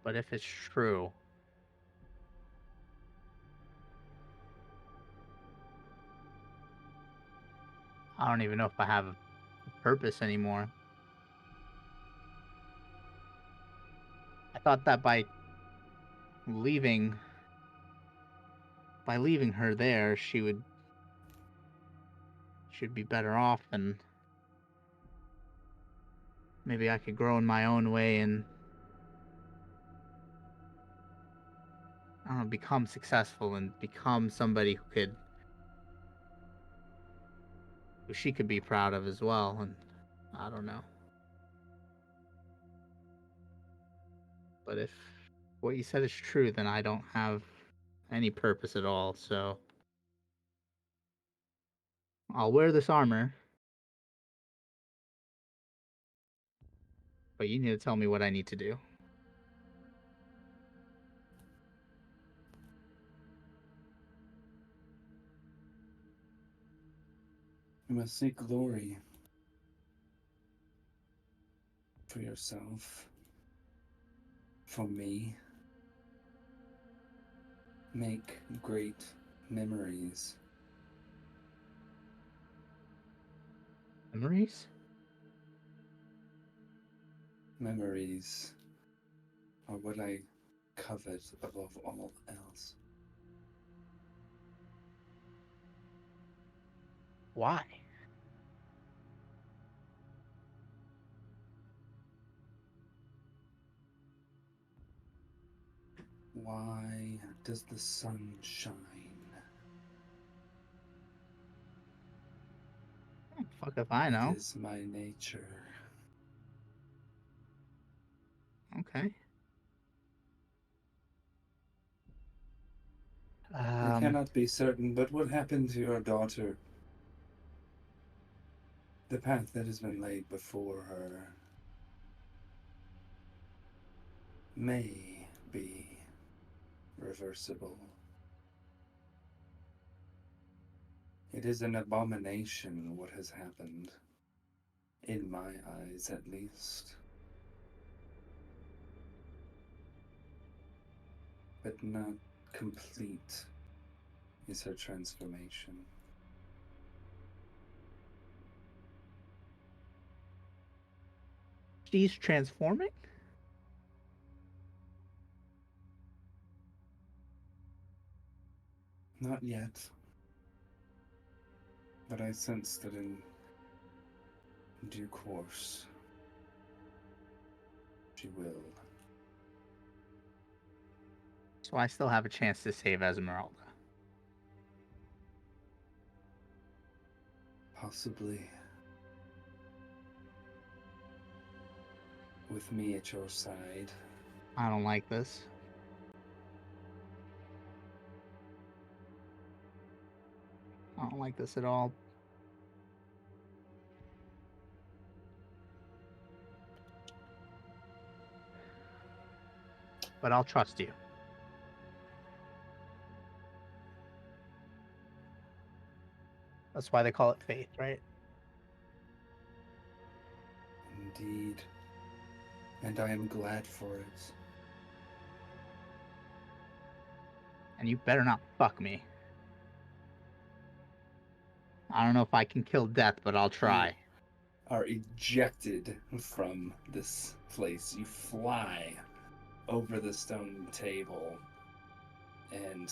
But if it's true, I don't even know if I have a purpose anymore. thought that by leaving her there, she'd be better off, and maybe I could grow in my own way and, I don't know, become successful and become somebody who she could be proud of as well. And I don't know. But if what you said is true, then I don't have any purpose at all, so I'll wear this armor. But you need to tell me what I need to do. You must seek glory for yourself, for me. Make great memories. Memories? Memories are what I covet above all else. Why? Why does the sun shine? Fuck if I know. It is my nature. Okay. I cannot be certain, but what happened to your daughter? The path that has been laid before her may be reversible. It is an abomination what has happened, in my eyes at least. But not complete is her transformation. She's transforming? Not yet. But I sense that in due course, she will. So I still have a chance to save Esmeralda. Possibly. With me at your side. I don't like this. I don't like this at all. But I'll trust you. That's why they call it faith, right? Indeed. And I am glad for it. And you better not fuck me. I don't know if I can kill death, but I'll try. You are ejected from this place. You fly over the stone table and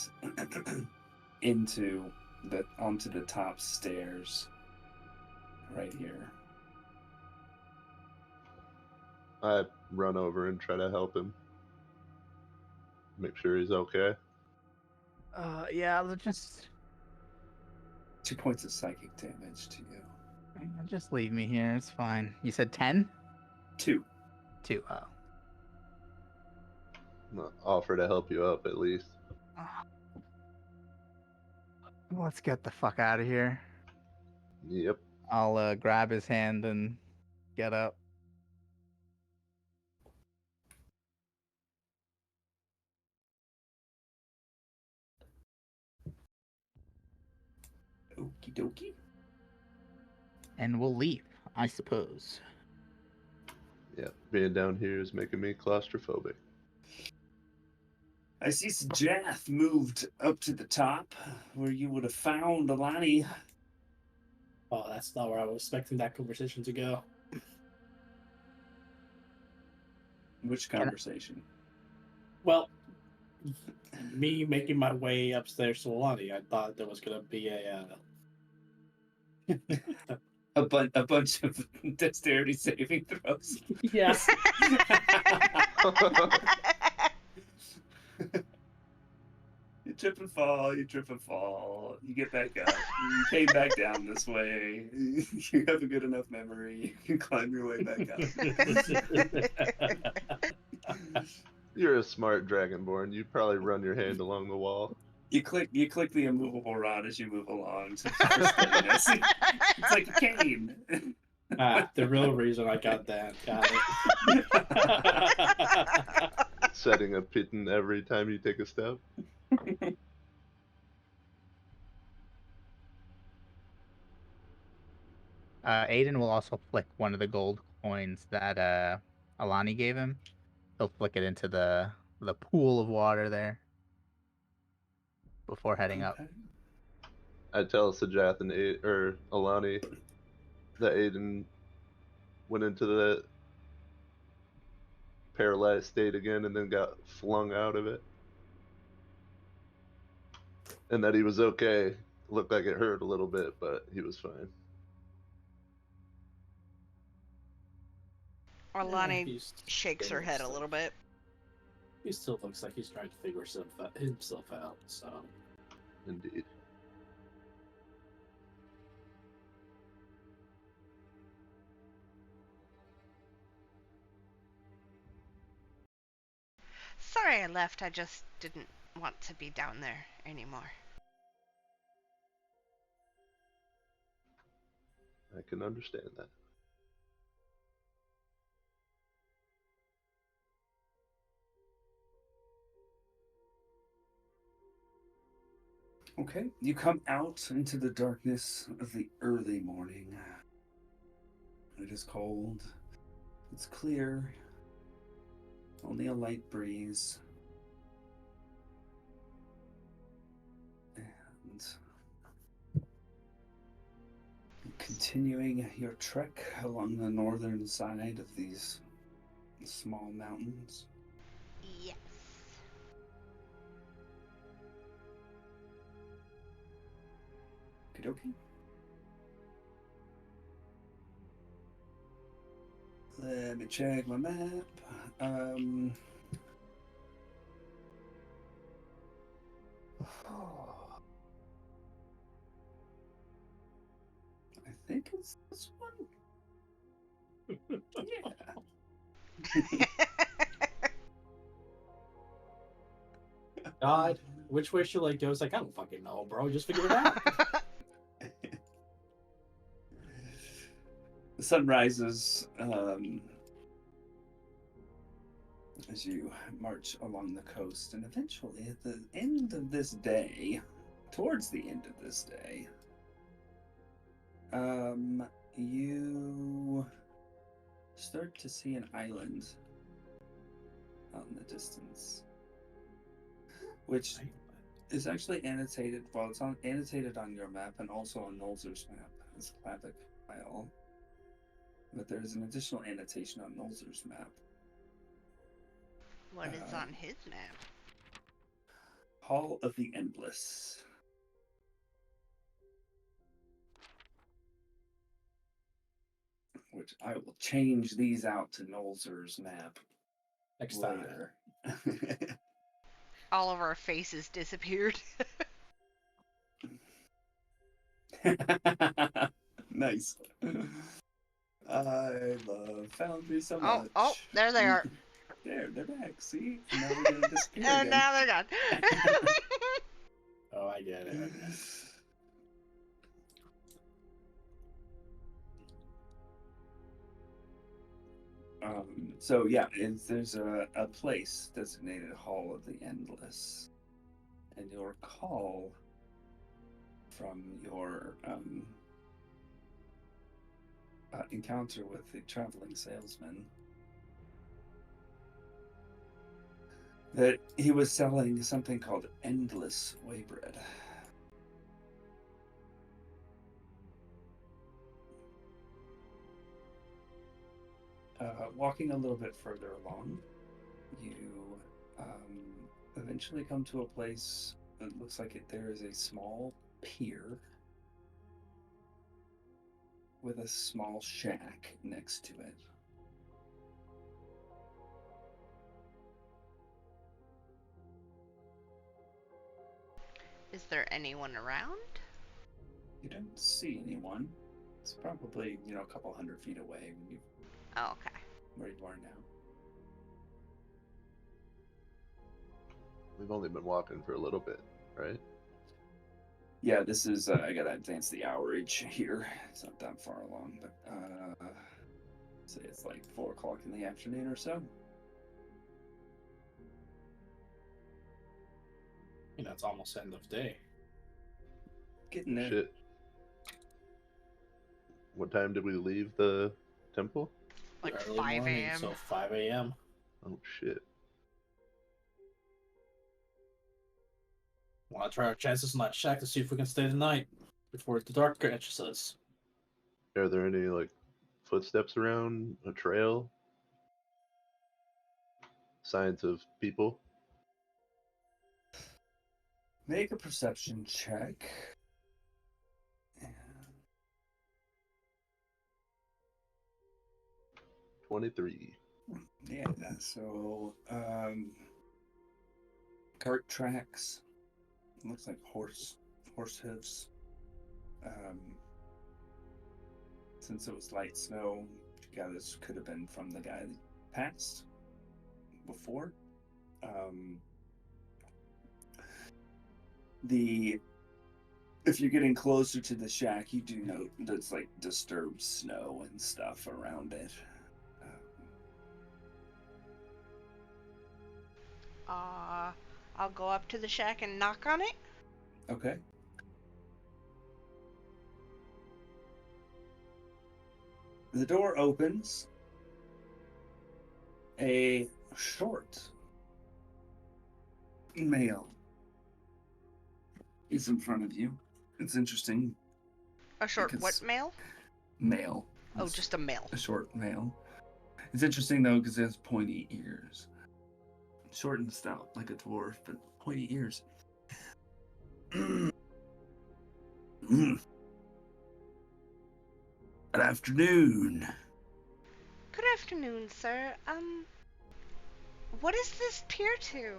onto the top stairs right here. I run over and try to help him. Make sure he's okay. Yeah, let's just 2 points of psychic damage to you. just leave me here. It's fine. You said 10? 2. 2. Oh. I'll offer to help you up at least. Let's get the fuck out of here. Yep. I'll grab his hand and get up. Okie dokie. And we'll leave, I suppose. Yeah. Being down here is making me claustrophobic. I see Sajath moved up to the top where you would have found Alani. Oh, that's not where I was expecting that conversation to go. Which conversation? Well, me making my way upstairs to Alani, I thought there was gonna be a bunch of dexterity saving throws. Yes. You trip and fall, you trip and fall, you get back up, you came back down this way, you have a good enough memory, you can climb your way back up. You're a smart dragonborn. You probably run your hand along the wall. You click the immovable rod as you move along for steadiness. It's like a cane. The real reason I got that. Got it. Setting a piton every time you take a step. Aiden will also flick one of the gold coins that Alani gave him. He'll flick it into the pool of water there before heading up. I tell Sajath and Alani that Aiden went into the paralyzed state again and then got flung out of it. And that he was okay. Looked like it hurt a little bit, but he was fine. Orlani shakes her head a little bit. He still looks like he's trying to figure himself out, so. Indeed. Sorry I left, I just didn't want to be down there anymore. I can understand that. Okay, you come out into the darkness of the early morning. It is cold. It's clear. Only a light breeze. And continuing your trek along the northern side of these small mountains. Yes. Okay. Let me check my map. I think it's this one. Yeah. God, which way should I go? It's like, I don't fucking know, bro. Just figure it out. The sun rises as you march along the coast, and eventually at the end of this day, towards the end of this day, you start to see an island out in the distance, which is actually annotated. Well, it's annotated on your map and also on Nolzur's map as Clavic Isle. But there's an additional annotation on Nolzur's map. What is on his map? Hall of the Endless. Which I will change these out to Nolzur's map Next later. All of our faces disappeared. Nice. I love Foundry so much. Oh, there they are. There, they're back. See? Now we're gonna disappear And again. now they're gone. Oh, I get it. So yeah, there's a place designated Hall of the Endless, and you'll recall from your encounter with the traveling salesman that he was selling something called Endless Waybread. Walking a little bit further along, you eventually come to a place that looks like there is a small pier with a small shack next to it. Is there anyone around? You don't see anyone. It's probably, a couple 100 feet away Oh, okay. where you are now. We've only been walking for a little bit, right? Yeah, this is, I gotta advance the hourage here. It's not that far along, but, say it's like 4 o'clock in the afternoon or so. It's almost end of day. Getting there. Shit. What time did we leave the temple? Like Early 5 morning, a.m. So 5 a.m. Oh shit. Want to try our chances in that shack to see if we can stay the night before the dark catches us. Are there any like footsteps around a trail? Signs of people? Make a perception check. 23. Yeah, so, cart tracks. Looks like horse hooves. Since it was light snow, yeah, this could have been from the guy that passed before. If you're getting closer to the shack, you do note there's like disturbed snow and stuff around it. I'll go up to the shack and knock on it. Okay. The door opens. A short male is in front of you. It's interesting. A short because what male? Male. Oh, It's just a male. a short male. It's interesting though because it has pointy ears. Short and stout, like a dwarf, but pointy ears. Good afternoon. Good afternoon, sir. What is this pier to?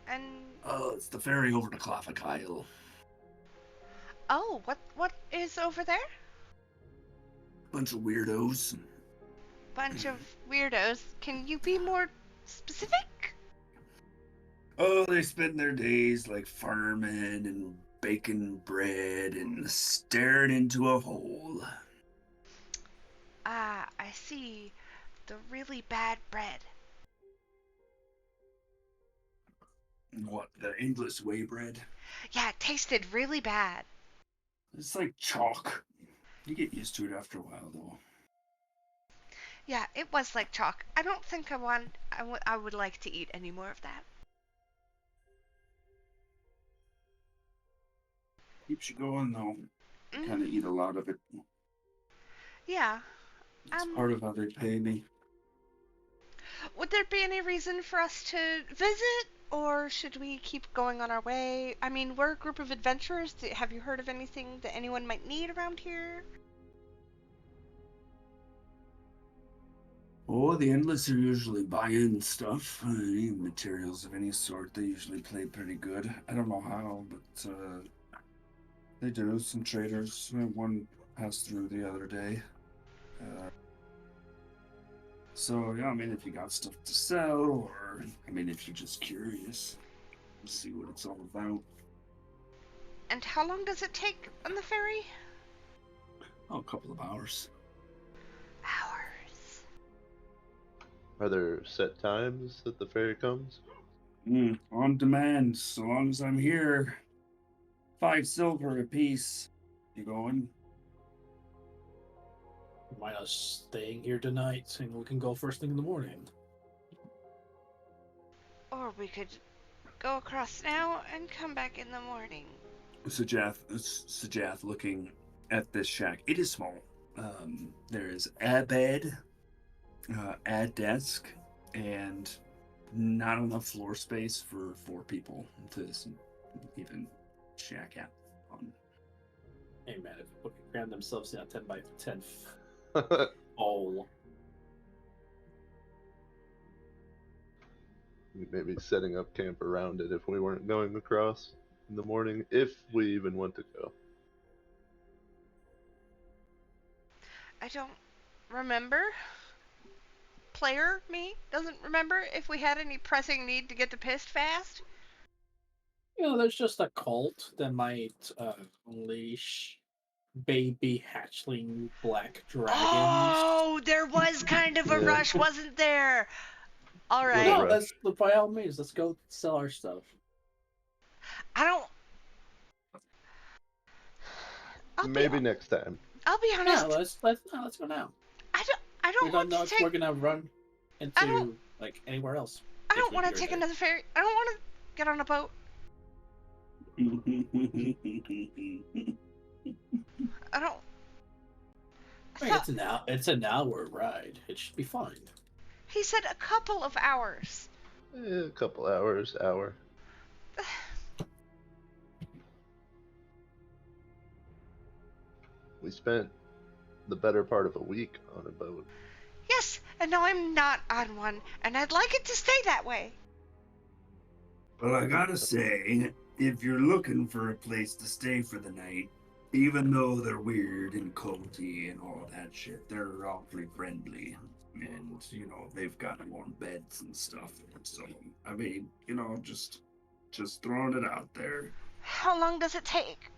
And Oh, it's the ferry over to Clothic Isle. oh, what is over there? Bunch of weirdos. Bunch of weirdos. Can you be more specific? Oh, they spend their days like farming and baking bread and staring into a hole. Ah, I see. The really bad bread. What, the endless way bread? Yeah, it tasted really bad. It's like chalk. You get used to it after a while, though. Yeah, it was like chalk. I don't think I would like to eat any more of that. Keeps you going, though. Mm, Kind of eat a lot of it. yeah. It's part of how they pay me. Would there be any reason for us to visit, or should we keep going on our way? I mean, we're a group of adventurers. Have you heard of anything that anyone might need around here? Oh, the Endless are usually buying stuff. Any materials of any sort. They usually play pretty good. I don't know how, but they do. Some traders. One passed through the other day. So, yeah, I mean, if you got stuff to sell, or, I mean, if you're just curious, see what it's all about. And how long does it take on the ferry? Oh, a couple of hours. Hours. Are there set times that the ferry comes? On demand, so long as I'm here. 5 silver apiece. You going? Mind us staying here tonight, and we can go first thing in the morning. Or we could go across now and come back in the morning. Sajath looking at this shack. It is small. There is a bed, a desk, and not enough floor space for 4 people to even shack out on. Hey man, if people can cram themselves in a 10 by 10 hole. Maybe setting up camp around it if we weren't going across in the morning, if we even want to go. I don't remember. Player me doesn't remember if we had any pressing need to get to Pissed fast. You know, there's just a cult that might unleash baby hatchling black dragons. Oh, there was kind of a Yeah. rush, wasn't there? All right. Little No, rush. that's by all means. Let's go sell our stuff. I don't. Maybe next time. I'll be honest. Yeah, let's go now. I We don't don't want know to if take. we're gonna run I don't- into like anywhere else. I if don't we want to hear take that. another ferry. I don't want to get on a boat. I don't. I mean, it's an hour ride. It should be fine. He said a couple of hours. A couple hours, hour. We spent the better part of a week on a boat. Yes, and now I'm not on one, and I'd like it to stay that way. Well, I gotta say, if you're looking for a place to stay for the night, even though they're weird and culty and all that shit, they're awfully friendly. And, you know, they've got warm beds and stuff. So, I mean, you know, just throwing it out there. How long does it take?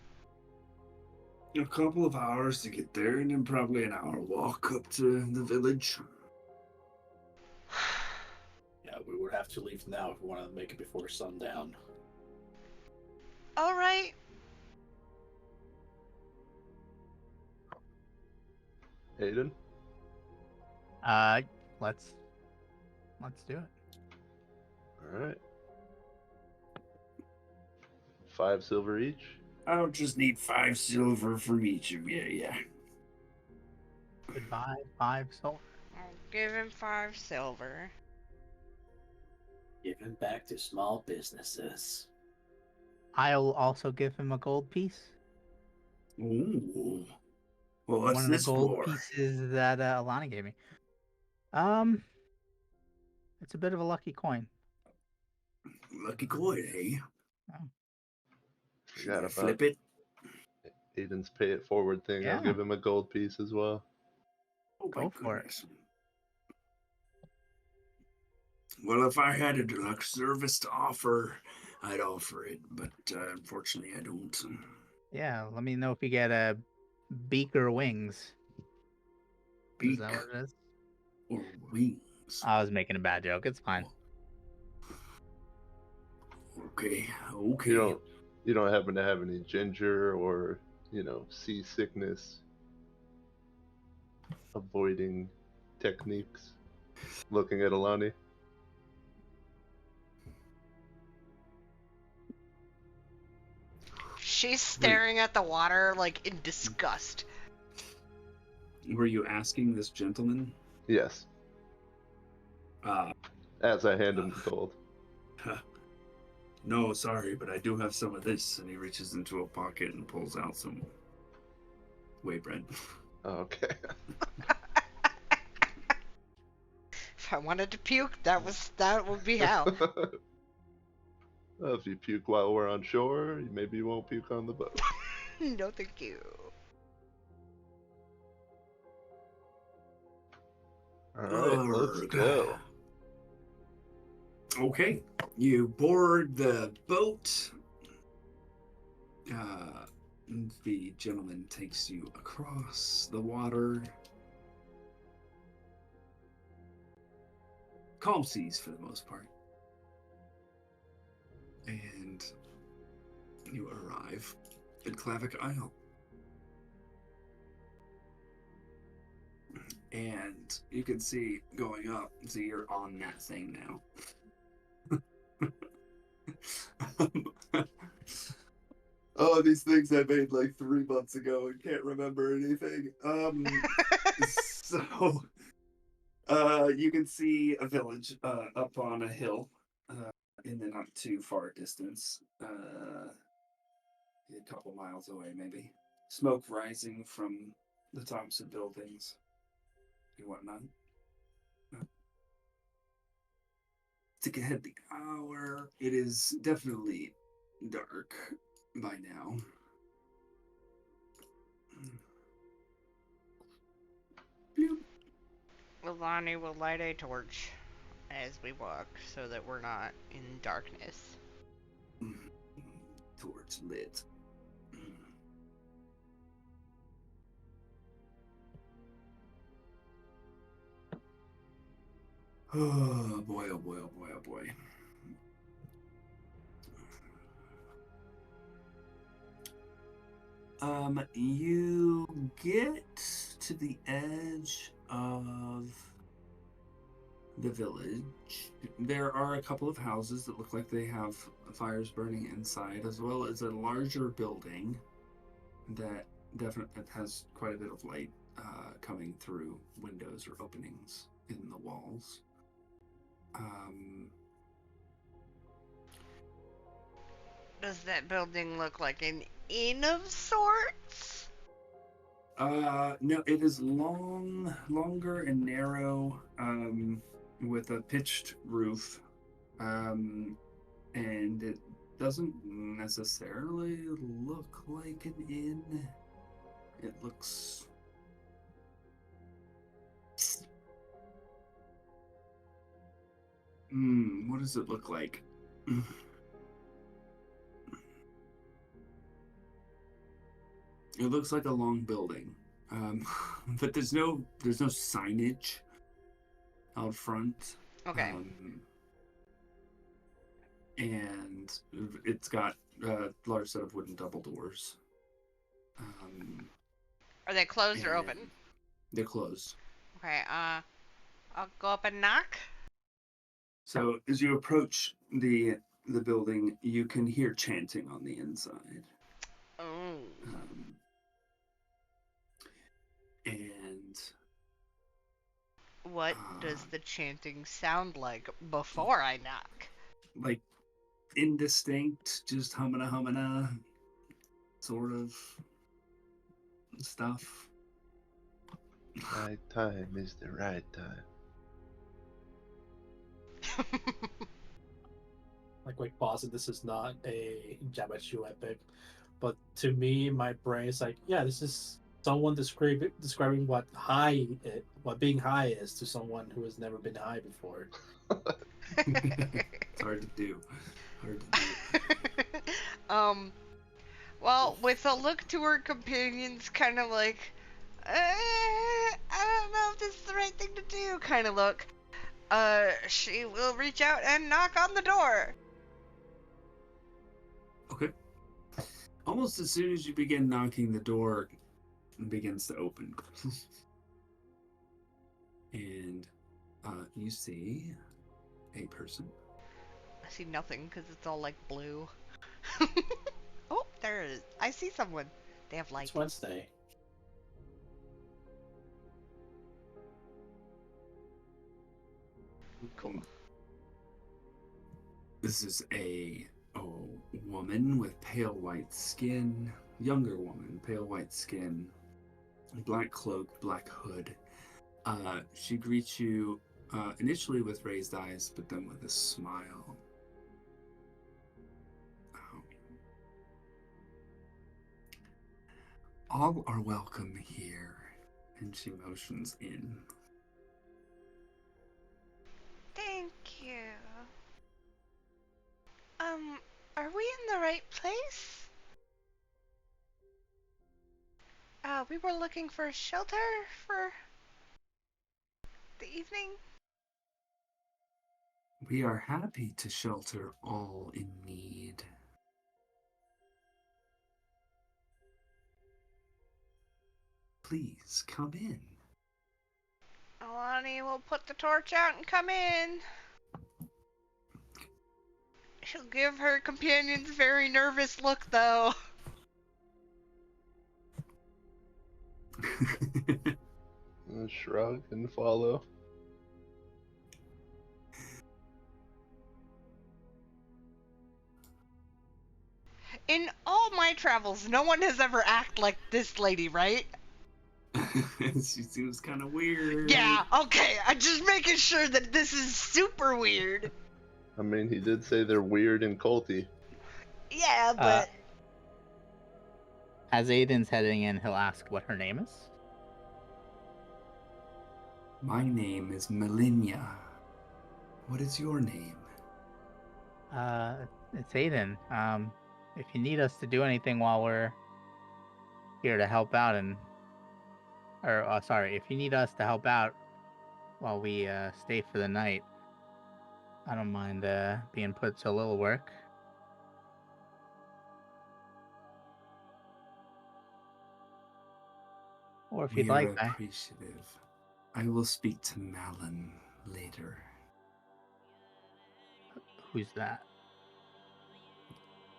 A couple of hours to get there, and then probably an hour walk up to the village. Yeah, we would have to leave now if we want to make it before sundown. All right. Aiden? Let's do it. Alright. 5 silver each. I'll just need 5 silver from each of you, yeah. Goodbye, 5 silver. I'll give him 5 silver. Giving back to small businesses. I'll also give him a gold piece. Ooh. Well, what's One of this the gold for? pieces that Alana gave me. It's a bit of a lucky coin. Lucky coin, eh? Oh. Should I flip it? Aiden's pay it forward thing. Yeah. I'll give him a gold piece as well. Oh, Go for it. goodness. Well, if I had a deluxe service to offer, I'd offer it, but unfortunately I don't. Yeah, let me know if you get a beak or wings. Beak Is that what it is? or wings? I was making a bad joke. It's fine. Okay. You don't happen to have any ginger or, seasickness avoiding techniques? Looking at Alani. She's staring at the water like in disgust. Were you asking this gentleman? Yes. Uh, As I hand him the gold. No, sorry, but I do have some of this. And he reaches into a pocket and pulls out some whey bread. Okay. If I wanted to puke, that would be how. Well, if you puke while we're on shore, maybe you won't puke on the boat. No, thank you. Alright, let's go. Okay, you board the boat. The gentleman takes you across the water. Calm seas for the most part. And you arrive at Clavic Isle. And you can see going up, so you're on that thing now. Oh, these things I made like 3 months ago and can't remember anything. So You can see a village up on a hill in the not too far distance. A couple miles away, maybe. Smoke rising from the tops of buildings and whatnot. Tick ahead the hour. It is definitely dark by now. Bloop. Lonnie will light a torch as we walk so that we're not in darkness. Torch lit. Oh boy, oh boy, oh boy, oh boy. You get to the edge of the village. There are a couple of houses that look like they have fires burning inside, as well as a larger building that definitely has quite a bit of light coming through windows or openings in the walls. Does that building look like an inn of sorts? No, it is longer and narrow, with a pitched roof, and it doesn't necessarily look like an inn. It looks... what does it look like? It looks like a long building, but there's no signage out front. Okay. And it's got a large set of wooden double doors. Are they closed or open? They're closed. Okay, I'll go up and knock. So as you approach the building, you can hear chanting on the inside. Oh. And what does the chanting sound like before I knock? Like indistinct, just humana sort of stuff. Right time is the right time. Like, wait, pause. This is not a Jabba epic, but to me, my brain is like, yeah, this is someone describing what being high is to someone who has never been high before. It's hard to do. Well, with a look to her companions, kind of like, I don't know if this is the right thing to do, kind of look. She will reach out and knock on the door. Okay. Almost as soon as you begin knocking, the door begins to open. And you see a person. I see nothing because it's all like blue. Oh, there it is. I see someone. They have light. It's Wednesday. Cool. This is a woman with pale white skin. Younger woman, pale white skin. Black cloak, black hood. She greets you initially with raised eyes, but then with a smile. All are welcome here. And she motions in. Thank you. Are we in the right place? We were looking for shelter for the evening. We are happy to shelter all in need. Please come in. Alani will put the torch out and come in. She'll give her companions a very nervous look, though. Shrug and follow. In all my travels, no one has ever acted like this lady, right? She seems kind of weird. Yeah, okay. I'm just making sure that this is super weird. I mean, he did say they're weird and culty. Yeah, but As Aiden's heading in, he'll ask what her name is. My name is Melinia. What is your name? It's Aiden. If you need us to do anything while we're here to help out, if you need us to help out while we stay for the night, I don't mind being put to a little work. Or if We you'd are like, appreciative. I will speak to Malin later. who's that?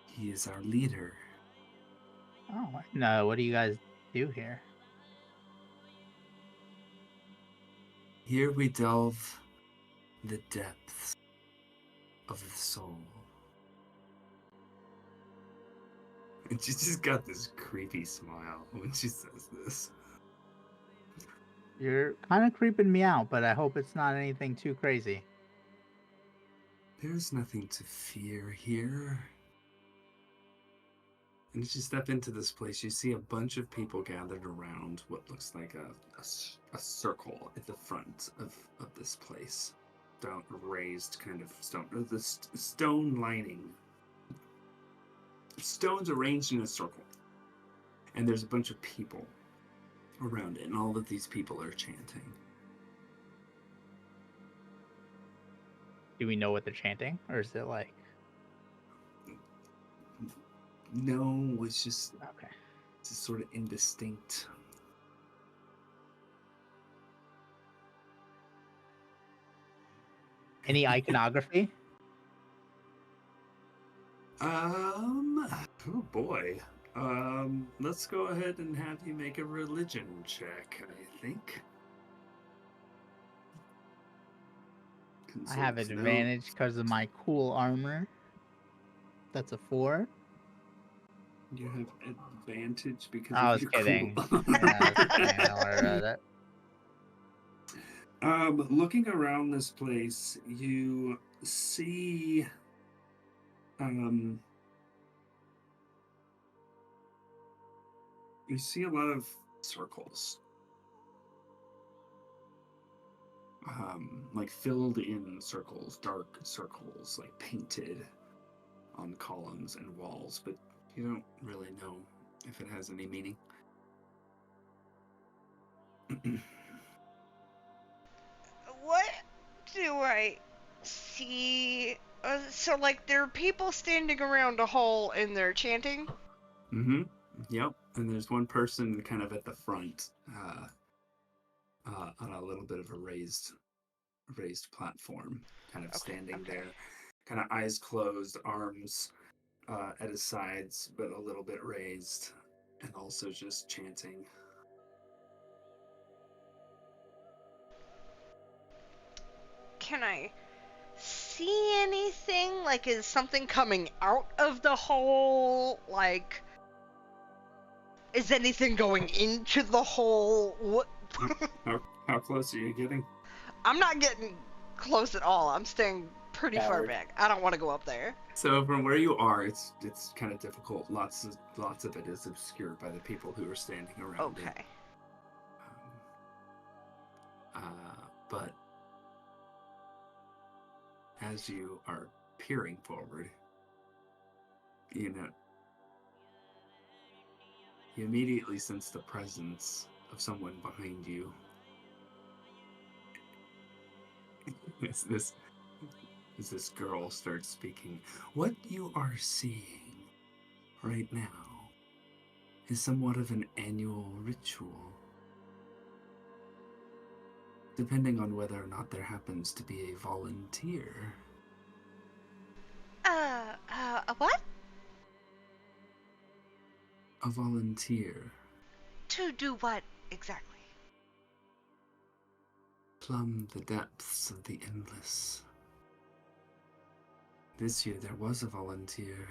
He is our leader. Oh, no. What do you guys do here? Here we delve the depths of the soul. And she just got this creepy smile when she says this. You're kind of creeping me out, but I hope it's not anything too crazy. There's nothing to fear here. And as you step into this place, you see a bunch of people gathered around what looks like a circle at the front of this place. Raised kind of stone, the stone lining. Stones arranged in a circle. And there's a bunch of people around it, and all of these people are chanting. Do we know what they're chanting? Or is it like... No, it's just Okay. It's sort of indistinct. Any iconography? Oh boy. Let's go ahead and have you make a religion check, I think. I have advantage because of my cool armor. That's a 4. You have advantage because I of was your kidding. cool. Yeah, I was kidding. Don't worry about it. Looking around this place, you see a lot of circles. Like filled in circles, dark circles, like painted on columns and walls, but you don't really know if it has any meaning. what do I see? So, like, there are people standing around a hole and they're chanting? Mm-hmm. Yep. And there's one person kind of at the front, on a little bit of a raised platform, kind of standing there, kind of eyes closed, arms at his sides, but a little bit raised, and also just chanting. Can I see anything? Like, is something coming out of the hole? Like, is anything going into the hole? What? How close are you getting? I'm not getting close at all. I'm staying pretty far Coward. back. I don't want to go up there. So from where you are, it's kind of difficult. Lots of it is obscured by the people who are standing around it. Okay. But as you are peering forward, you immediately sense the presence of someone behind you. As this girl starts speaking, what you are seeing right now is somewhat of an annual ritual. Depending on whether or not there happens to be a volunteer. A what? A volunteer. To do what exactly? Plumb the depths of the endless. This year there was a volunteer.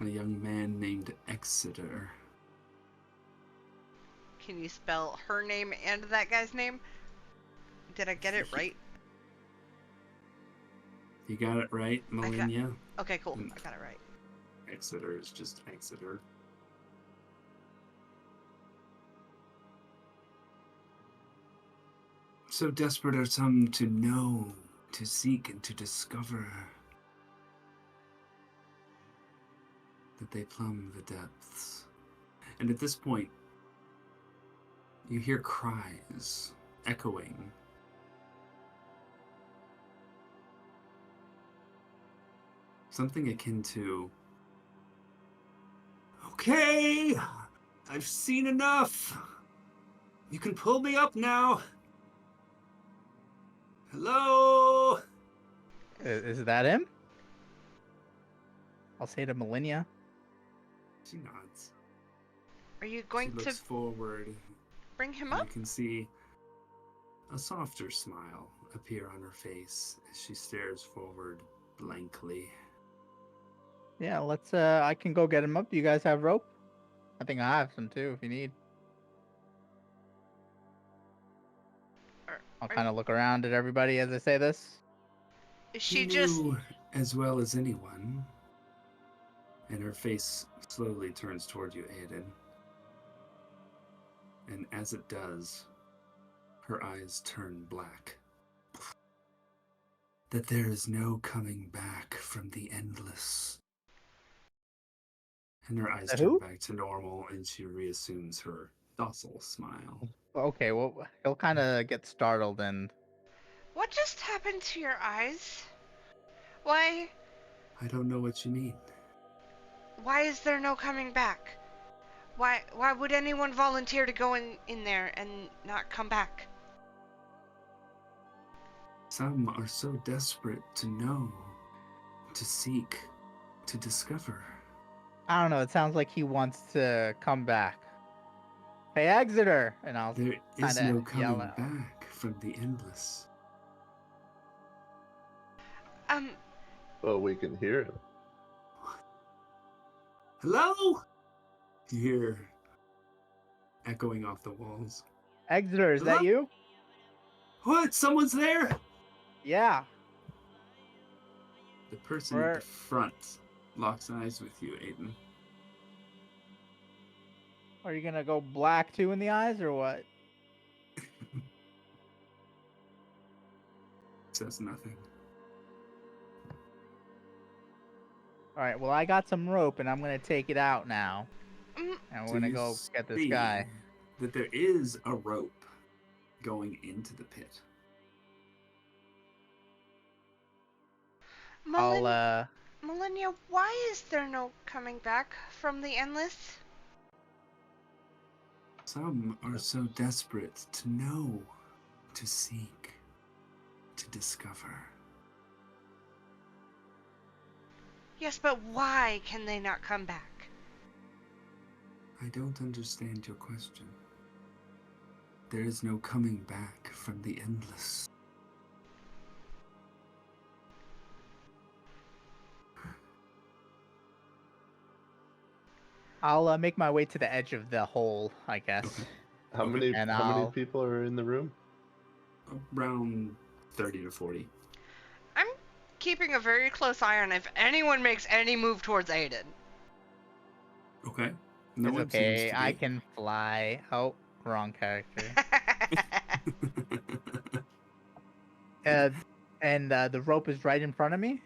a young man named Exeter. Can you spell her name and that guy's name? Did I get it right? You got it right, Malinia. Okay, cool. And I got it right. Exeter is just Exeter. So desperate are some to know, to seek, and to discover that they plumb the depths. And at this point, you hear cries echoing. Something akin to, "Okay, I've seen enough. You can pull me up now. Hello?" Is that him? I'll say to Malinia. She nods. Are you going She to looks forward. bring him And up? you can see a softer smile appear on her face as she stares forward blankly. Yeah, let's. I can go get him up. Do you guys have rope? I think I have some too, if you need. I'll Are kind of look around at everybody as I say this. Is She she just... knew as well as anyone, and her face slowly turns toward you, Aiden. And as it does, her eyes turn black. That there is no coming back from the endless. And her eyes turn Who? back to normal, and she reassumes her docile smile. Okay, well, he'll kind of get startled and. What just happened to your eyes? Why I don't know what you mean. is there no coming back? Why would anyone volunteer to go in there and not come back? Some are so desperate to know, to seek, to discover. I don't know. It sounds like he wants to come back. Hey, Exeter! And I'll There is kinda no coming yell at- back from the endless. Well, we can hear him. Hello? You hear echoing off the walls. Exeter, is that Hello? you? What? Someone's there? Yeah. The person Where- at the front locks eyes with you, Aiden. Are you gonna go black too in the eyes or what? Says nothing. All right. Well, I got some rope and I'm gonna take it out now, mm, and we're So gonna you go get this see guy. that there is a rope going into the pit. I'll Millennia, why is there no coming back from the endless? Some are so desperate to know, to seek, to discover. Yes, but why can they not come back? I don't understand your question. There is no coming back from the endless. I'll make my way to the edge of the hole, I guess. Okay. How Okay. many And how many I'll- people are in the room? Around 30 to 40. I'm keeping a very close eye on if anyone makes any move towards Aiden. Okay. No It's one okay. seems to I be. can fly. Oh, wrong character. And the rope is right in front of me.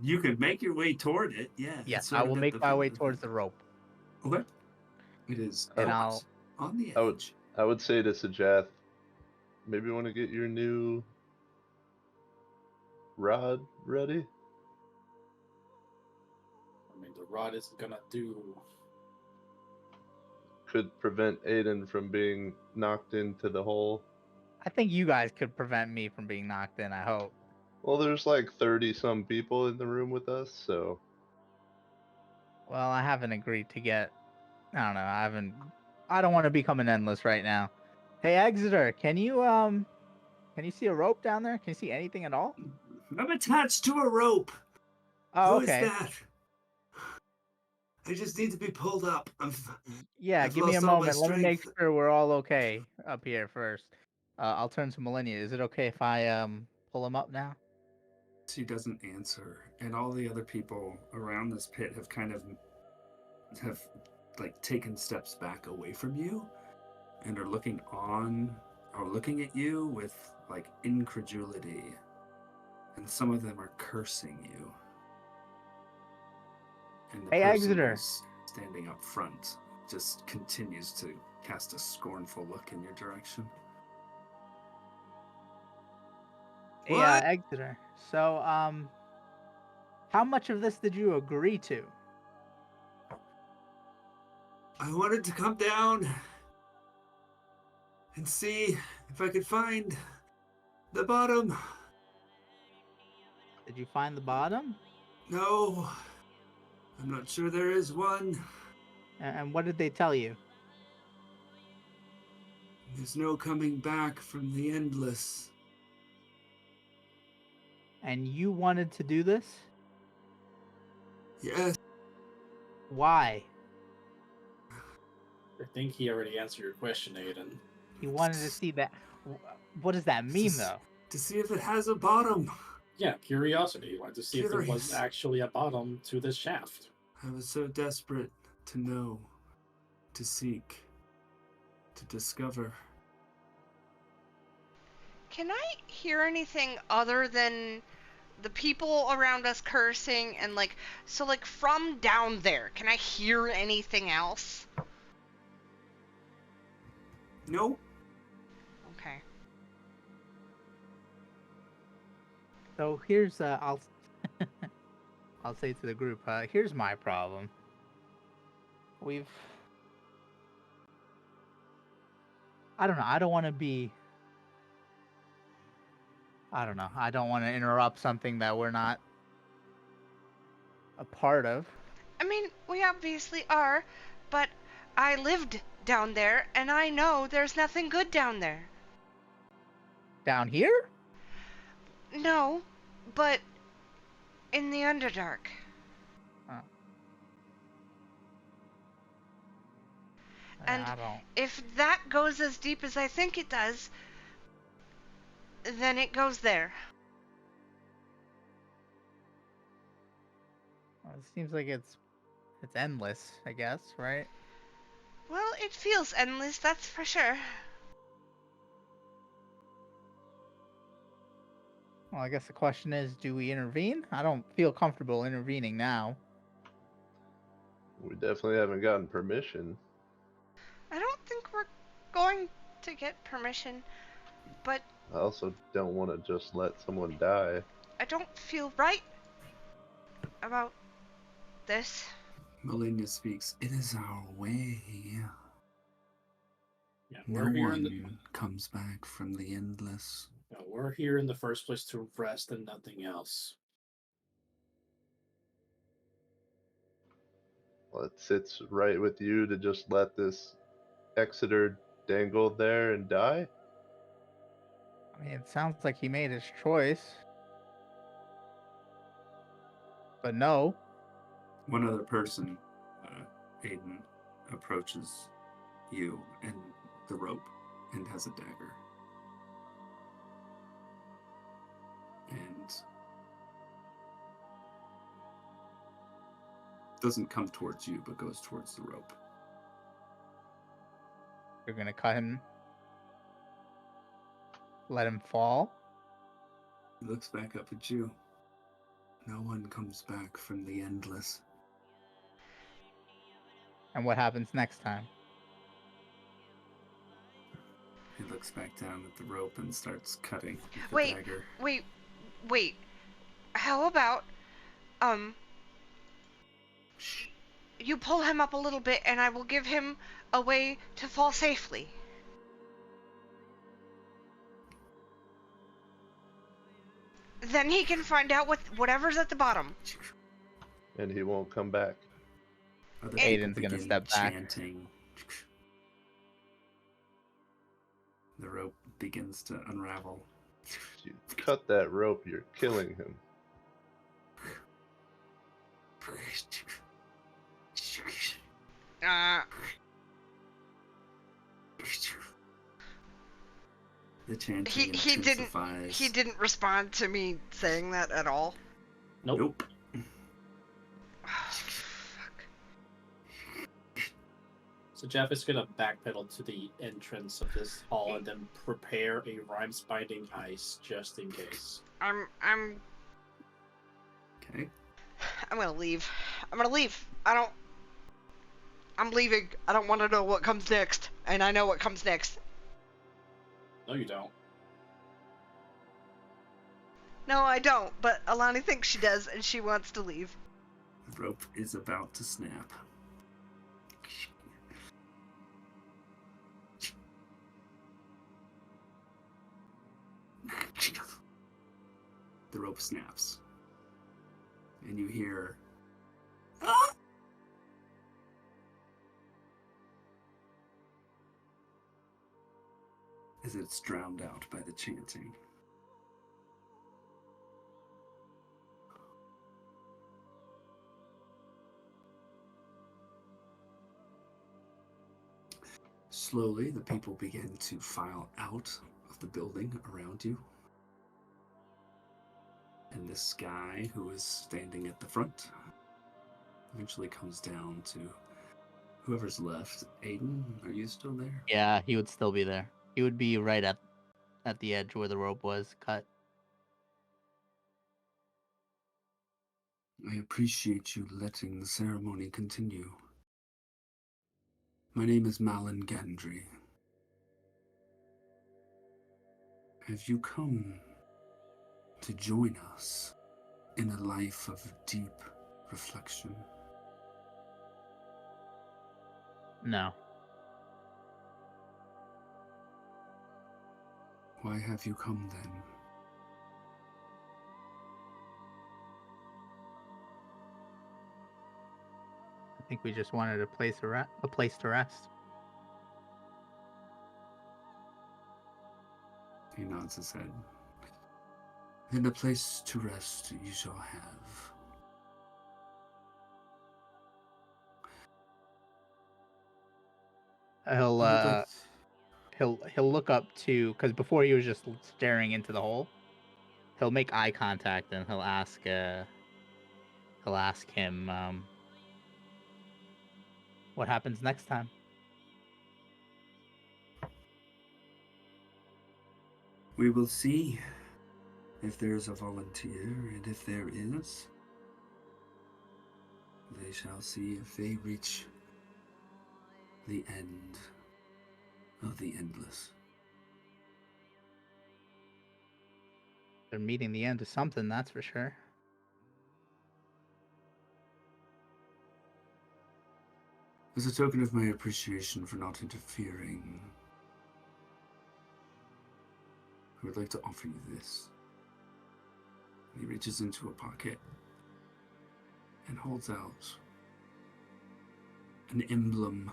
You can make your way toward it, yeah. Yes, it's I sort will of at make the my way foot of towards the rope. Okay. It is And out I'll- on the I would- edge. I would say to Sajath, maybe you want to get your new rod ready? I mean, the rod isn't gonna do. Could prevent Aiden from being knocked into the hole. I think you guys could prevent me from being knocked in. I hope. Well, there's like 30 some people in the room with us, so Well, I haven't agreed to get. I don't know. I don't want to become an endless right now. Hey, Exeter, can you see a rope down there? Can you see anything at all? I'm attached to a rope. Oh, Who is okay. that? I just need to be pulled up. Yeah, I've give me a lost all my moment. Let me make strength. sure we're all okay up here first. I'll turn to Millennia. Is it okay if I pull him up now? She doesn't answer, and all the other people around this pit have have like taken steps back away from you and are looking at you with like incredulity, and some of them are cursing you. And the Hey, person Exeter. who's standing up front just continues to cast a scornful look in your direction. Hey, What? Exeter. So, how much of this did you agree to? I wanted to come down and see if I could find the bottom. Did you find the bottom? No, I'm not sure there is one. And what did they tell you? There's no coming back from the endless. And you wanted to do this? Yes. Why? I think he already answered your question, Aiden. He wanted to see that. What does that mean, though? To see if it has a bottom. Yeah, curiosity. You wanted to see if there was Curious. actually a bottom to this shaft. I was so desperate to know, to seek, to discover. Can I hear anything other than the people around us cursing and like from down there? Can I hear anything else? No. Okay. So here's I'll I'll say to the group, here's my problem. I don't know, I don't want to be I don't know. I don't want to interrupt something that we're not a part of. I mean, we obviously are, but I lived down there and I know there's nothing good down there. Down here? No, but in the Underdark. Oh. And I don't. if that goes as deep as I think it does, then it goes there. Well, it seems like it's endless, I guess, right? Well, it feels endless, that's for sure. Well, I guess the question is, do we intervene? I don't feel comfortable intervening now. We definitely haven't gotten permission. I don't think we're going to get permission, but I also don't want to just let someone die. I don't feel right about this. Millennia speaks. It is our way. Yeah, No we're here one comes back from the endless. we're here in the first place to rest and nothing else. Well, it sits right with you to just let this Exeter dangle there and die? I mean, it sounds like he made his choice. But no. One other person, Aiden, approaches you and the rope and has a dagger. And doesn't come towards you, but goes towards the rope. You're gonna cut him. Let him fall. He looks back up at you. No one comes back from the endless. And what happens next time? He looks back down at the rope and starts cutting with the Wait, dagger. wait. How about, you pull him up a little bit and I will give him a way to fall safely. Then he can find out whatever's at the bottom. And he won't come back. Other Aiden's people gonna begin step back. chanting. The rope begins to unravel. If you cut that rope, you're killing him. Uh, The chanting he intensifies. he didn't respond to me saying that at all. Nope. Fuck. So Jeff is gonna backpedal to the entrance of this hall and then prepare a rhymes binding ice just in case. I'm Okay. gonna leave. I'm leaving. I don't want to know what comes next, and I know what comes next. No, you don't. No, I don't, but Alani thinks she does, and she wants to leave. The rope is about to snap. The rope snaps. And you hear... "Ah!" as it's drowned out by the chanting. Slowly, the people begin to file out of the building around you. And this guy who is standing at the front eventually comes down to whoever's left. Aiden, are you still there? Yeah, he would still be there. He would be right at the edge where the rope was cut. I appreciate you letting the ceremony continue. My name is Malin Gandry. Have you come to join us in a life of deep reflection? No. Why have you come then? I think we just wanted a place to rest. He nods his head. And a place to rest you shall have. He'll I would like he'll look up to, because before he was just staring into the hole. He'll make eye contact and he'll ask him what happens next time. We will see if there's a volunteer, and if there is, they shall see if they reach the end of the endless. They're meeting the end of something, that's for sure. As a token of my appreciation for not interfering, I would like to offer you this. He reaches into a pocket and holds out an emblem.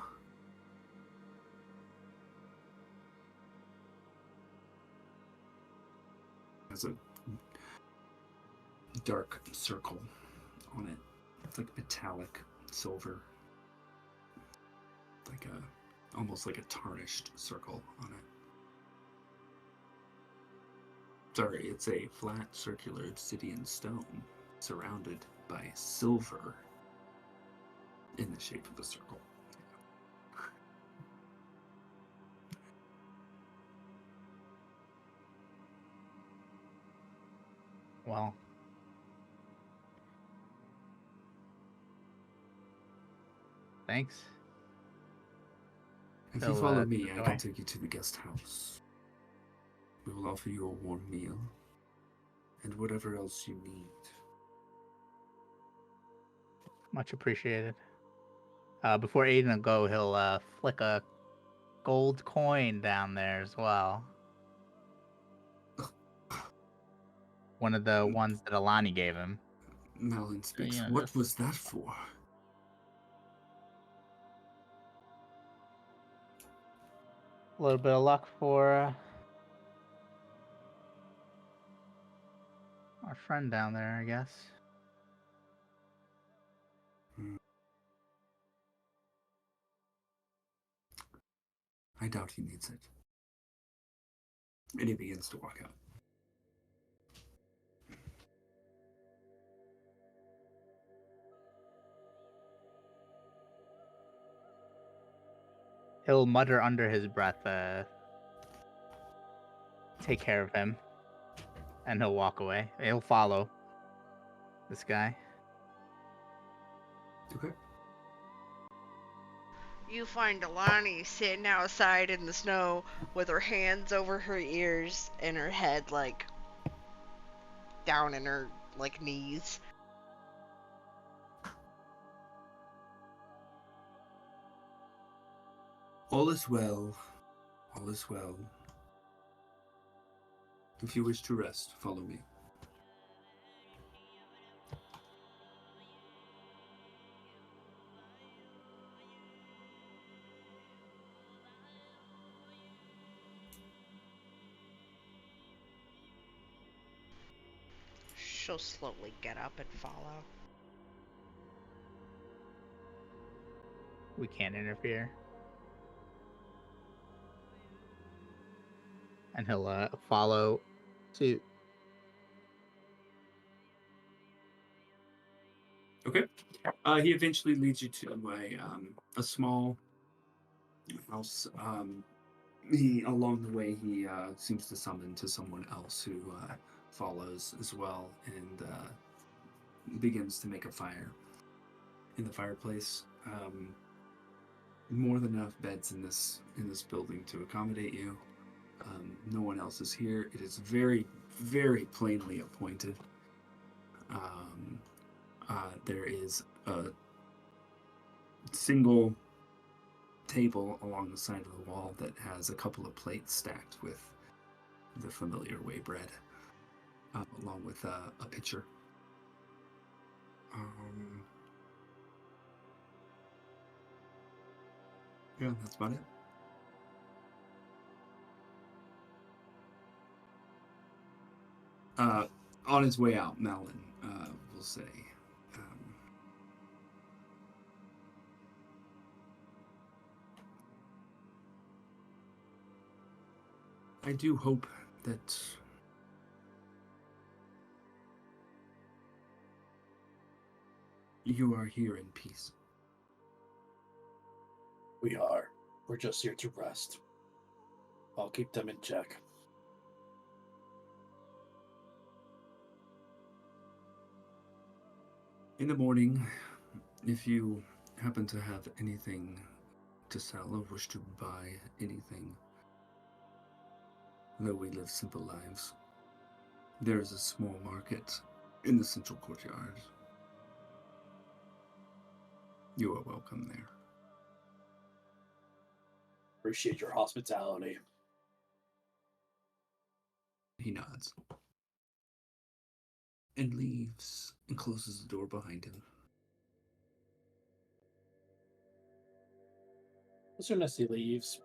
Has a dark circle on it. It's like metallic silver. Like almost like a tarnished circle on it. Sorry, it's a flat circular obsidian stone surrounded by silver in the shape of a circle. Well, thanks. If So, you follow me, I go can away. take you to the guest house. We will offer you a warm meal and whatever else you need. Much appreciated. Before Aiden will go, he'll flick a gold coin down there as well. One of the ones that Alani gave him. Malin speaks. Yeah, What just- was that for? A little bit of luck for our friend down there, I guess. I doubt he needs it. And he begins to walk out. He'll mutter under his breath, take care of him. And he'll walk away. He'll follow this guy. Okay. You find Alani sitting outside in the snow with her hands over her ears and her head like down in her like knees. All is well. All is well. If you wish to rest, follow me. She'll slowly get up and follow. We can't interfere. And he'll follow suit. Okay. He eventually leads you to a small house. Along the way, he seems to summon to someone else who follows as well, and begins to make a fire in the fireplace. More than enough beds in this building to accommodate you. No one else is here. It is very, very plainly appointed. There is a single table along the side of the wall that has a couple of plates stacked with the familiar whey bread, along with a pitcher. Yeah, that's about it. On his way out, Malin will say, I do hope that you are here in peace. We are. We're just here to rest. I'll keep them in check. In the morning, if you happen to have anything to sell or wish to buy anything, though we live simple lives, there is a small market in the central courtyard. You are welcome there. Appreciate your hospitality. He nods and leaves and closes the door behind him. As soon as he leaves,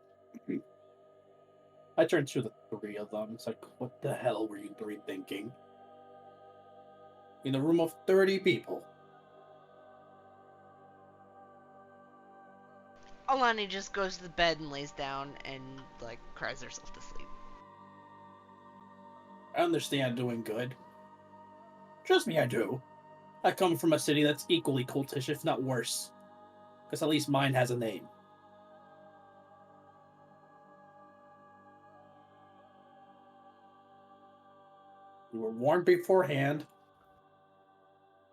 I turn to the three of them. It's like, what the hell were you three thinking? In a room of 30 people. Alani just goes to the bed and lays down and like cries herself to sleep. I understand doing good. Trust me, I do. I come from a city that's equally cultish, if not worse. Because at least mine has a name. We were warned beforehand,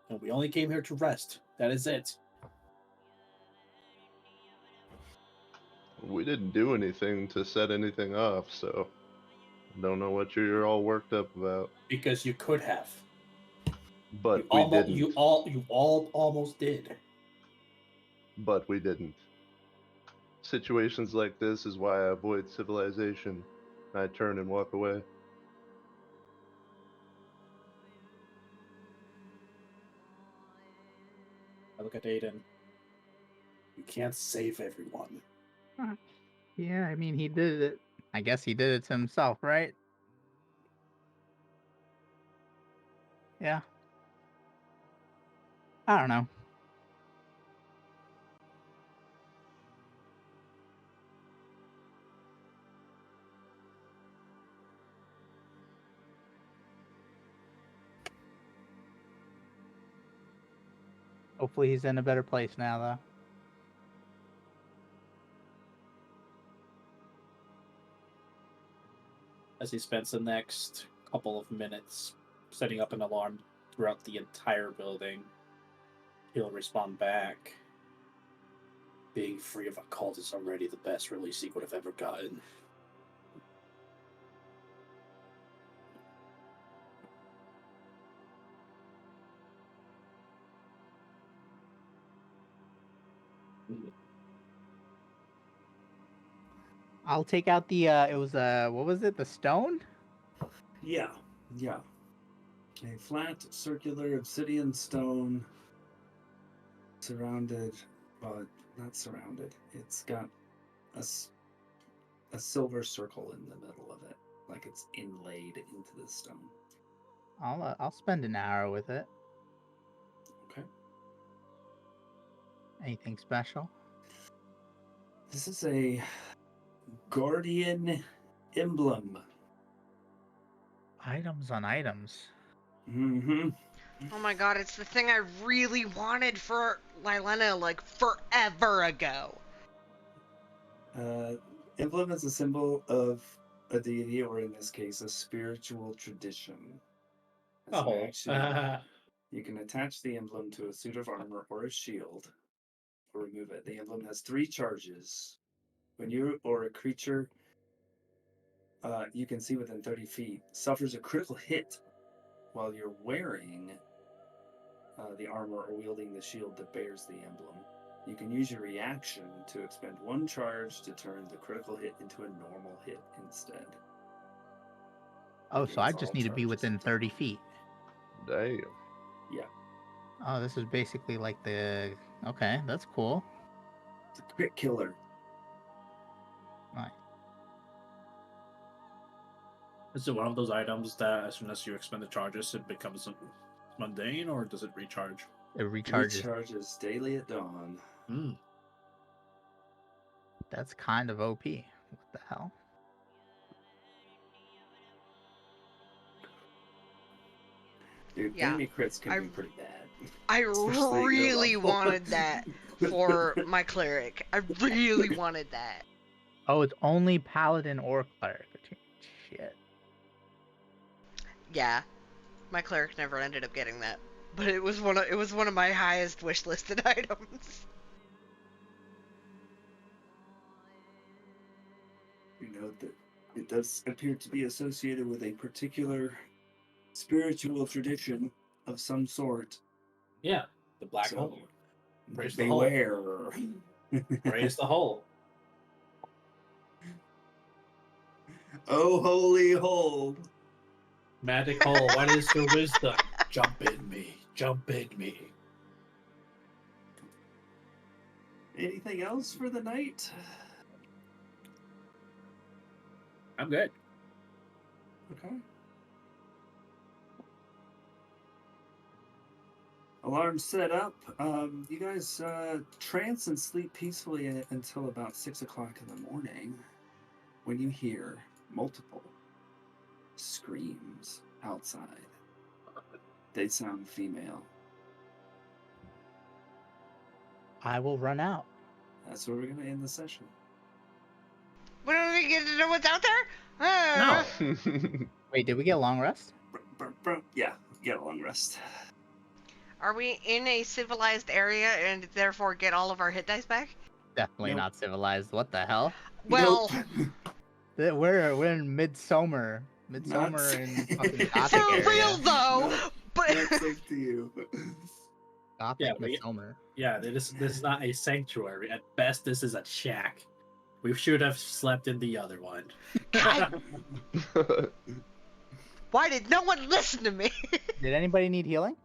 and we only came here to rest. That is it. We didn't do anything to set anything off, so I don't know what you're all worked up about. Because you could have. But we didn't. You all almost did. But we didn't. Situations like this is why I avoid civilization. I turn and walk away. I look at Aiden. You can't save everyone. Yeah, I mean, he did it. I guess he did it to himself, right? Yeah. I don't know. Hopefully he's in a better place now, though. As he spends the next couple of minutes setting up an alarm throughout the entire building, he'll respond back. Being free of a cult is already the best release he could have ever gotten. I'll take out the, it was, what was it? The stone? Yeah. A flat, circular obsidian stone surrounded, well, not surrounded. It's got a silver circle in the middle of it, like it's inlaid into the stone. I'll spend an hour with it. Okay. Anything special? This is a guardian emblem. Items on items. Mm-hmm. Oh my god, it's the thing I really wanted for Lilena like forever ago. Emblem is a symbol of a deity, or in this case, a spiritual tradition. As an action, you can attach the emblem to a suit of armor or a shield, or remove it. The emblem has 3 charges. When you or a creature you can see within 30 feet suffers a critical hit while you're wearing the armor or wielding the shield that bears the emblem, you can use your reaction to expend 1 charge to turn the critical hit into a normal hit instead. Oh, so I Gains just all need to be charges. within 30 feet. Damn. Yeah. Oh, this is basically like the... Okay, that's cool. It's a crit killer. Nice. Is it one of those items that as soon as you expend the charges, it becomes mundane, or does it recharge? It recharges. Recharges daily at dawn. That's kind of OP. What the hell? Dude, Yeah, enemy crits can be pretty bad. I Especially at your really level. wanted that for my cleric. I really wanted that. Oh, it's only paladin or cleric. Shit. Yeah, my cleric never ended up getting that, but it was one of my highest wish listed items. You know that it does appear to be associated with a particular spiritual tradition of some sort. Yeah, the black So, hole. Praise the hole. beware. Praise the hole. Oh, holy hole. Magic hole, what is your wisdom? Jump in me. Jump in me. Anything else for the night? I'm good. Okay. Alarm set up. You guys trance and sleep peacefully until about 6 o'clock in the morning when you hear multiple screams outside. They sound female. I will run out. That's where we're going to end the session. We don't even get to know what's out there? No. Wait, did we get a long rest? Yeah, get a long rest. Are we in a civilized area and therefore get all of our hit dice back? Definitely Nope. not civilized. What the hell? Well, Nope. We're in midsummer. Midsummer in fucking Gothic for area. real though. No, But That's up to you. Gothic Yeah, we- midsummer. Yeah, this is not a sanctuary. At best, this is a shack. We should have slept in the other one. God, why did no one listen to me? Did anybody need healing?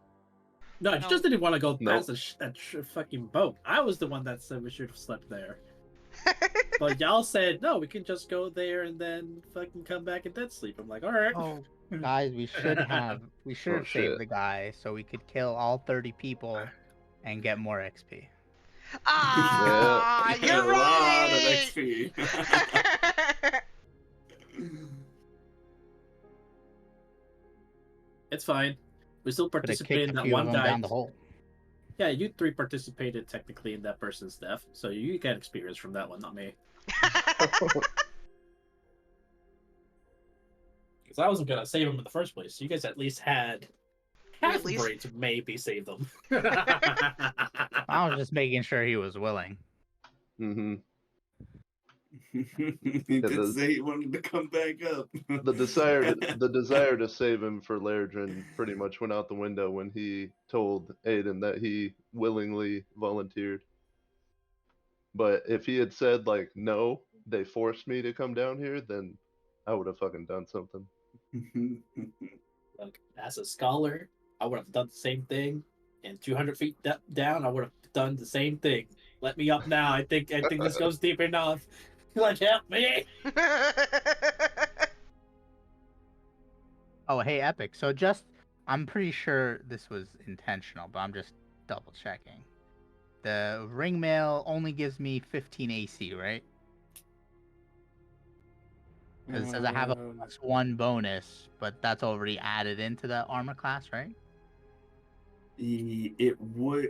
No, I just didn't want to go Nope. past that fucking boat. I was the one that said we should have slept there. But y'all said, no, we can just go there and then fucking come back and then sleep. I'm like, alright. Oh, guys, we should have saved shit. the guy so we could kill all 30 people and get more XP. Ah, you're A lot of right. XP. It's fine. We still Could have participate kicked in a that few of one them guy. down the hole. Yeah, you three participated technically in that person's death, so you get experience from that one, not me. Because I wasn't gonna save him in the first place. So you guys at least had half At least- brain to maybe save them. I was just making sure he was willing. Mm-hmm. He did say he wanted to come back up. The desire to save him for Lairdren pretty much went out the window when he told Aiden that he willingly volunteered. But if he had said like, no, they forced me to come down here, then I would have fucking done something. Look, as a scholar, I would have done the same thing. And 200 feet down, I would have done the same thing. Let me up now. I think this goes deep enough. Like, help me! Oh, hey, Epic. So I'm pretty sure this was intentional, but I'm just double checking. The ring mail only gives me 15 AC, right? Because it says I have a +1 bonus, but that's already added into the armor class, right? It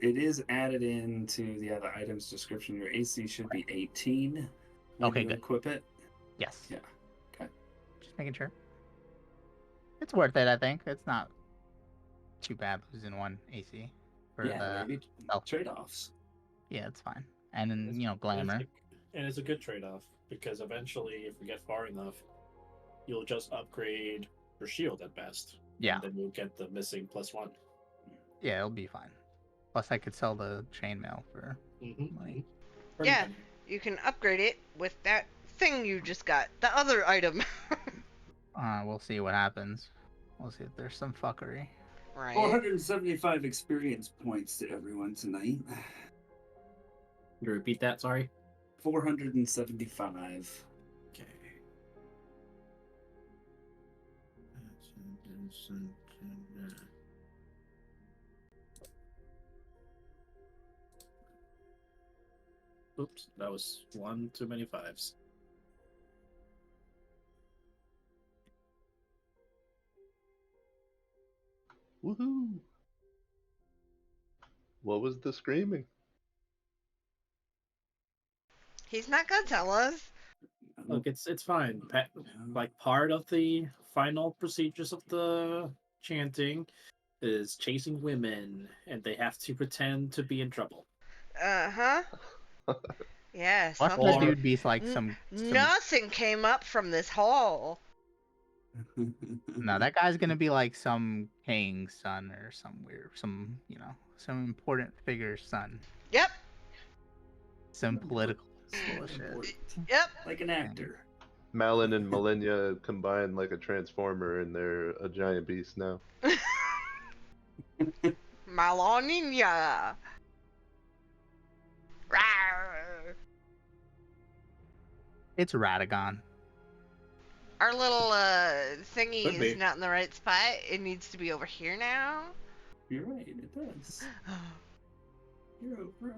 is added into the other items description. Your AC should be 18 when Okay, you good. equip it. Yes. Yeah. Okay. Just making sure. It's worth it, I think. It's not too bad losing 1 AC for the maybe health. trade-offs. Yeah, it's fine. And then, glamour. And it's a good trade-off, because eventually, if we get far enough, you'll just upgrade your shield at best. Yeah. And then you'll get the missing +1. Yeah, it'll be fine. Plus, I could sell the chainmail for money. Yeah, you can upgrade it with that thing you just got, the other item. We'll see what happens. We'll see if there's some fuckery. Right. 475 experience points to everyone tonight. Can you repeat that? Sorry. 475. Okay. Oops, that was one too many 5s. Woohoo! What was the screaming? He's not gonna tell us. Look, it's fine. Like, part of the final procedures of the chanting is chasing women, and they have to pretend to be in trouble. Uh-huh. Yeah, Watch something. the dude be like some... Nothing came up from this hall. No, that guy's gonna be like some king's son or some important figure's son. Yep. Some political bullshit. Yep. Like an actor. Malin and Malenia combined like a transformer, and they're a giant beast now. Maloninja. Rawr. It's Radagon. Our little thingy Could be. is not in the right spot. It needs to be over here now. You're right, it does. You're over.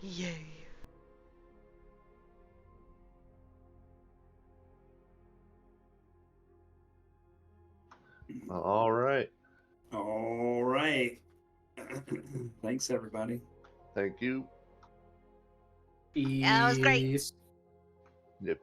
Yay. All right. All right. Thanks, everybody. Thank you. Yeah, that was great. Peace. Yep.